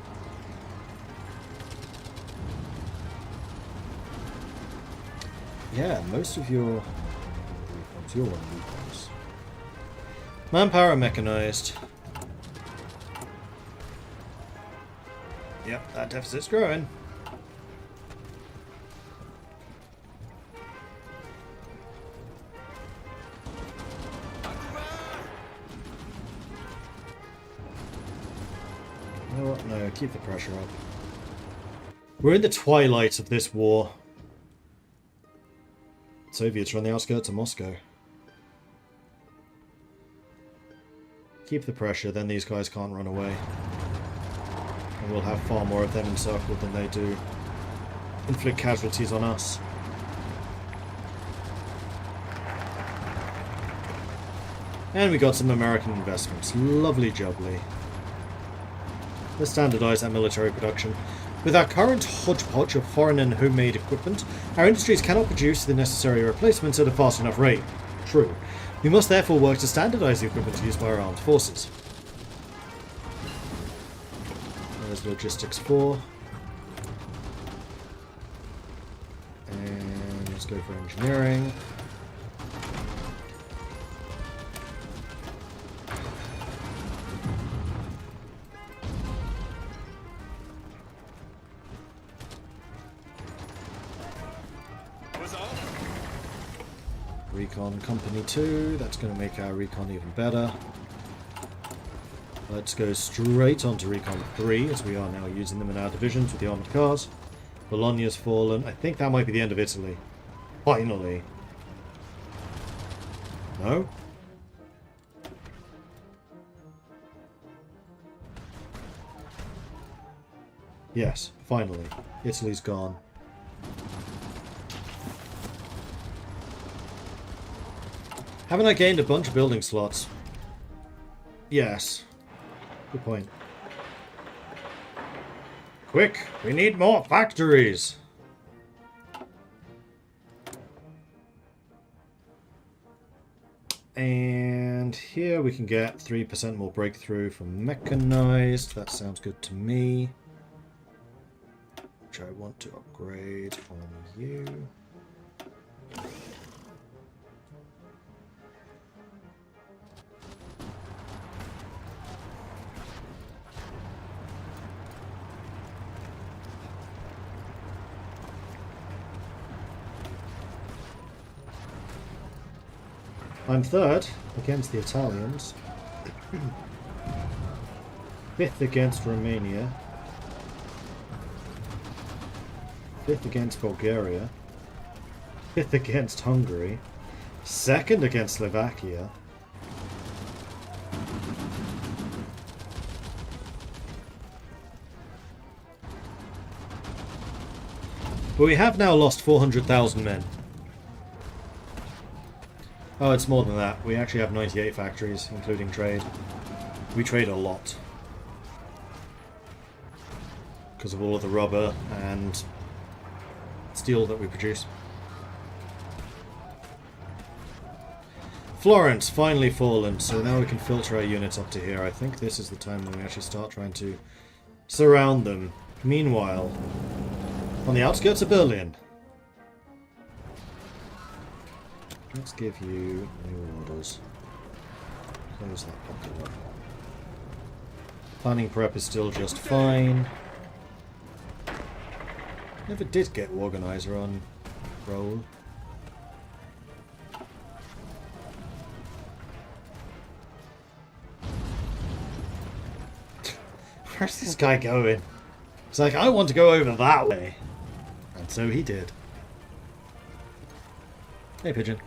Yeah, most of your recons. Manpower mechanized. Yep, that deficit's growing. You know what? No, keep the pressure up. We're in the twilight of this war. Soviets are on the outskirts of Moscow. Keep the pressure, then these guys can't run away. And we'll have far more of them encircled than they do inflict casualties on us. And we got some American investments. Lovely jubbly. Let's standardise that military production. With our current hodgepodge of foreign and homemade equipment, our industries cannot produce the necessary replacements at a fast enough rate. True. We must therefore work to standardise the equipment used by our armed forces. There's Logistics 4. And let's go for engineering. Recon Company 2, that's going to make our recon even better. Let's go straight on to Recon 3, as we are now using them in our divisions with the armoured cars. Bologna's fallen. I think that might be the end of Italy. Finally. No? Yes, finally. Italy's gone. Haven't I gained a bunch of building slots? Yes. Good point. Quick! We need more factories! And here we can get 3% more breakthrough from mechanized. That sounds good to me. Which I want to upgrade on you. I'm third against the Italians, 5th against Romania, 5th against Bulgaria, 5th against Hungary, 2nd against Slovakia, but we have now lost 400,000 men. Oh, it's more than that. We actually have 98 factories, including trade. We trade a lot. Because of all of the rubber and steel that we produce. Florence, finally fallen, so now we can filter our units up to here. I think this is the time when we actually start trying to surround them. Meanwhile, on the outskirts of Berlin, let's give you new orders. Close that pocket up. Planning prep is still just fine. Never did get organizer on roll. Where's this guy going? It's like, I want to go over that way. And so he did. Hey, pigeon.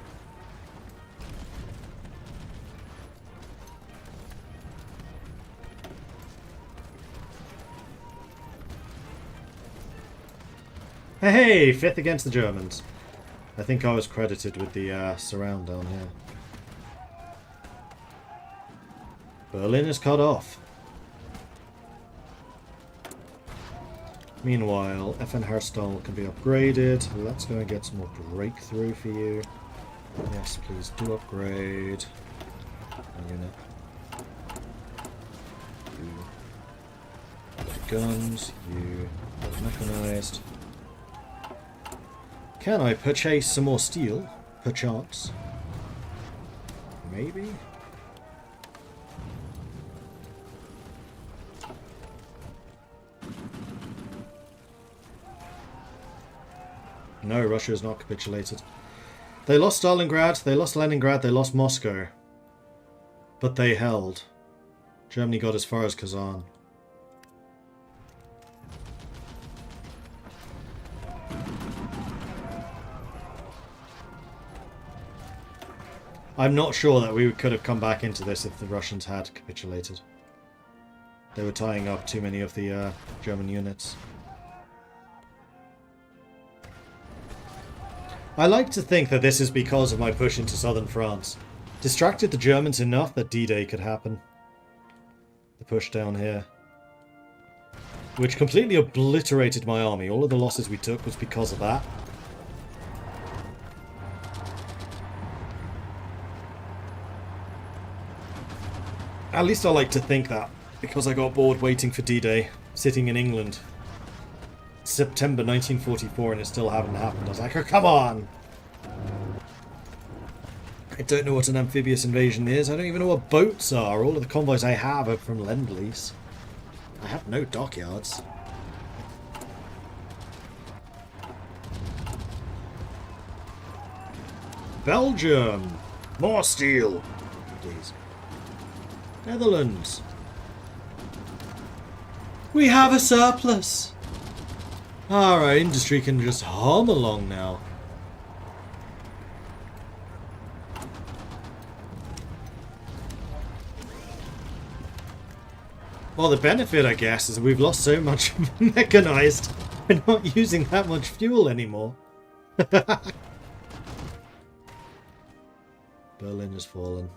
Hey, 5th against the Germans. I think I was credited with the surround down here. Berlin is cut off. Meanwhile, FN Herstal can be upgraded. Let's go and get some more breakthrough for you. Yes, please do upgrade. A unit. You guns, you mechanized. Can I purchase some more steel? Perchance. Maybe? No, Russia has not capitulated. They lost Stalingrad, they lost Leningrad, they lost Moscow. But they held. Germany got as far as Kazan. I'm not sure that we could have come back into this if the Russians had capitulated. They were tying up too many of the German units. I like to think that this is because of my push into southern France. Distracted the Germans enough that D-Day could happen. The push down here. Which completely obliterated my army. All of the losses we took was because of that. At least I like to think that. Because I got bored waiting for D-Day. Sitting in England. September 1944 and it still hadn't happened. I was like, oh, come on! I don't know what an amphibious invasion is. I don't even know what boats are. All of the convoys I have are from Lend-Lease. I have no dockyards. Belgium! More steel! Please. Netherlands! We have a surplus! Our industry can just hum along now. Well, the benefit, I guess, is that we've lost so much mechanized. We're not using that much fuel anymore. Berlin has fallen.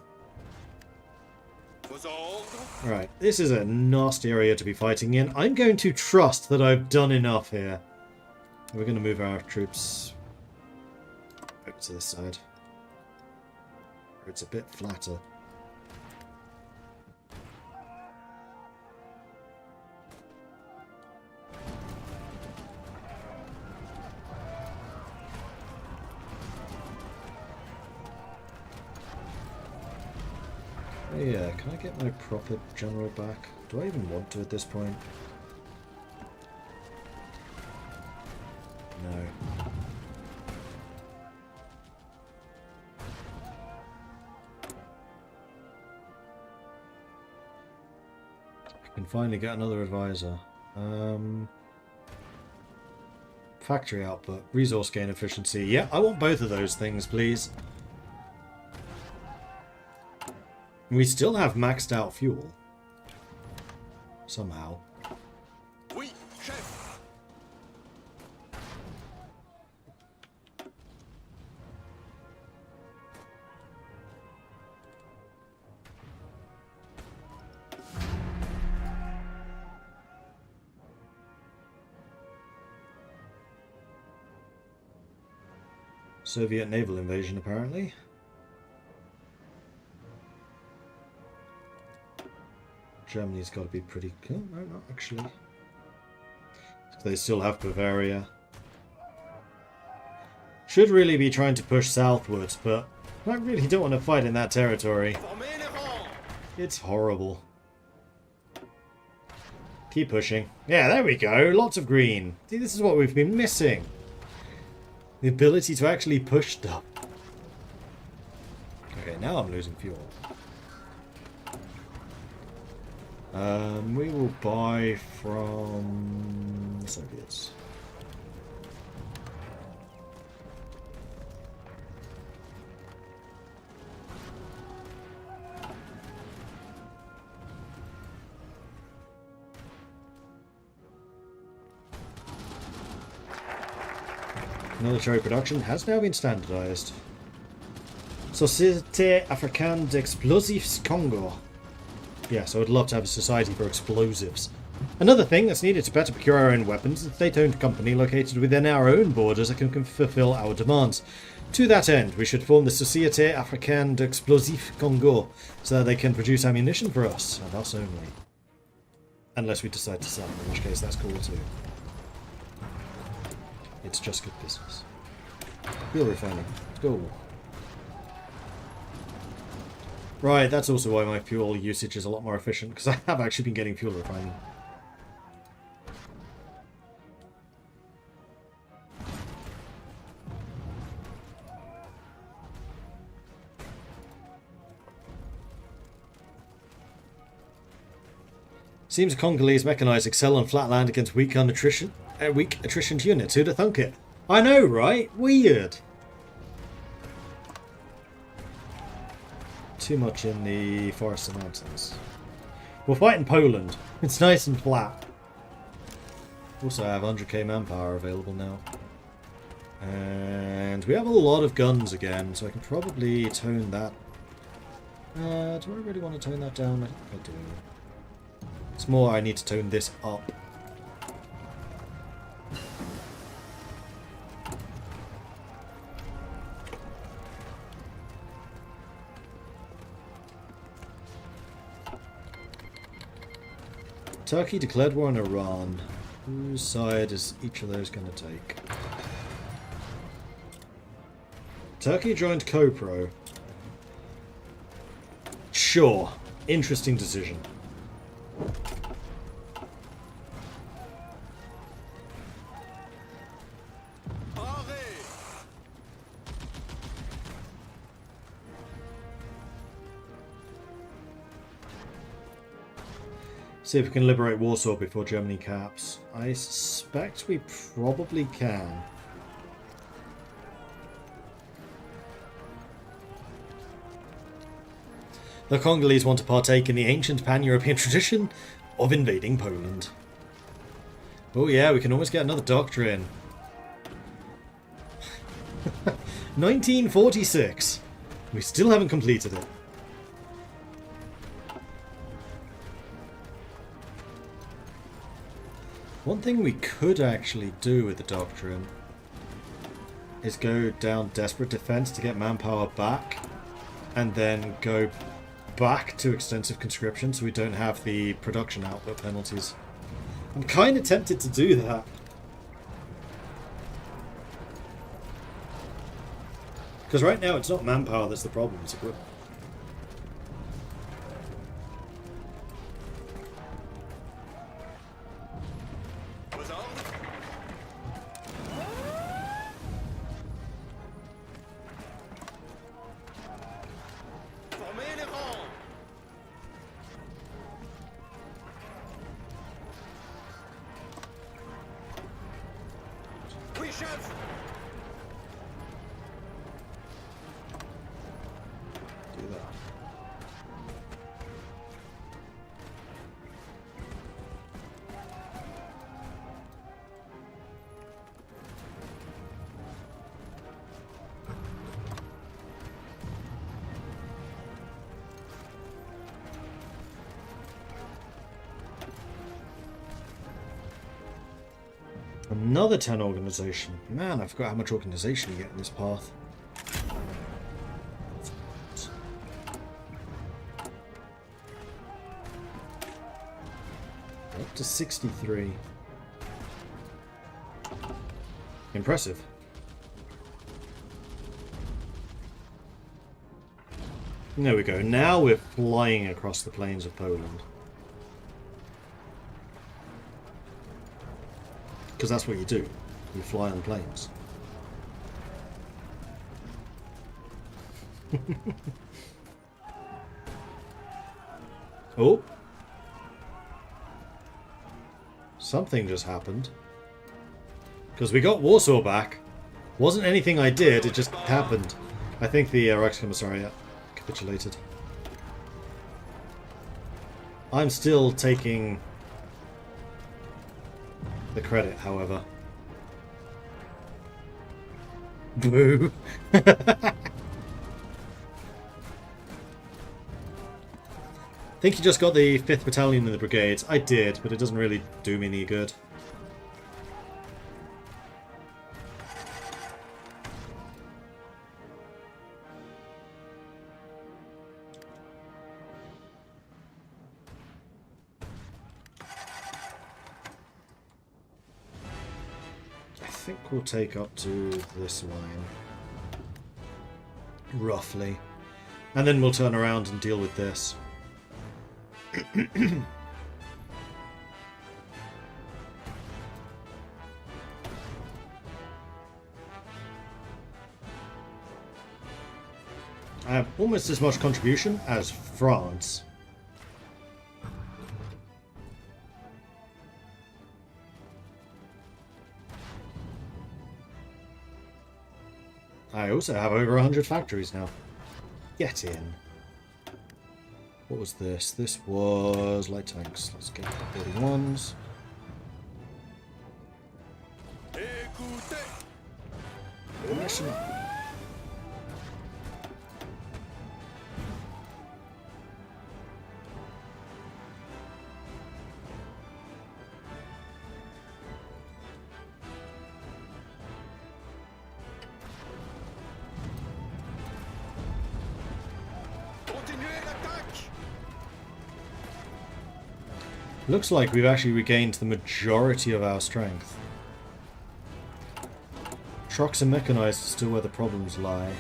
Right, this is a nasty area to be fighting in. I'm going to trust that I've done enough here. We're going to move our troops over to this side. Where it's a bit flatter. Yeah, can I get my proper general back? Do I even want to at this point? No. I can finally get another advisor. Factory output, resource gain efficiency. Yeah, I want both of those things, please. We still have maxed out fuel. Somehow. Oui, chef. Soviet naval invasion, apparently. Germany's got to be pretty cool. No, not actually. They still have Bavaria. Should really be trying to push southwards, but I really don't want to fight in that territory. It's horrible. Keep pushing. Yeah, there we go. Lots of green. See, this is what we've been missing. The ability to actually push stuff. Okay, now I'm losing fuel. We will buy from the Soviets. Military production has now been standardized. Société Africaine d'Explosifs Congo. Yes, I would love to have a society for explosives. Another thing that's needed to better procure our own weapons is a state-owned company located within our own borders that can fulfill our demands. To that end, we should form the Société Africaine d'Explosifs Congo, so that they can produce ammunition for us, and us only. Unless we decide to sell, in which case that's cool too. It's just good business. Fuel refining. Let's go. Right, that's also why my fuel usage is a lot more efficient, because I have actually been getting fuel refining. Seems Congolese mechanized excel on flat land against weak attrition units. Who'd have thunk it? I know, right? Weird. Too much in the forests and mountains. We'll fight in Poland. It's nice and flat. Also, I have 100k manpower available now. And we have a lot of guns again, so I can probably tone that. Do I really want to tone that down? I think I do. It's more I need to tone this up. Turkey declared war on Iran. Whose side is each of those going to take? Turkey joined CoPro. Sure. Interesting decision. See if we can liberate Warsaw before Germany caps. I suspect we probably can. The Congolese want to partake in the ancient pan-European tradition of invading Poland. Oh yeah, we can almost get another doctrine. 1946. We still haven't completed it. One thing we could actually do with the doctrine is go down desperate defense to get manpower back, and then go back to extensive conscription so we don't have the production output penalties. I'm kind of tempted to do that. Because right now it's not manpower that's the problem, it's equipment. Another 10 organisation. Man, I forgot how much organisation you get in this path. Up to 63. Impressive. There we go. Now we're flying across the plains of Poland. Because that's what you do. You fly on planes. Oh. Something just happened. Because we got Warsaw back. Wasn't anything I did, it just happened. I think the Reichskommissariat capitulated. I'm still taking the credit, however. Boo. think you just got the 5th Battalion in the brigades. I did, but it doesn't really do me any good. I think we'll take up to this line. Roughly. And then we'll turn around and deal with this. I have almost as much contribution as France. I also have over 100 factories now. Get in. What was this? This was light tanks. Let's get the 31s. Mission. Looks like we've actually regained the majority of our strength. Trucks and mechanized are still where the problems lie.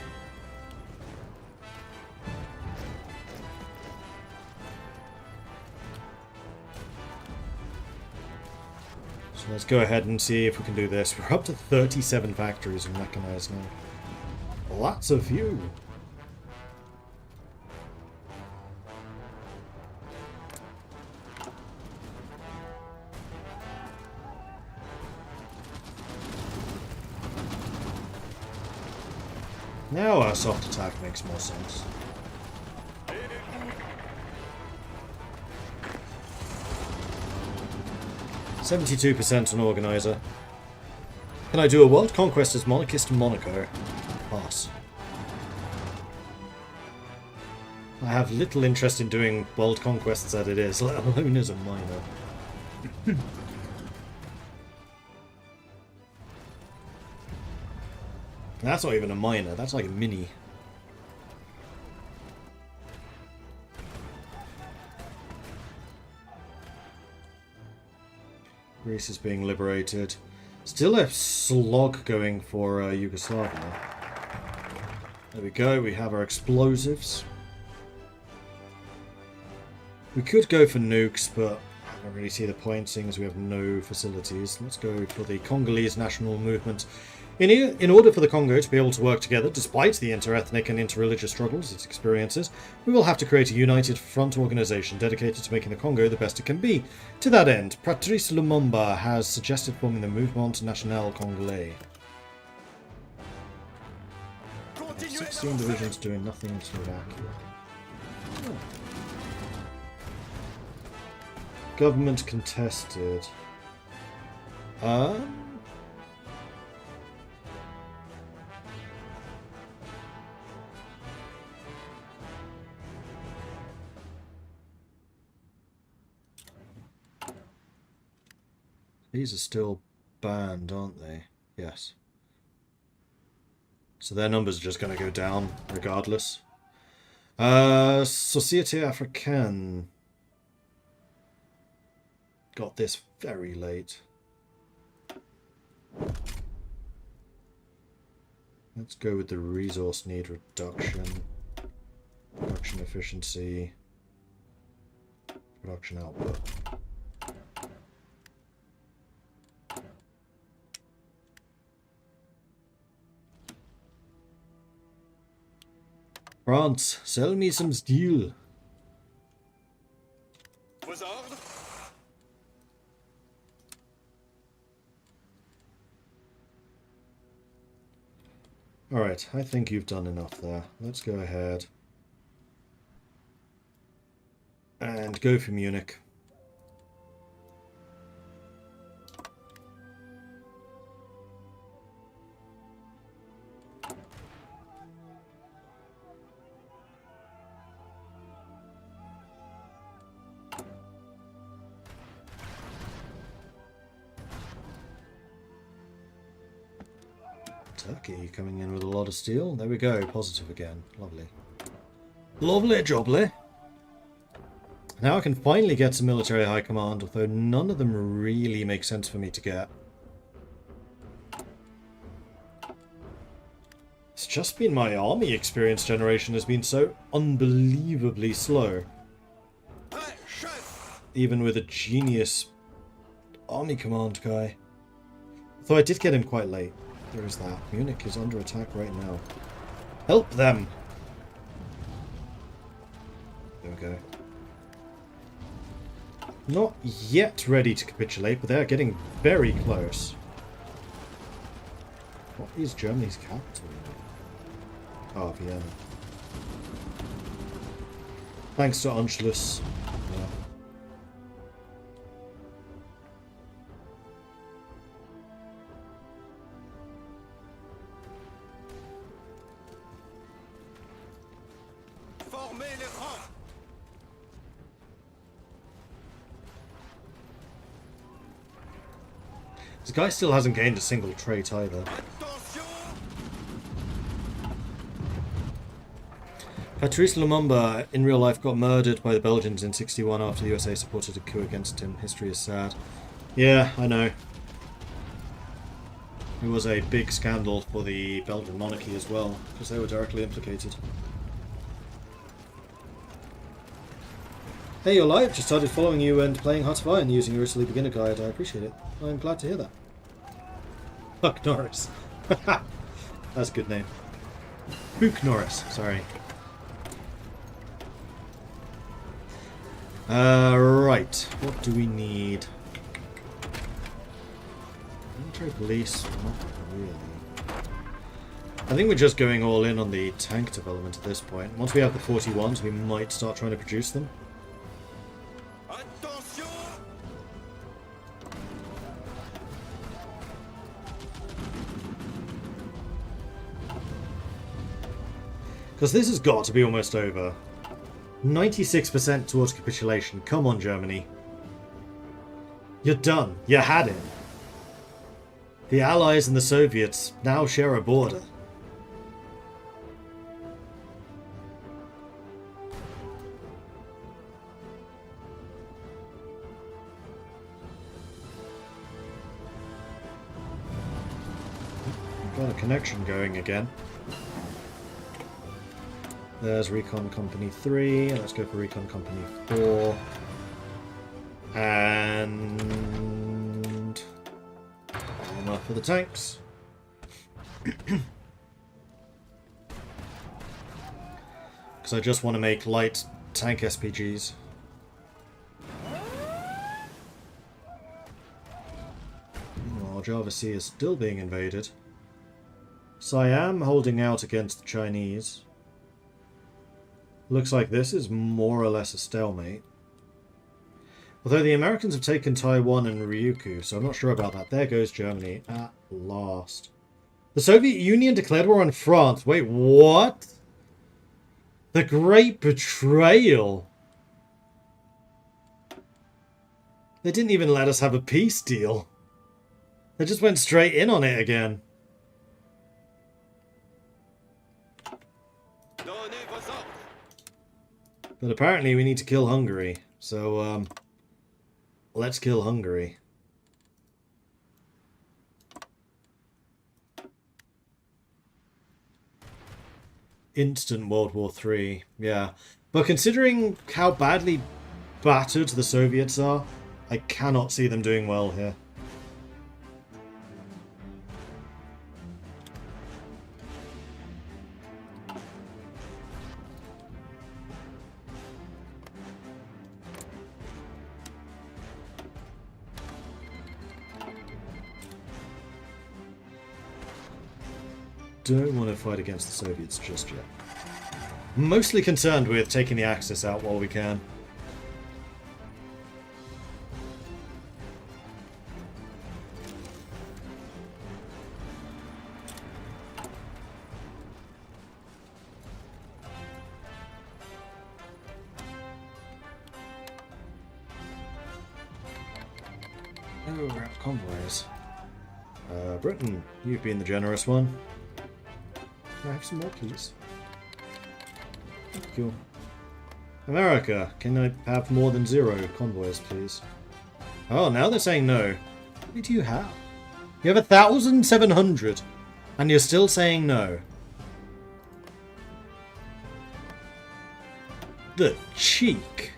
So let's go ahead and see if we can do this. We're up to 37 factories in mechanized now. Lots of you. Now our soft attack makes more sense. %72% on organizer. Can I do a world conquest as monarchist in Monaco? Pass. I have little interest in doing world conquests as it is, let alone as a minor. That's not even a minor, that's like a mini. Greece is being liberated. Still a slog going for Yugoslavia. There we go, we have our explosives. We could go for nukes, but I don't really see the point, seeing as we have no facilities. Let's go for the Congolese national movement. In order for the Congo to be able to work together, despite the inter-ethnic and inter-religious struggles it experiences, we will have to create a united front organization dedicated to making the Congo the best it can be. To that end, Patrice Lumumba has suggested forming the Mouvement National Congolais. 16 divisions doing nothing spectacular. Oh. Government contested. These are still banned, aren't they? Yes. So their numbers are just going to go down, regardless. Société Africaine got this very late. Let's go with the resource need reduction. Production efficiency. Production output. France, sell me some steel. Vos ordres? Alright, I think you've done enough there. Let's go ahead and go for Munich. Turkey coming in with a lot of steel. There we go, positive again. Lovely. Lovely jobly. Now I can finally get some military high command, although none of them really make sense for me to get. It's just been my army experience generation has been so unbelievably slow. Even with a genius army command guy. Though I did get him quite late. There is that. Munich is under attack right now. Help them! There we go. Not yet ready to capitulate, but they're getting very close. What is Germany's capital? Oh, Vienna. Thanks to Anschluss. Yeah. Formez les rangs. This guy still hasn't gained a single trait either. Attention. Patrice Lumumba in real life got murdered by the Belgians in '61 after the USA supported a coup against him. History is sad. Yeah, I know. It was a big scandal for the Belgian monarchy as well, because they were directly implicated. Hey, you're live. Just started following you and playing Hearts of Iron using your Italy beginner guide. I appreciate it. I'm glad to hear that. Fuck Norris. That's a good name. Book Norris, sorry. Right. What do we need? Military police? Not really. I think we're just going all in on the tank development at this point. Once we have the 41s, we might start trying to produce them. Attention. Because this has got to be almost over. 96% towards capitulation. Come on, Germany. You're done. You had it. The Allies and the Soviets now share a border. Got a connection going again. There's Recon Company 3, and let's go for Recon Company 4. And armor for the tanks. Because I just want to make light tank SPGs. Meanwhile, Java Sea is still being invaded. Siam holding out against the Chinese. Looks like this is more or less a stalemate. Although the Americans have taken Taiwan and Ryukyu, so I'm not sure about that. There goes Germany at last. The Soviet Union declared war on France. Wait, what? The Great Betrayal. They didn't even let us have a peace deal. They just went straight in on it again. But apparently we need to kill Hungary. So, let's kill Hungary. Instant World War III. Yeah. But considering how badly battered the Soviets are, I cannot see them doing well here. Don't want to fight against the Soviets just yet. Mostly concerned with taking the Axis out while we can. Oh, we're out of convoys. Britain, you've been the generous one. Can I have some more, please? Thank you. America, can I have more than 0 convoys, please? Oh, now they're saying no. How many do you have? You have 1,700, and you're still saying no. The cheek.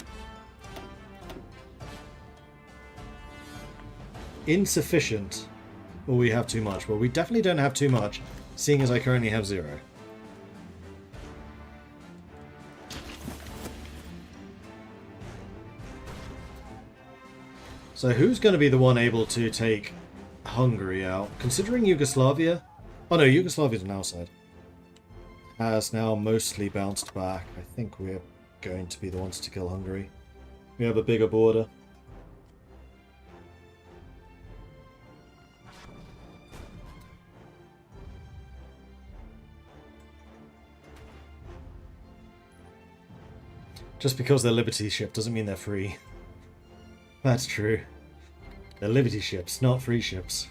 Insufficient. Or we have too much. Well, we definitely don't have too much, seeing as I currently have 0. So who's going to be the one able to take Hungary out? Considering Yugoslavia... Oh no, Yugoslavia's on our side. Has now mostly bounced back. I think we're going to be the ones to kill Hungary. We have a bigger border. Just because they're Liberty ship doesn't mean they're free. That's true. They're Liberty ships, not free ships.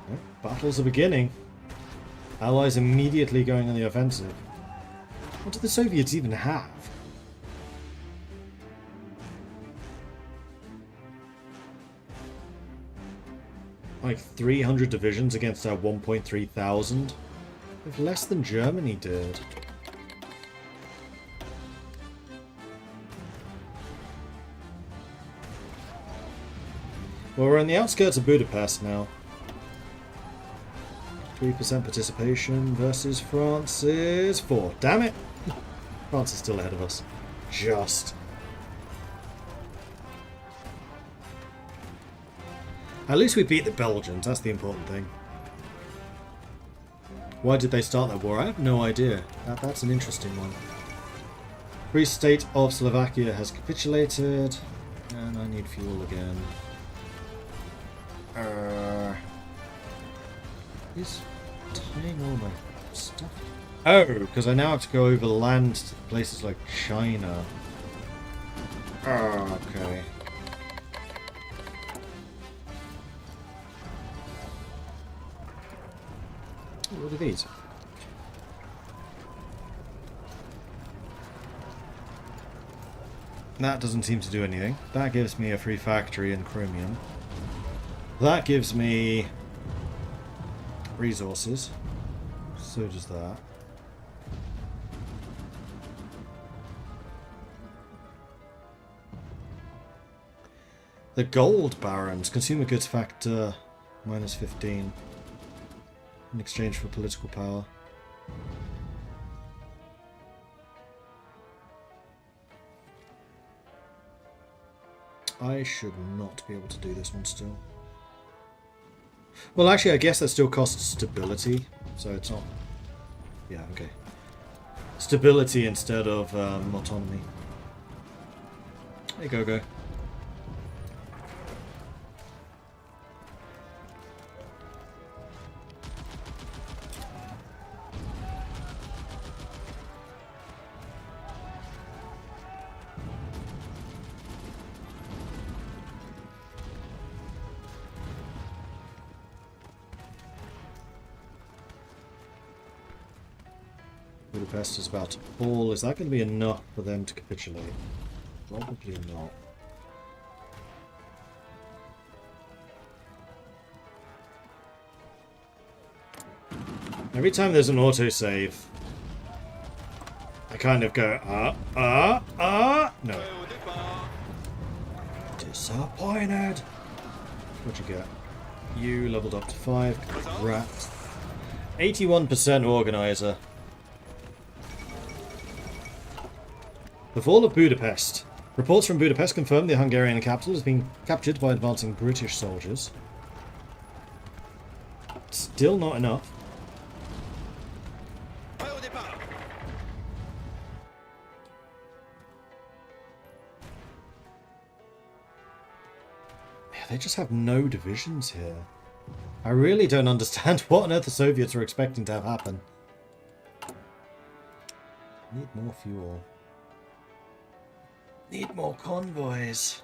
Well, battles are beginning. Allies immediately going on the offensive. What do the Soviets even have? Like 300 divisions against our 1.3 thousand? We have less than Germany did. Well, we're on the outskirts of Budapest now. 3% participation versus France's 4. Damn it! France is still ahead of us. Just. At least we beat the Belgians, that's the important thing. Why did they start that war? I have no idea. That's an interesting one. Free State of Slovakia has capitulated. And I need fuel again. He's tying all my stuff. Oh, because I now have to go over land to places like China. Oh, okay. What are these? That doesn't seem to do anything. That gives me a free factory in chromium. That gives me resources. So does that. The gold barons. Consumer goods factor minus 15. In exchange for political power. I should not be able to do this one still. Well, actually, I guess that still costs stability, so it's not... Yeah, okay. Stability instead of autonomy. Hey, go. Budapest is about to fall. Is that going to be enough for them to capitulate? Probably not. Every time there's an autosave, I kind of go, no. Disappointed! What'd you get? You leveled up to 5. Congrats. 81% organizer. The fall of Budapest. Reports from Budapest confirm the Hungarian capital has been captured by advancing British soldiers. Still not enough. They just have no divisions here. I really don't understand what on earth the Soviets are expecting to have happen. Need more fuel. Need more convoys.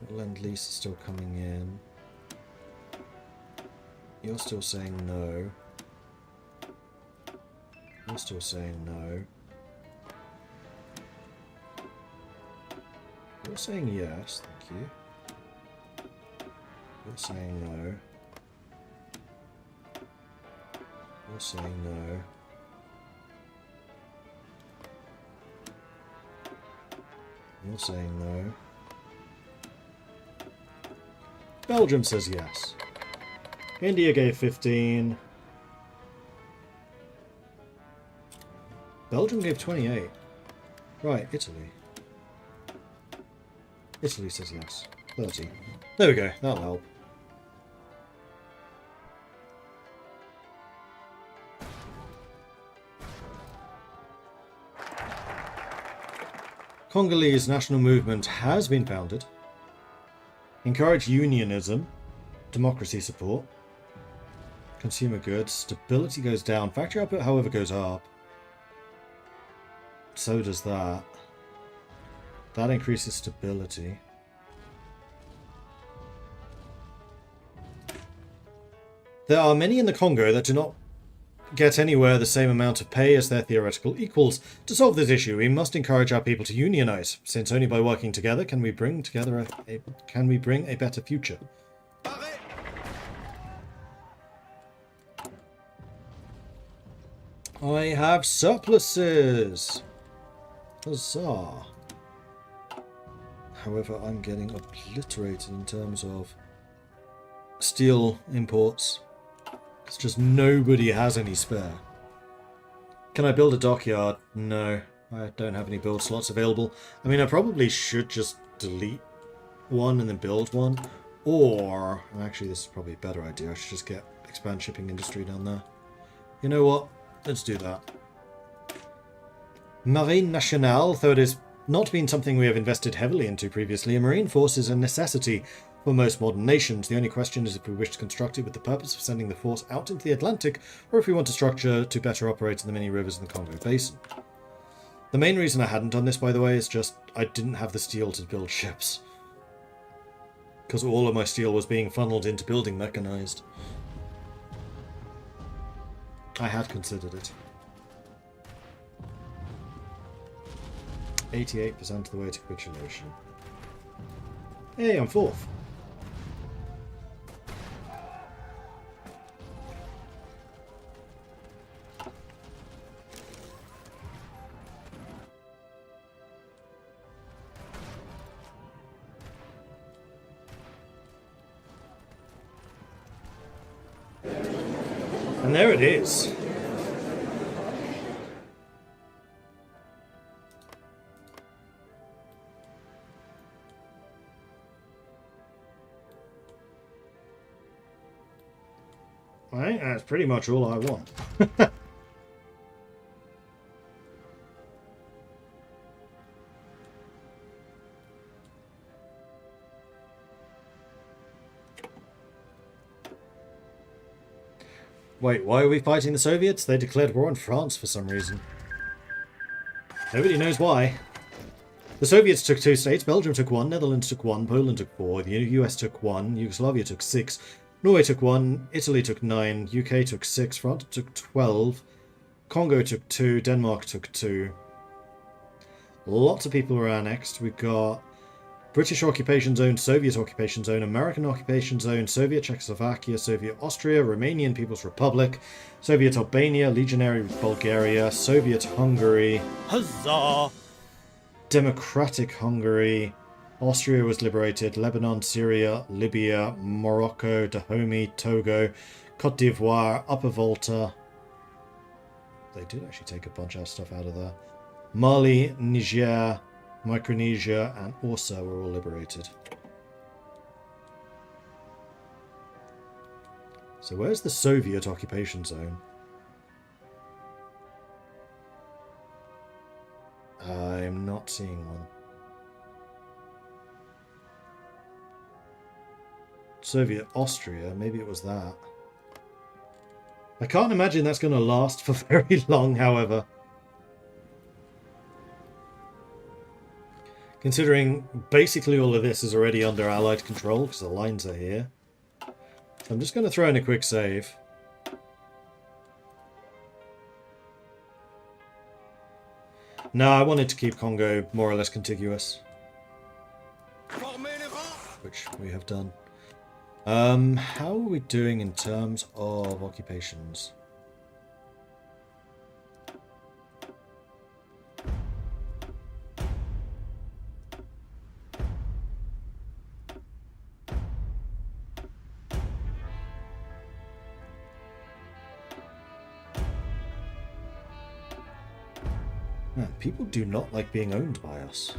Lend-lease is still coming in. You're still saying no. You're still saying no. You're saying yes, thank you. You're saying no. You're saying no. You're saying no. Belgium says yes. India gave 15. Belgium gave 28. Right, Italy. Italy says yes. 30. There we go, that'll help. Congolese national movement has been founded. Encourage unionism. Democracy support. Consumer goods. Stability goes down. Factory output, however, goes up. So does that. That increases stability. There are many in the Congo that do not get anywhere the same amount of pay as their theoretical equals. To solve this issue, we must encourage our people to unionize, since only by working together can we bring a better future. I have surpluses. Huzzah. However, I'm getting obliterated in terms of steel imports. It's just nobody has any spare. Can I build a dockyard? No, I don't have any build slots available. I mean, I probably should just delete one and then build one. Or, actually this is probably a better idea. I should just expand shipping industry down there. You know what? Let's do that. Marine Nationale, though it has not been something we have invested heavily into previously, a marine force is a necessity for most modern nations. The only question is if we wish to construct it with the purpose of sending the force out into the Atlantic, or if we want a structure to better operate in the many rivers in the Congo Basin. The main reason I hadn't done this, by the way, is just I didn't have the steel to build ships. Because all of my steel was being funneled into building mechanized. I had considered it. 88% of the way to capitulation. Hey, I'm fourth. And there it is. I think that's pretty much all I want. Wait, why are we fighting the Soviets? They declared war on France for some reason. Nobody knows why. The Soviets took 2 states, Belgium took 1, Netherlands took 1, Poland took 4, the US took 1, Yugoslavia took 6, Norway took 1, Italy took 9, UK took 6, France took 12, Congo took 2, Denmark took 2. Lots of people were annexed. We've got British occupation zone, Soviet occupation zone, American occupation zone, Soviet Czechoslovakia, Soviet Austria, Romanian People's Republic, Soviet Albania, Legionary Bulgaria, Soviet Hungary, huzzah! Democratic Hungary, Austria was liberated, Lebanon, Syria, Libya, Morocco, Dahomey, Togo, Cote d'Ivoire, Upper Volta. They did actually take a bunch of stuff out of there. Mali, Niger, Micronesia, and Orsa were all liberated. So where's the Soviet occupation zone? I'm not seeing one. Soviet Austria, maybe it was that. I can't imagine that's going to last for very long, however. Considering basically all of this is already under Allied control because the lines are here. I'm just going to throw in a quick save. No, I wanted to keep Congo more or less contiguous. Which we have done. How are we doing in terms of occupations? Man, people do not like being owned by us.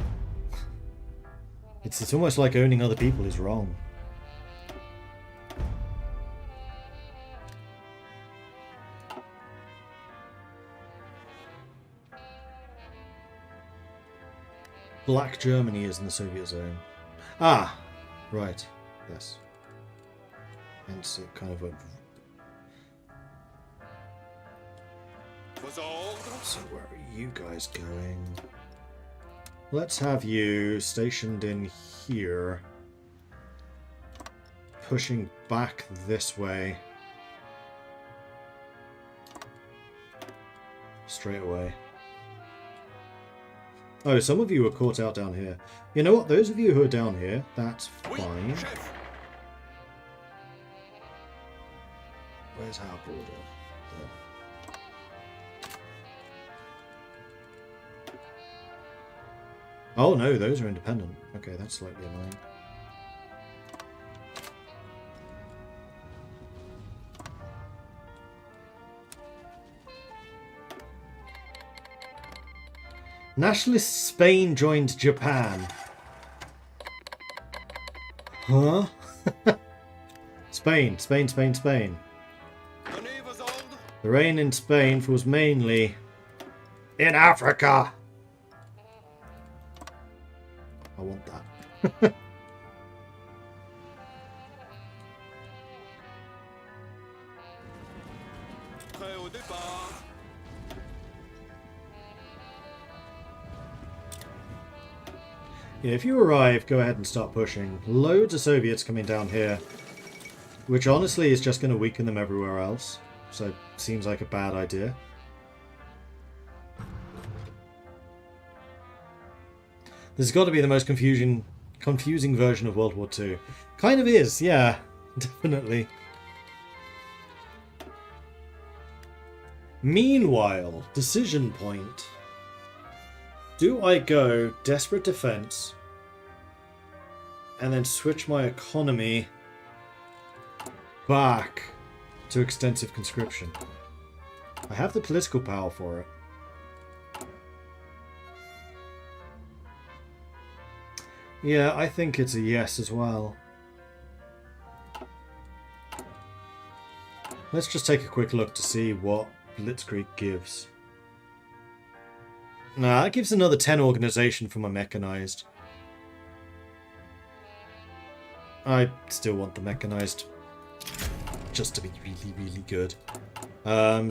It's almost like owning other people is wrong. Black Germany is in the Soviet zone. Ah! Right. Yes. Hence it kind of went... So where are you guys going? Let's have you stationed in here. Pushing back this way. Straight away. Oh, some of you were caught out down here. You know what? Those of you who are down here, that's fine. Where's our border? There. Oh no, those are independent. Okay, that's slightly annoying. Nationalist Spain joined Japan. Huh? Spain. The rain in Spain falls mainly in Africa. I want that. Yeah, if you arrive, go ahead and start pushing. Loads of Soviets coming down here, which honestly is just going to weaken them everywhere else. So, seems like a bad idea. This has got to be the most confusing version of World War II. Kind of is, yeah, definitely. Meanwhile, decision point. Do I go desperate defense and then switch my economy back to extensive conscription? I have the political power for it. Yeah, I think it's a yes as well. Let's just take a quick look to see what Blitzkrieg gives. Nah, that gives another 10 organization for my mechanized. I still want the mechanized just to be really, really good.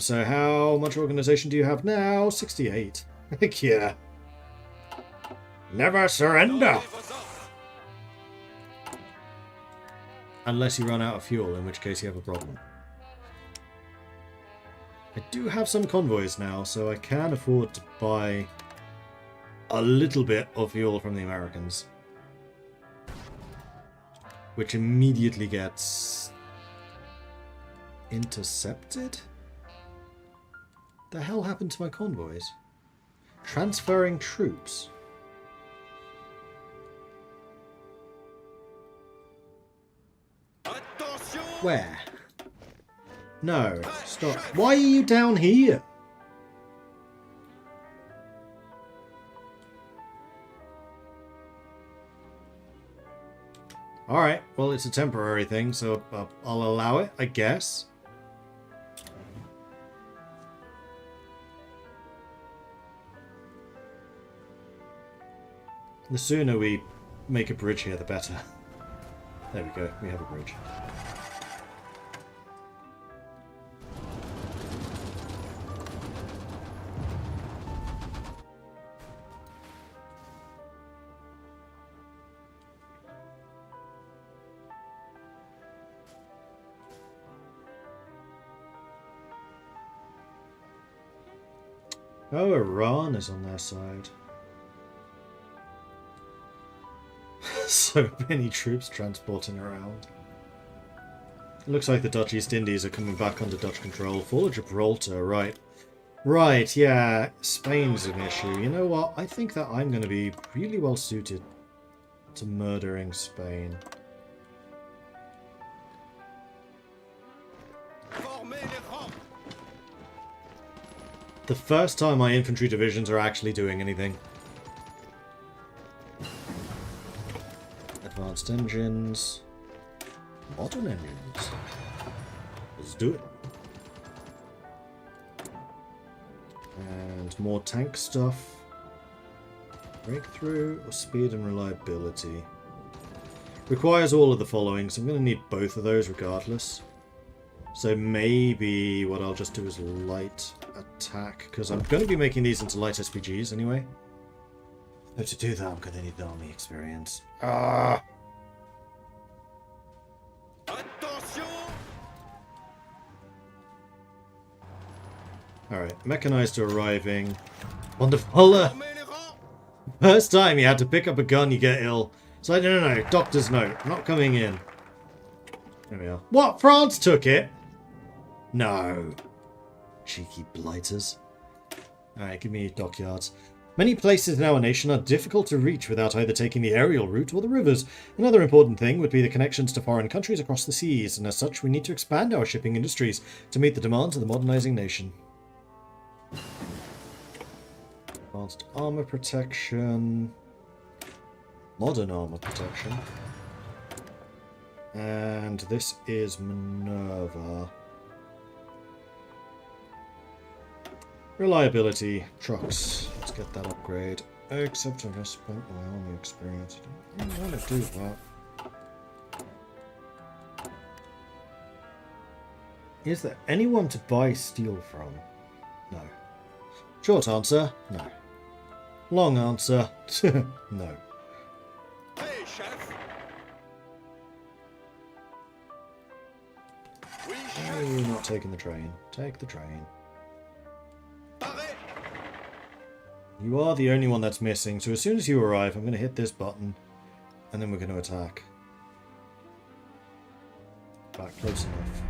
So how much organization do you have now? 68. Heck yeah. Never surrender! Unless you run out of fuel, in which case you have a problem. I do have some convoys now, so I can afford to buy a little bit of fuel from the Americans. Which immediately gets intercepted? The hell happened to my convoys? Transferring troops. Where? No, stop. Why are you down here? Alright, well it's a temporary thing, so I'll allow it, I guess. The sooner we make a bridge here, the better. There we go, we have a bridge. Oh, Iran is on their side. So many troops transporting around. It looks like the Dutch East Indies are coming back under Dutch control. Fall of Gibraltar, right. Right, yeah, Spain's an issue. You know what? I think that I'm going to be really well suited to murdering Spain. The first time my infantry divisions are actually doing anything. Advanced engines. Modern engines. Let's do it. And more tank stuff. Breakthrough or speed and reliability. Requires all of the following, so I'm going to need both of those regardless. So maybe what I'll just do is light attack, because I'm going to be making these into light SPGs anyway. So to do that, I'm going to need the army experience. Ah! Alright, mechanized arriving. Wonderful. First time you had to pick up a gun, you get ill. It's like, no, doctor's note. I'm not coming in. There we are. What? France took it? No. Cheeky blighters. Alright, give me dockyards. Many places in our nation are difficult to reach without either taking the aerial route or the rivers. Another important thing would be the connections to foreign countries across the seas, and as such we need to expand our shipping industries to meet the demands of the modernizing nation. Advanced armor protection. Modern armor protection. And this is Minerva. Reliability. Trucks. Let's get that upgrade. Except I've just spent my army experience. I don't want to do that. Is there anyone to buy steel from? No. Short answer, no. Long answer, no. Hey, chef. Oui, Why are you not taking the train? Take the train. Paré. You are the only one that's missing, so as soon as you arrive, I'm going to hit this button, and then we're going to attack. Back close enough.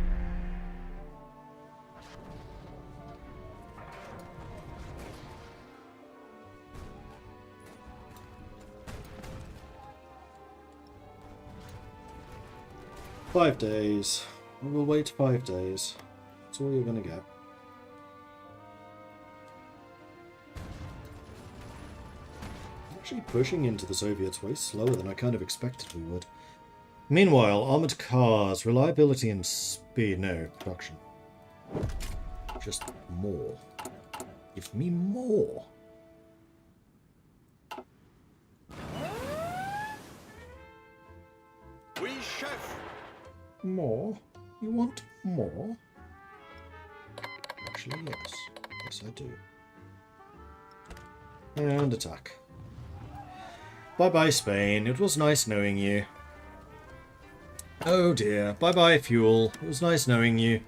"5 days. We will wait 5 days. That's all you're going to get." Actually pushing into the Soviets way slower than I kind of expected we would. Meanwhile, armoured cars, reliability and speed. No, production. Just more. Give me more. Oui, chef. More? You want more? Actually, yes. Yes, I do. And attack. Bye-bye, Spain. It was nice knowing you. Oh dear. Bye-bye, fuel. It was nice knowing you.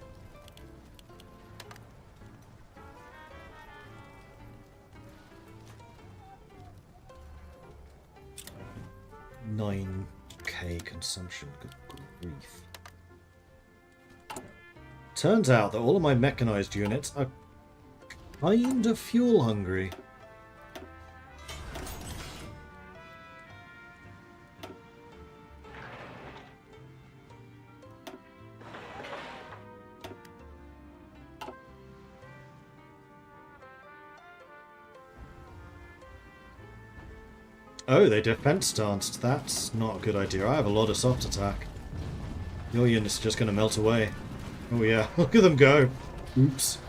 $9K consumption. Good grief. Turns out that all of my mechanized units are kind of fuel hungry. Oh, they defense stanced. That's not a good idea. I have a lot of soft attack. Your unit's just going to melt away. Oh yeah, look at them go. Oops.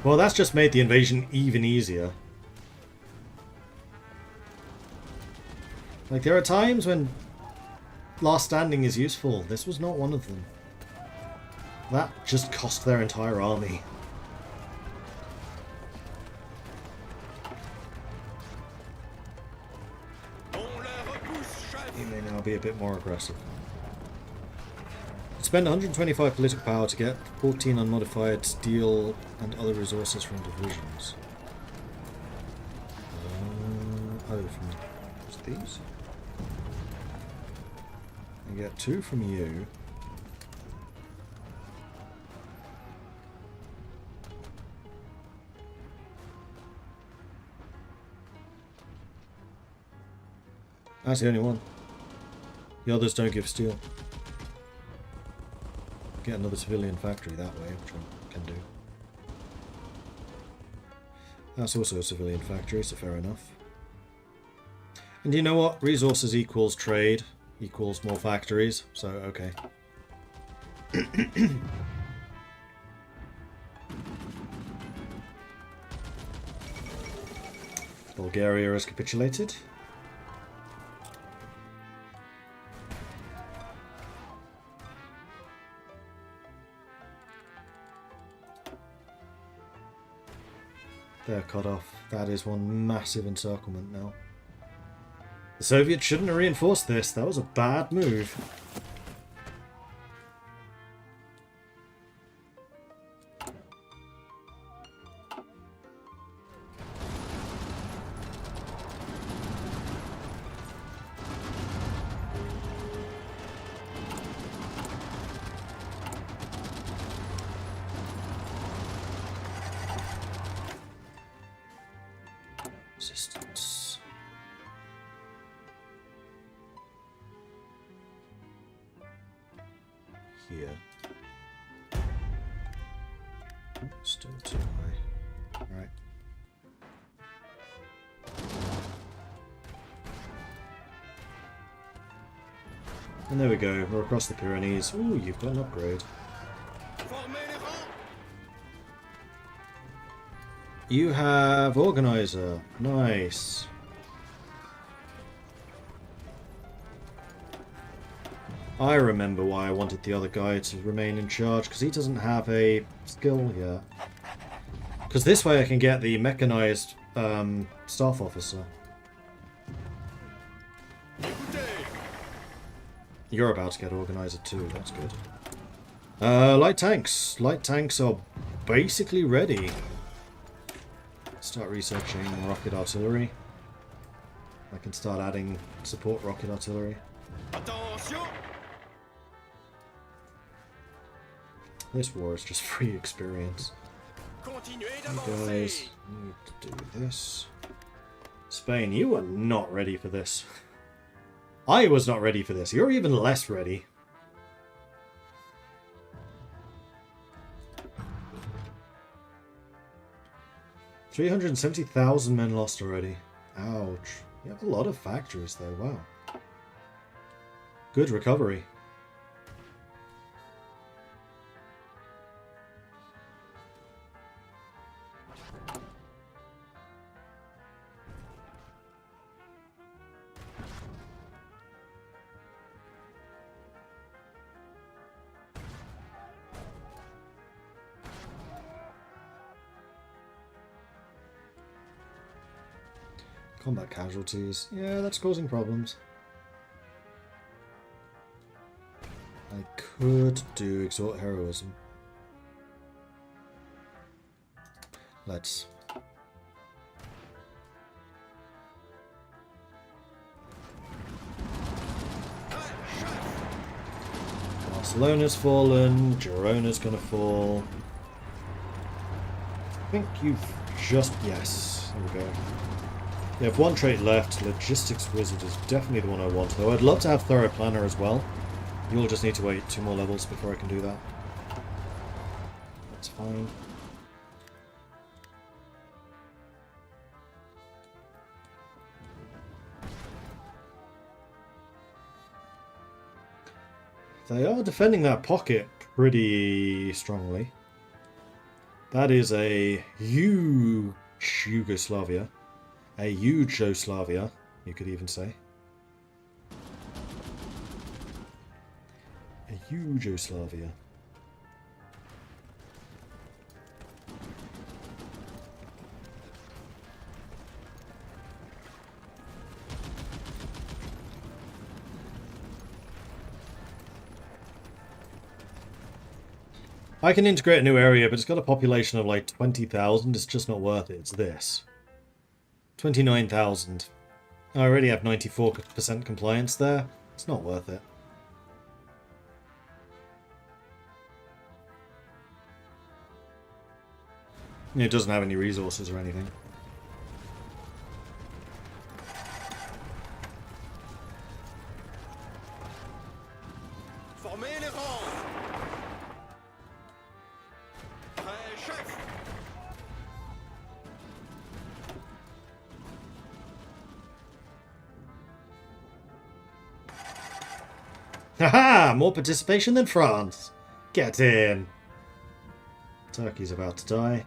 Well, that's just made the invasion even easier. Like, there are times when last standing is useful. This was not one of them. That just cost their entire army. You may now be a bit more aggressive. It's Spend 125 political power to get 14 unmodified steel and other resources from divisions. From these? I get 2 from you. That's the only one. The others don't give steel. Get another civilian factory that way, which I can do. That's also a civilian factory, so fair enough. And you know what? Resources equals trade equals more factories, so okay. Bulgaria has capitulated. They're cut off. That is one massive encirclement now. The Soviets shouldn't have reinforced this. That was a bad move. Resistance. Here. Still too high. Alright. And there we go. We're across the Pyrenees. Ooh, you've got an upgrade. You have Organizer. Nice. I remember why I wanted the other guy to remain in charge, because he doesn't have a skill yet. Because this way I can get the mechanized staff officer. You're about to get Organizer too, that's good. Light tanks. Light tanks are basically ready. Start researching rocket artillery. I can start adding support rocket artillery. Attention! This war is just free experience. Continuez You d'avancer. guys need to do this. Spain, you are not ready for this. I was not ready for this. You're even less ready. $370,000 men lost already. Ouch. You have a lot of factories though, wow. Good recovery. Combat casualties. Yeah, that's causing problems. I could do exhort heroism. Let's. Barcelona's fallen. Girona's gonna fall. I think you've just... Yes. There we go. You have one trait left. Logistics Wizard is definitely the one I want, though I'd love to have Thorough Planner as well. You'll just need to wait 2 more levels before I can do that. That's fine. They are defending that pocket pretty strongly. That is a huge Yugoslavia. A huge Yugoslavia, you could even say. A huge Yugoslavia. I can integrate a new area, but it's got a population of like 20,000. It's just not worth it. It's this. 29,000. I already have 94% compliance there. It's not worth it. It doesn't have any resources or anything. Formez les rangs. Prêt, chef. Haha! More participation than France! Get in! Turkey's about to die.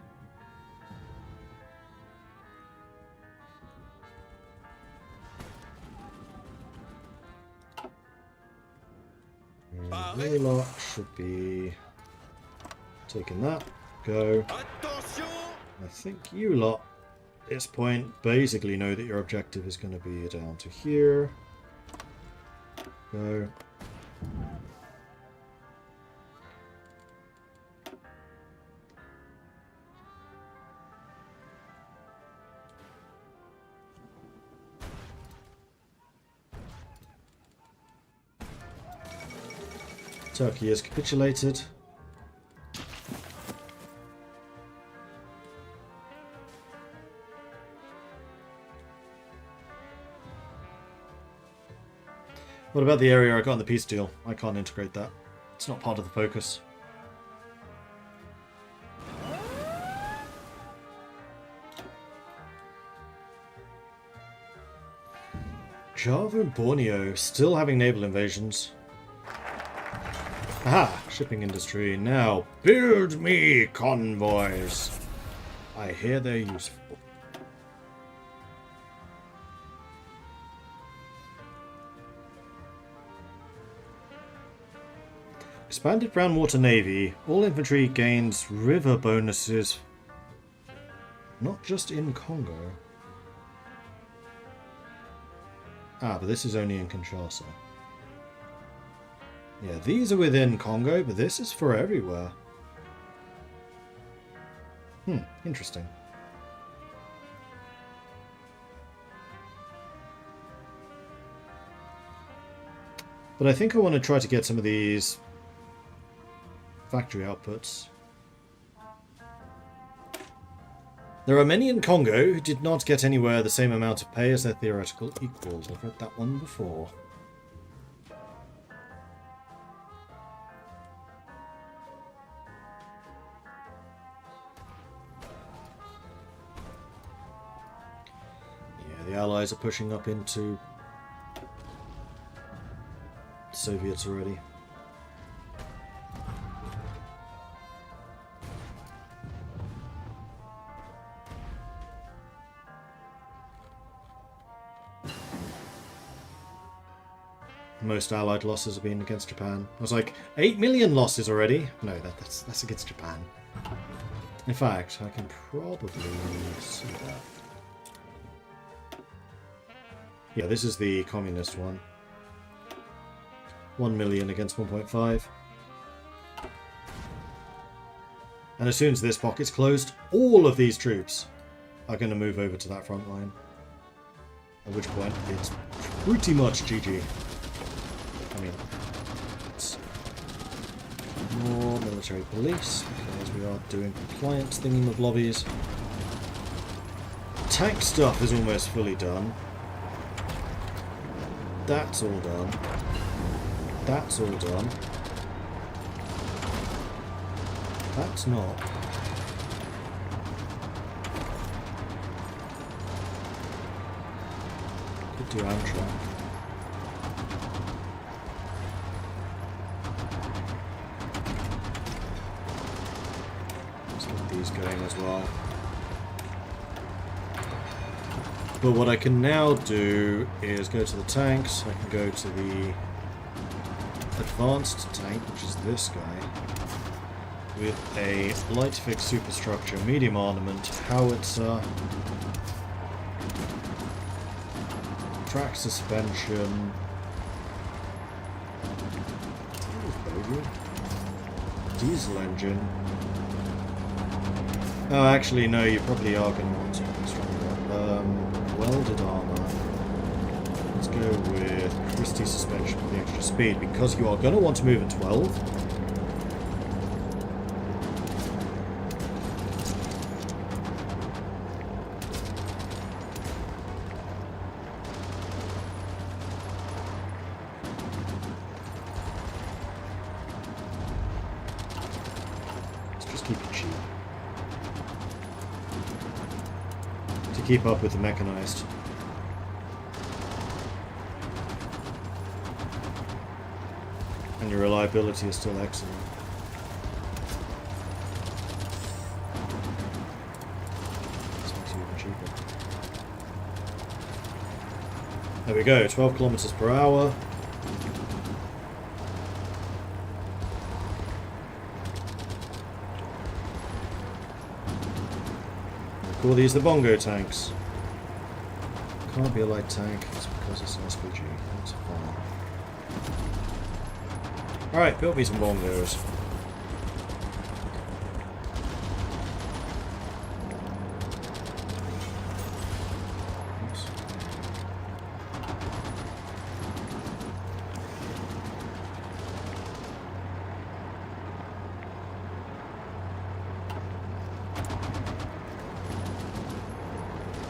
You lot should be taking that. Go. Attention. I think you lot at this point basically know that your objective is going to be down to here. Go. Turkey has capitulated. What about the area I got in the peace deal? I can't integrate that. It's not part of the focus. Java and Borneo still having naval invasions. Aha! Shipping industry. Now, build me convoys. I hear they're useful. Expanded groundwater navy. All infantry gains river bonuses. Not just in Congo. Ah, but this is only in Kinshasa. Yeah, these are within Congo, but this is for everywhere. Interesting. But I think I want to try to get some of these factory outputs. There are many in Congo who did not get anywhere the same amount of pay as their theoretical equals. I've read that one before. The Allies are pushing up into the Soviets already. Most Allied losses have been against Japan. I was like, 8 million losses already? No, that's against Japan. In fact, I can probably see that. Yeah, this is the communist one. 1 million against 1.5. And as soon as this pocket's closed, all of these troops are going to move over to that front line. At which point, it's pretty much GG. I mean, it's more military police, because we are doing compliance thingy-mablobbies. Tank stuff is almost fully done. That's all done. That's all done. That's not. Could do Amtrak. Let's get these going as well. But what I can now do is go to the tanks. I can go to the advanced tank, which is this guy, with a light fixed superstructure, medium armament, howitzer, track suspension. diesel engine. Oh, actually, no, you probably are going to want something stronger. Welded armor. Let's go with Christie suspension for the extra speed, because you are going to want to move at 12. Keep up with the mechanized. And your reliability is still excellent. This makes you even cheaper. There we go, 12 kilometers per hour. Call these the bongo tanks. Can't be a light tank, it's because it's an SPG. That's fine. Alright, build me some bongos. Oops.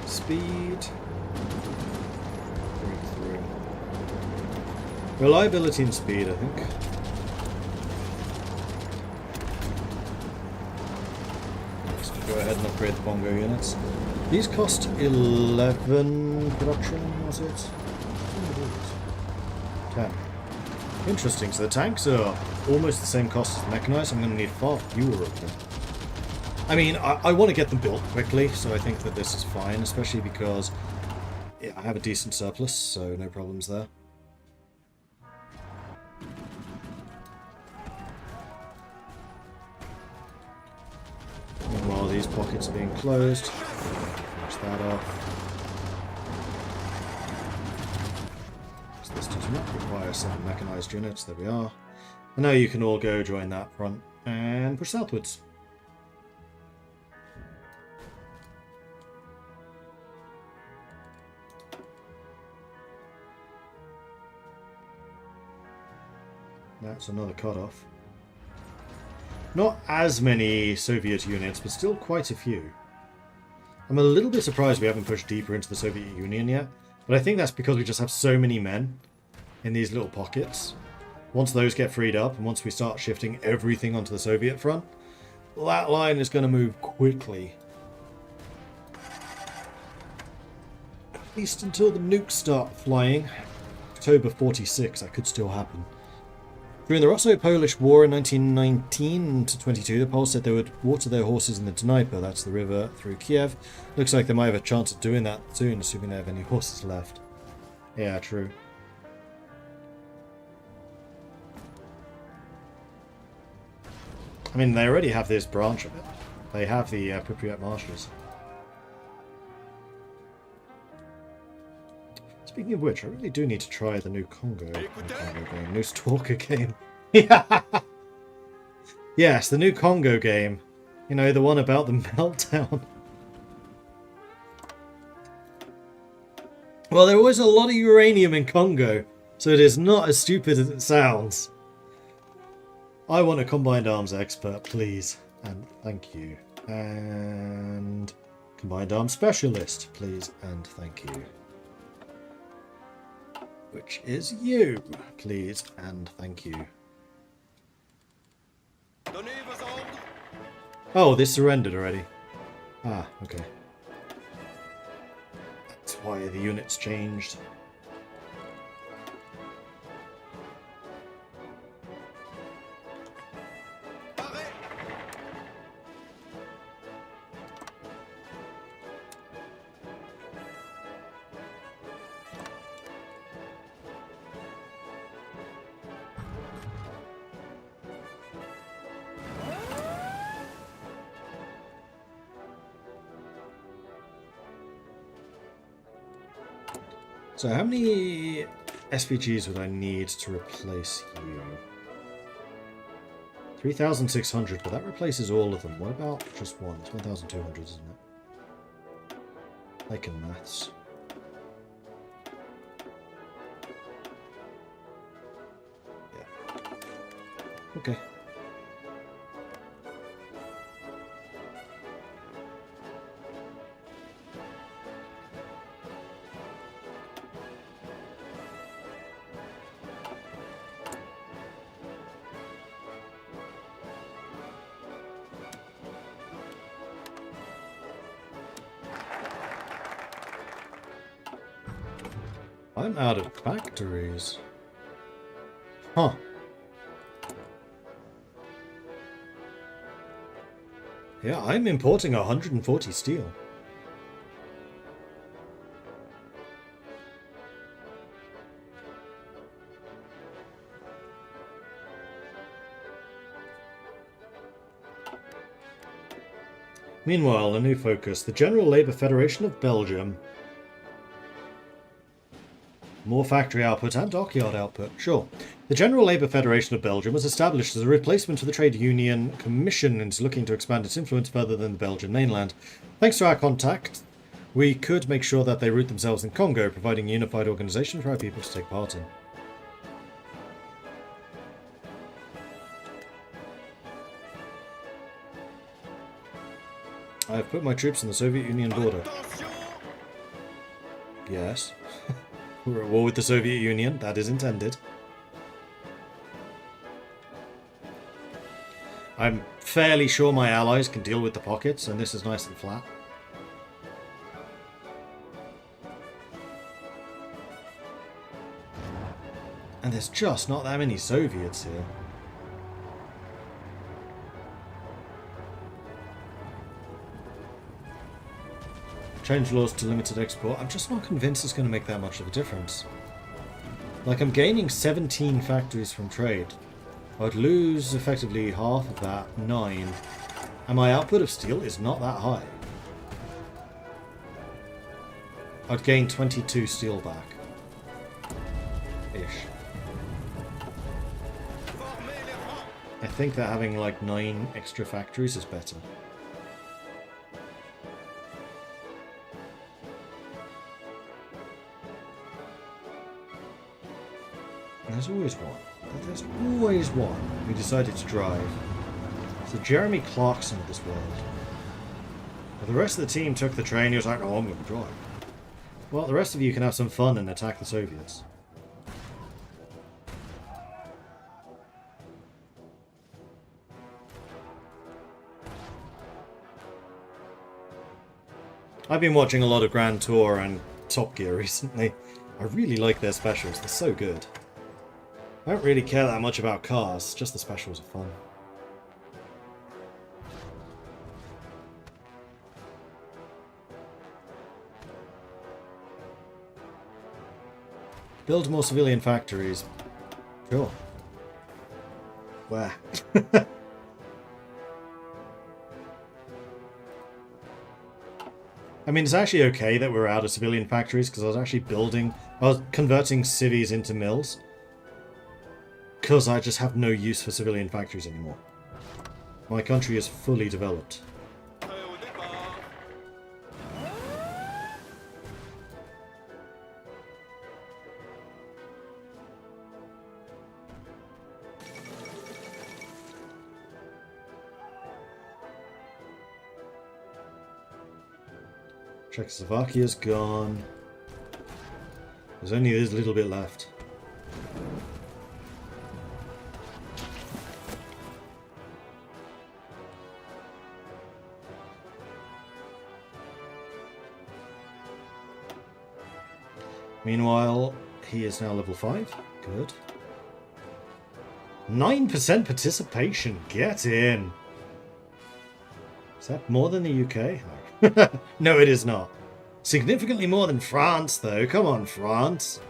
Speed. Breakthrough. Reliability and speed, I think. Let's go ahead and upgrade the bongo units. These cost 11 production, was it? 10. Interesting, so the tanks are almost the same cost as the mechanized. I'm going to need far fewer of them. I mean, I want to get them built quickly, so I think that this is fine, especially because yeah, I have a decent surplus, so no problems there. Meanwhile, these pockets are being closed. Finish that off. So this does not require 7 mechanized units, there we are. And now you can all go join that front and push southwards. That's another cutoff. Not as many Soviet units, but still quite a few. I'm a little bit surprised we haven't pushed deeper into the Soviet Union yet, but I think that's because we just have so many men in these little pockets. Once those get freed up, and once we start shifting everything onto the Soviet front, that line is going to move quickly. At least until the nukes start flying. October 46, that could still happen. During the Russo-Polish War in 1919 to 22, the Poles said they would water their horses in the Dnieper, that's the river through Kiev. Looks like they might have a chance of doing that soon, assuming they have any horses left. Yeah, true. I mean, they already have this branch of it. They have the Pripyat marshes. Speaking of which, I really do need to try the new Congo game, new Stalker game. Yeah. Yes, the new Congo game. You know, the one about the meltdown. Well, there was a lot of uranium in Congo, so it is not as stupid as it sounds. I want a combined arms expert, please. And thank you. And combined arms specialist, please. And thank you. Which is you, please, and thank you. Oh, this surrendered already. Ah, okay. That's why the units changed. So how many SPGs would I need to replace you? 3,600, but that replaces all of them. What about just one? It's 1,200, isn't it? I can maths. Yeah. Okay. I'm out of factories. Huh. Yeah, I'm importing 140 steel. Meanwhile, a new focus. The General Labour Federation of Belgium. More factory output and dockyard output, sure. The General Labour Federation of Belgium was established as a replacement for the Trade Union Commission and is looking to expand its influence further than the Belgian mainland. Thanks to our contact, we could make sure that they root themselves in Congo, providing a unified organisation for our people to take part in. I have put my troops on the Soviet Union border. Attention. Yes. We're at war with the Soviet Union. That is intended. I'm fairly sure my allies can deal with the pockets, and this is nice and flat. And there's just not that many Soviets here. Change laws to limited export. I'm just not convinced it's going to make that much of a difference. Like, I'm gaining 17 factories from trade. I'd lose effectively half of that, 9. And my output of steel is not that high. I'd gain 22 steel back. Ish. Formez les rangs. I think that having like 9 extra factories is better. There's always one. There's always one who decided to drive. It's the Jeremy Clarkson of this world. But the rest of the team took the train. He was like, "Oh, I'm going to drive." Well, the rest of you can have some fun and attack the Soviets. I've been watching a lot of Grand Tour and Top Gear recently. I really like their specials. They're so good. I don't really care that much about cars, just the specials are fun. Build more civilian factories. Sure. Where? I mean, it's actually okay that we're out of civilian factories because I was converting civies into mills. Because I just have no use for civilian factories anymore. My country is fully developed. Prêt au départ. Czechoslovakia's gone. There's only this little bit left. Meanwhile, he is now level 5. Good. 9% participation. Get in. Is that more than the UK? No, it is not. Significantly more than France, though. Come on, France.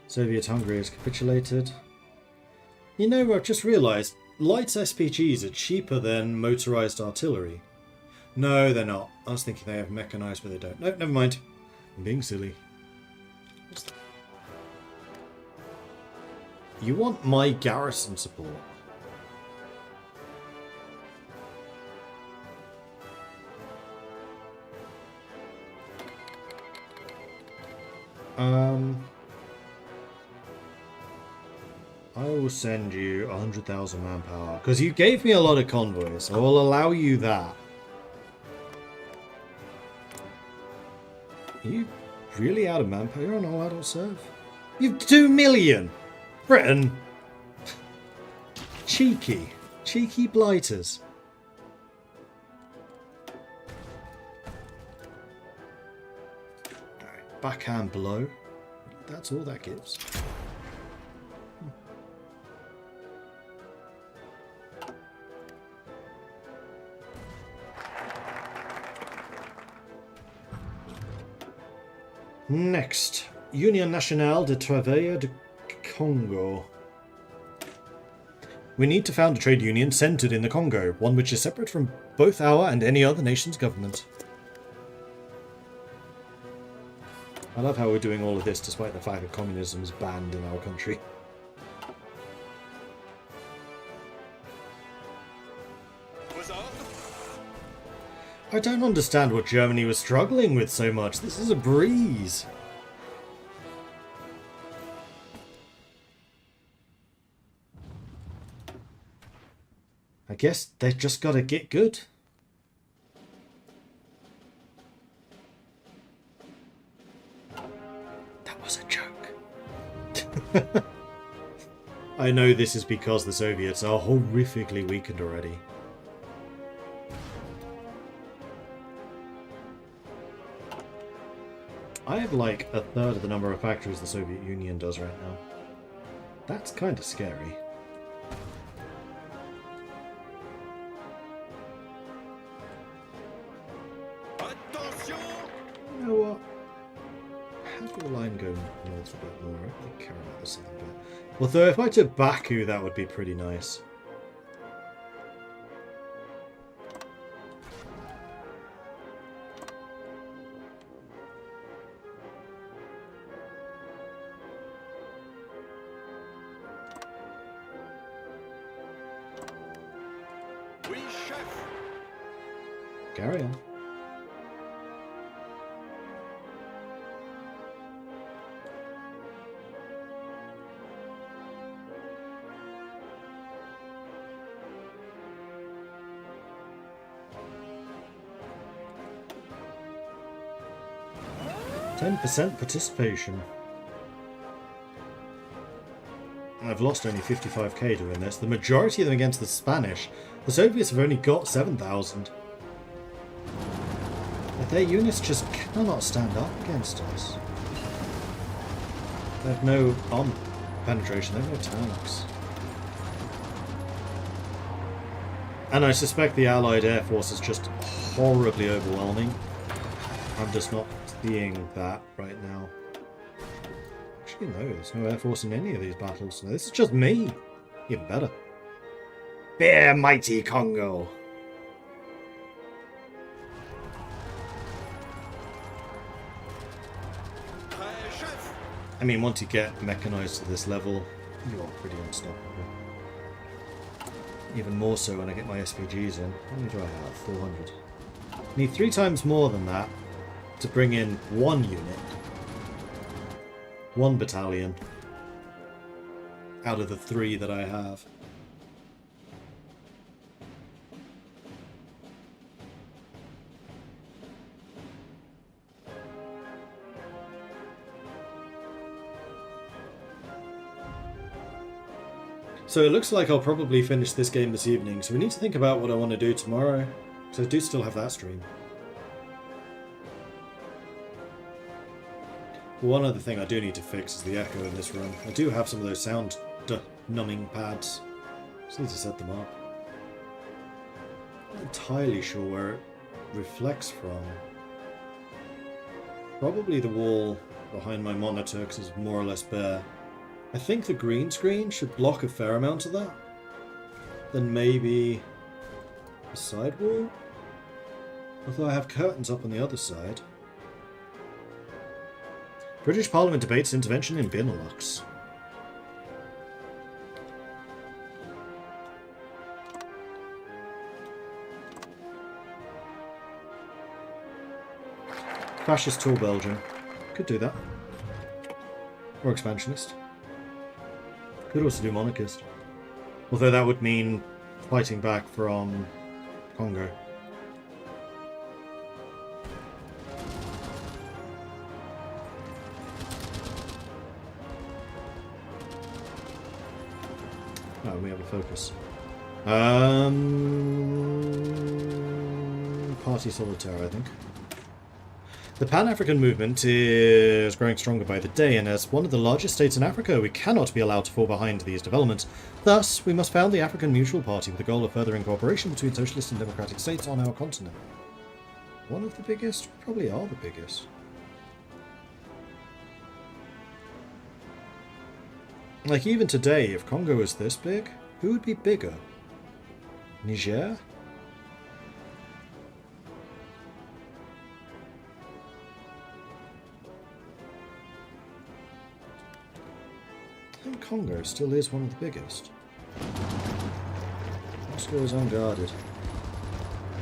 Soviet Hungary has capitulated. You know, I've just realised light SPGs are cheaper than motorised artillery. No, they're not. I was thinking they have mechanised, but they don't. No, never mind. I'm being silly. You want my garrison support? I will send you 100,000 manpower because you gave me a lot of convoys, so I'll allow you that. Are you really out of manpower? You're on all adult serve? You've 2 million! Britain! Cheeky. Cheeky blighters. Alright, backhand blow. That's all that gives. Next, Union Nationale de Travailleurs de Congo. We need to found a trade union centered in the Congo, one which is separate from both our and any other nation's government. I love how we're doing all of this despite the fact that communism is banned in our country. What's up? I don't understand what Germany was struggling with so much. This is a breeze. I guess they just gotta get good. That was a joke. I know this is because the Soviets are horrifically weakened already. I have like a third of the number of factories the Soviet Union does right now. That's kind of scary. Attention! You know what? Have the line go north a bit more. I don't really care about the southern bit. Although if I took Baku, that would be pretty nice. Oui, chef! Carry on. %, participation. I've lost only 55k doing this. The majority of them against the Spanish. The Soviets have only got 7,000. Their units just cannot stand up against us. They have no armor penetration, they have no tanks. And I suspect the Allied Air Force is just horribly overwhelming. I'm just not seeing that right now. Actually, no, there's no Air Force in any of these battles. No, this is just me. Even better. Bear mighty Congo! Chef! I mean, once you get mechanized to this level, you're pretty unstoppable. Even more so when I get my SPGs in. How many do I have? 400. Need 3 times more than that to bring in 1 unit. 1 battalion. Out of the 3 that I have. So it looks like I'll probably finish this game this evening, so we need to think about what I want to do tomorrow, because I do still have that stream. One other thing I do need to fix is the echo in this room. I do have some of those sound numbing pads. Just need to set them up. Not entirely sure where it reflects from. Probably the wall behind my monitor, because it's more or less bare. I think the green screen should block a fair amount of that. Then maybe a side wall? Although I have curtains up on the other side. British Parliament debates intervention in Benelux. Fascist tool Belgium. Could do that. Or expansionist. Could also do monarchist. Although that would mean fighting back from Congo. Oh, we have a focus. Party Solitaire, I think. The Pan-African movement is growing stronger by the day, and as one of the largest states in Africa, we cannot be allowed to fall behind these developments. Thus, we must found the African Mutual Party with the goal of furthering cooperation between socialist and democratic states on our continent. One of the biggest? Probably are the biggest. Like, even today, if Congo is this big, who would be bigger? Niger? I think Congo still is one of the biggest. Moscow is unguarded.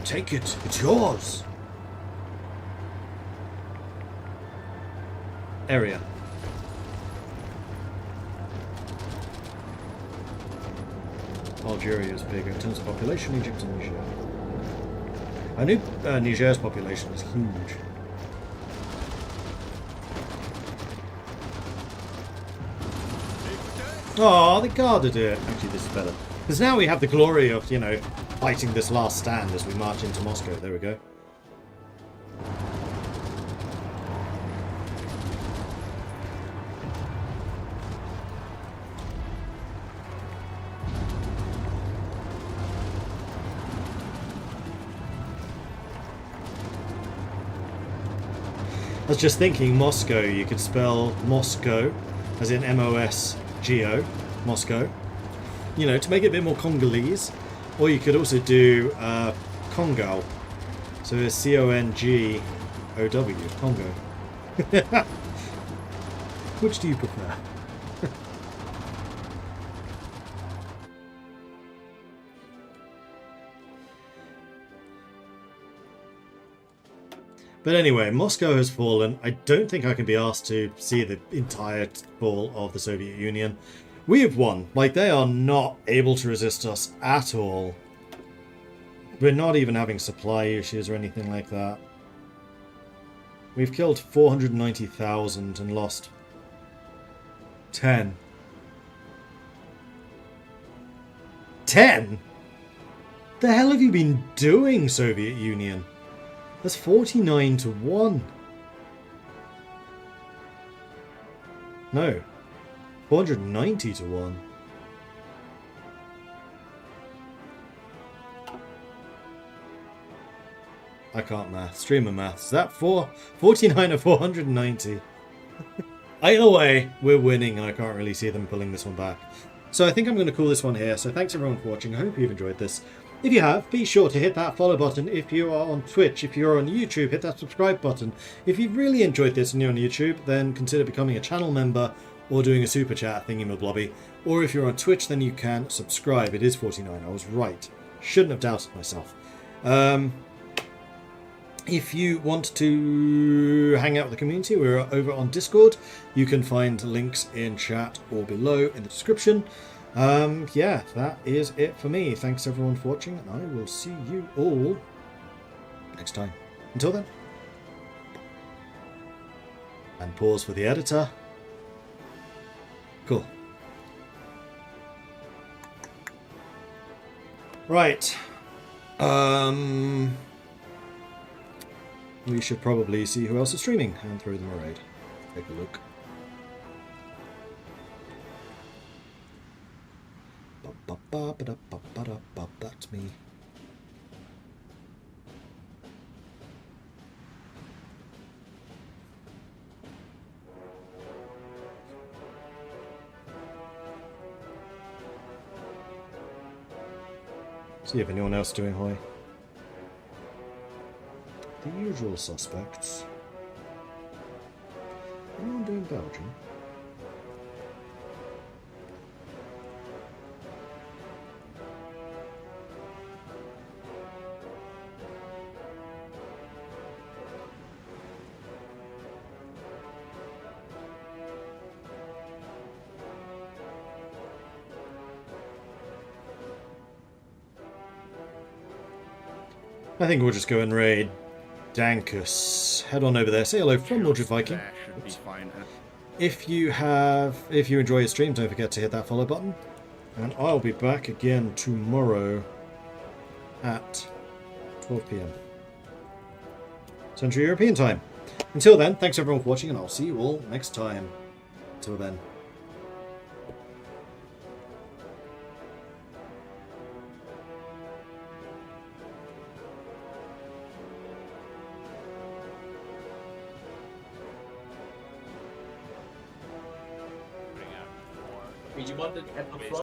Take it! It's yours! Area. Algeria is bigger in terms of population, Egypt and Niger. I knew Niger's population was huge. Oh, they guarded it. Actually, this is better. Because now we have the glory of, you know, fighting this last stand as we march into Moscow. There we go. I was just thinking Moscow, you could spell Moscow as in M-O-S-G-O, Moscow, you know, to make it a bit more Congolese. Or you could also do Congo, so it's C-O-N-G-O-W, Congo. Which do you prefer? But anyway, Moscow has fallen. I don't think I can be asked to see the entire fall of the Soviet Union. We have won. Like, they are not able to resist us at all. We're not even having supply issues or anything like that. We've killed 490,000 and lost 10. 10? The hell have you been doing, Soviet Union? That's 49 to 1. No. 490 to 1. I can't math. Streamer maths. Is that 49 or 490? Either way, we're winning and I can't really see them pulling this one back. So I think I'm going to call this one here. So thanks everyone for watching. I hope you've enjoyed this. If you have, be sure to hit that follow button. If you are on Twitch, if you're on YouTube, hit that subscribe button. If you've really enjoyed this and you're on YouTube, then consider becoming a channel member or doing a super chat thingy-mablobby. Or if you're on Twitch, then you can subscribe. It is 49. I was right. Shouldn't have doubted myself. If you want to hang out with the community, we're over on Discord. You can find links in chat or below in the description. Yeah, that is it for me. Thanks everyone for watching, and I will see you all next time. Until then. And pause for the editor. Cool. Right. We should probably see who else is streaming and throw them a raid. Take a look. That's me. See if anyone else is doing high. The usual suspects. Anyone doing Belgium? I think we'll just go and raid Dankus. Head on over there. Say hello from Mordred Viking. If you enjoy your stream, don't forget to hit that follow button. And I'll be back again tomorrow at 12 PM Central European time. Until then, thanks everyone for watching, and I'll see you all next time. Till then. You wanted at the front.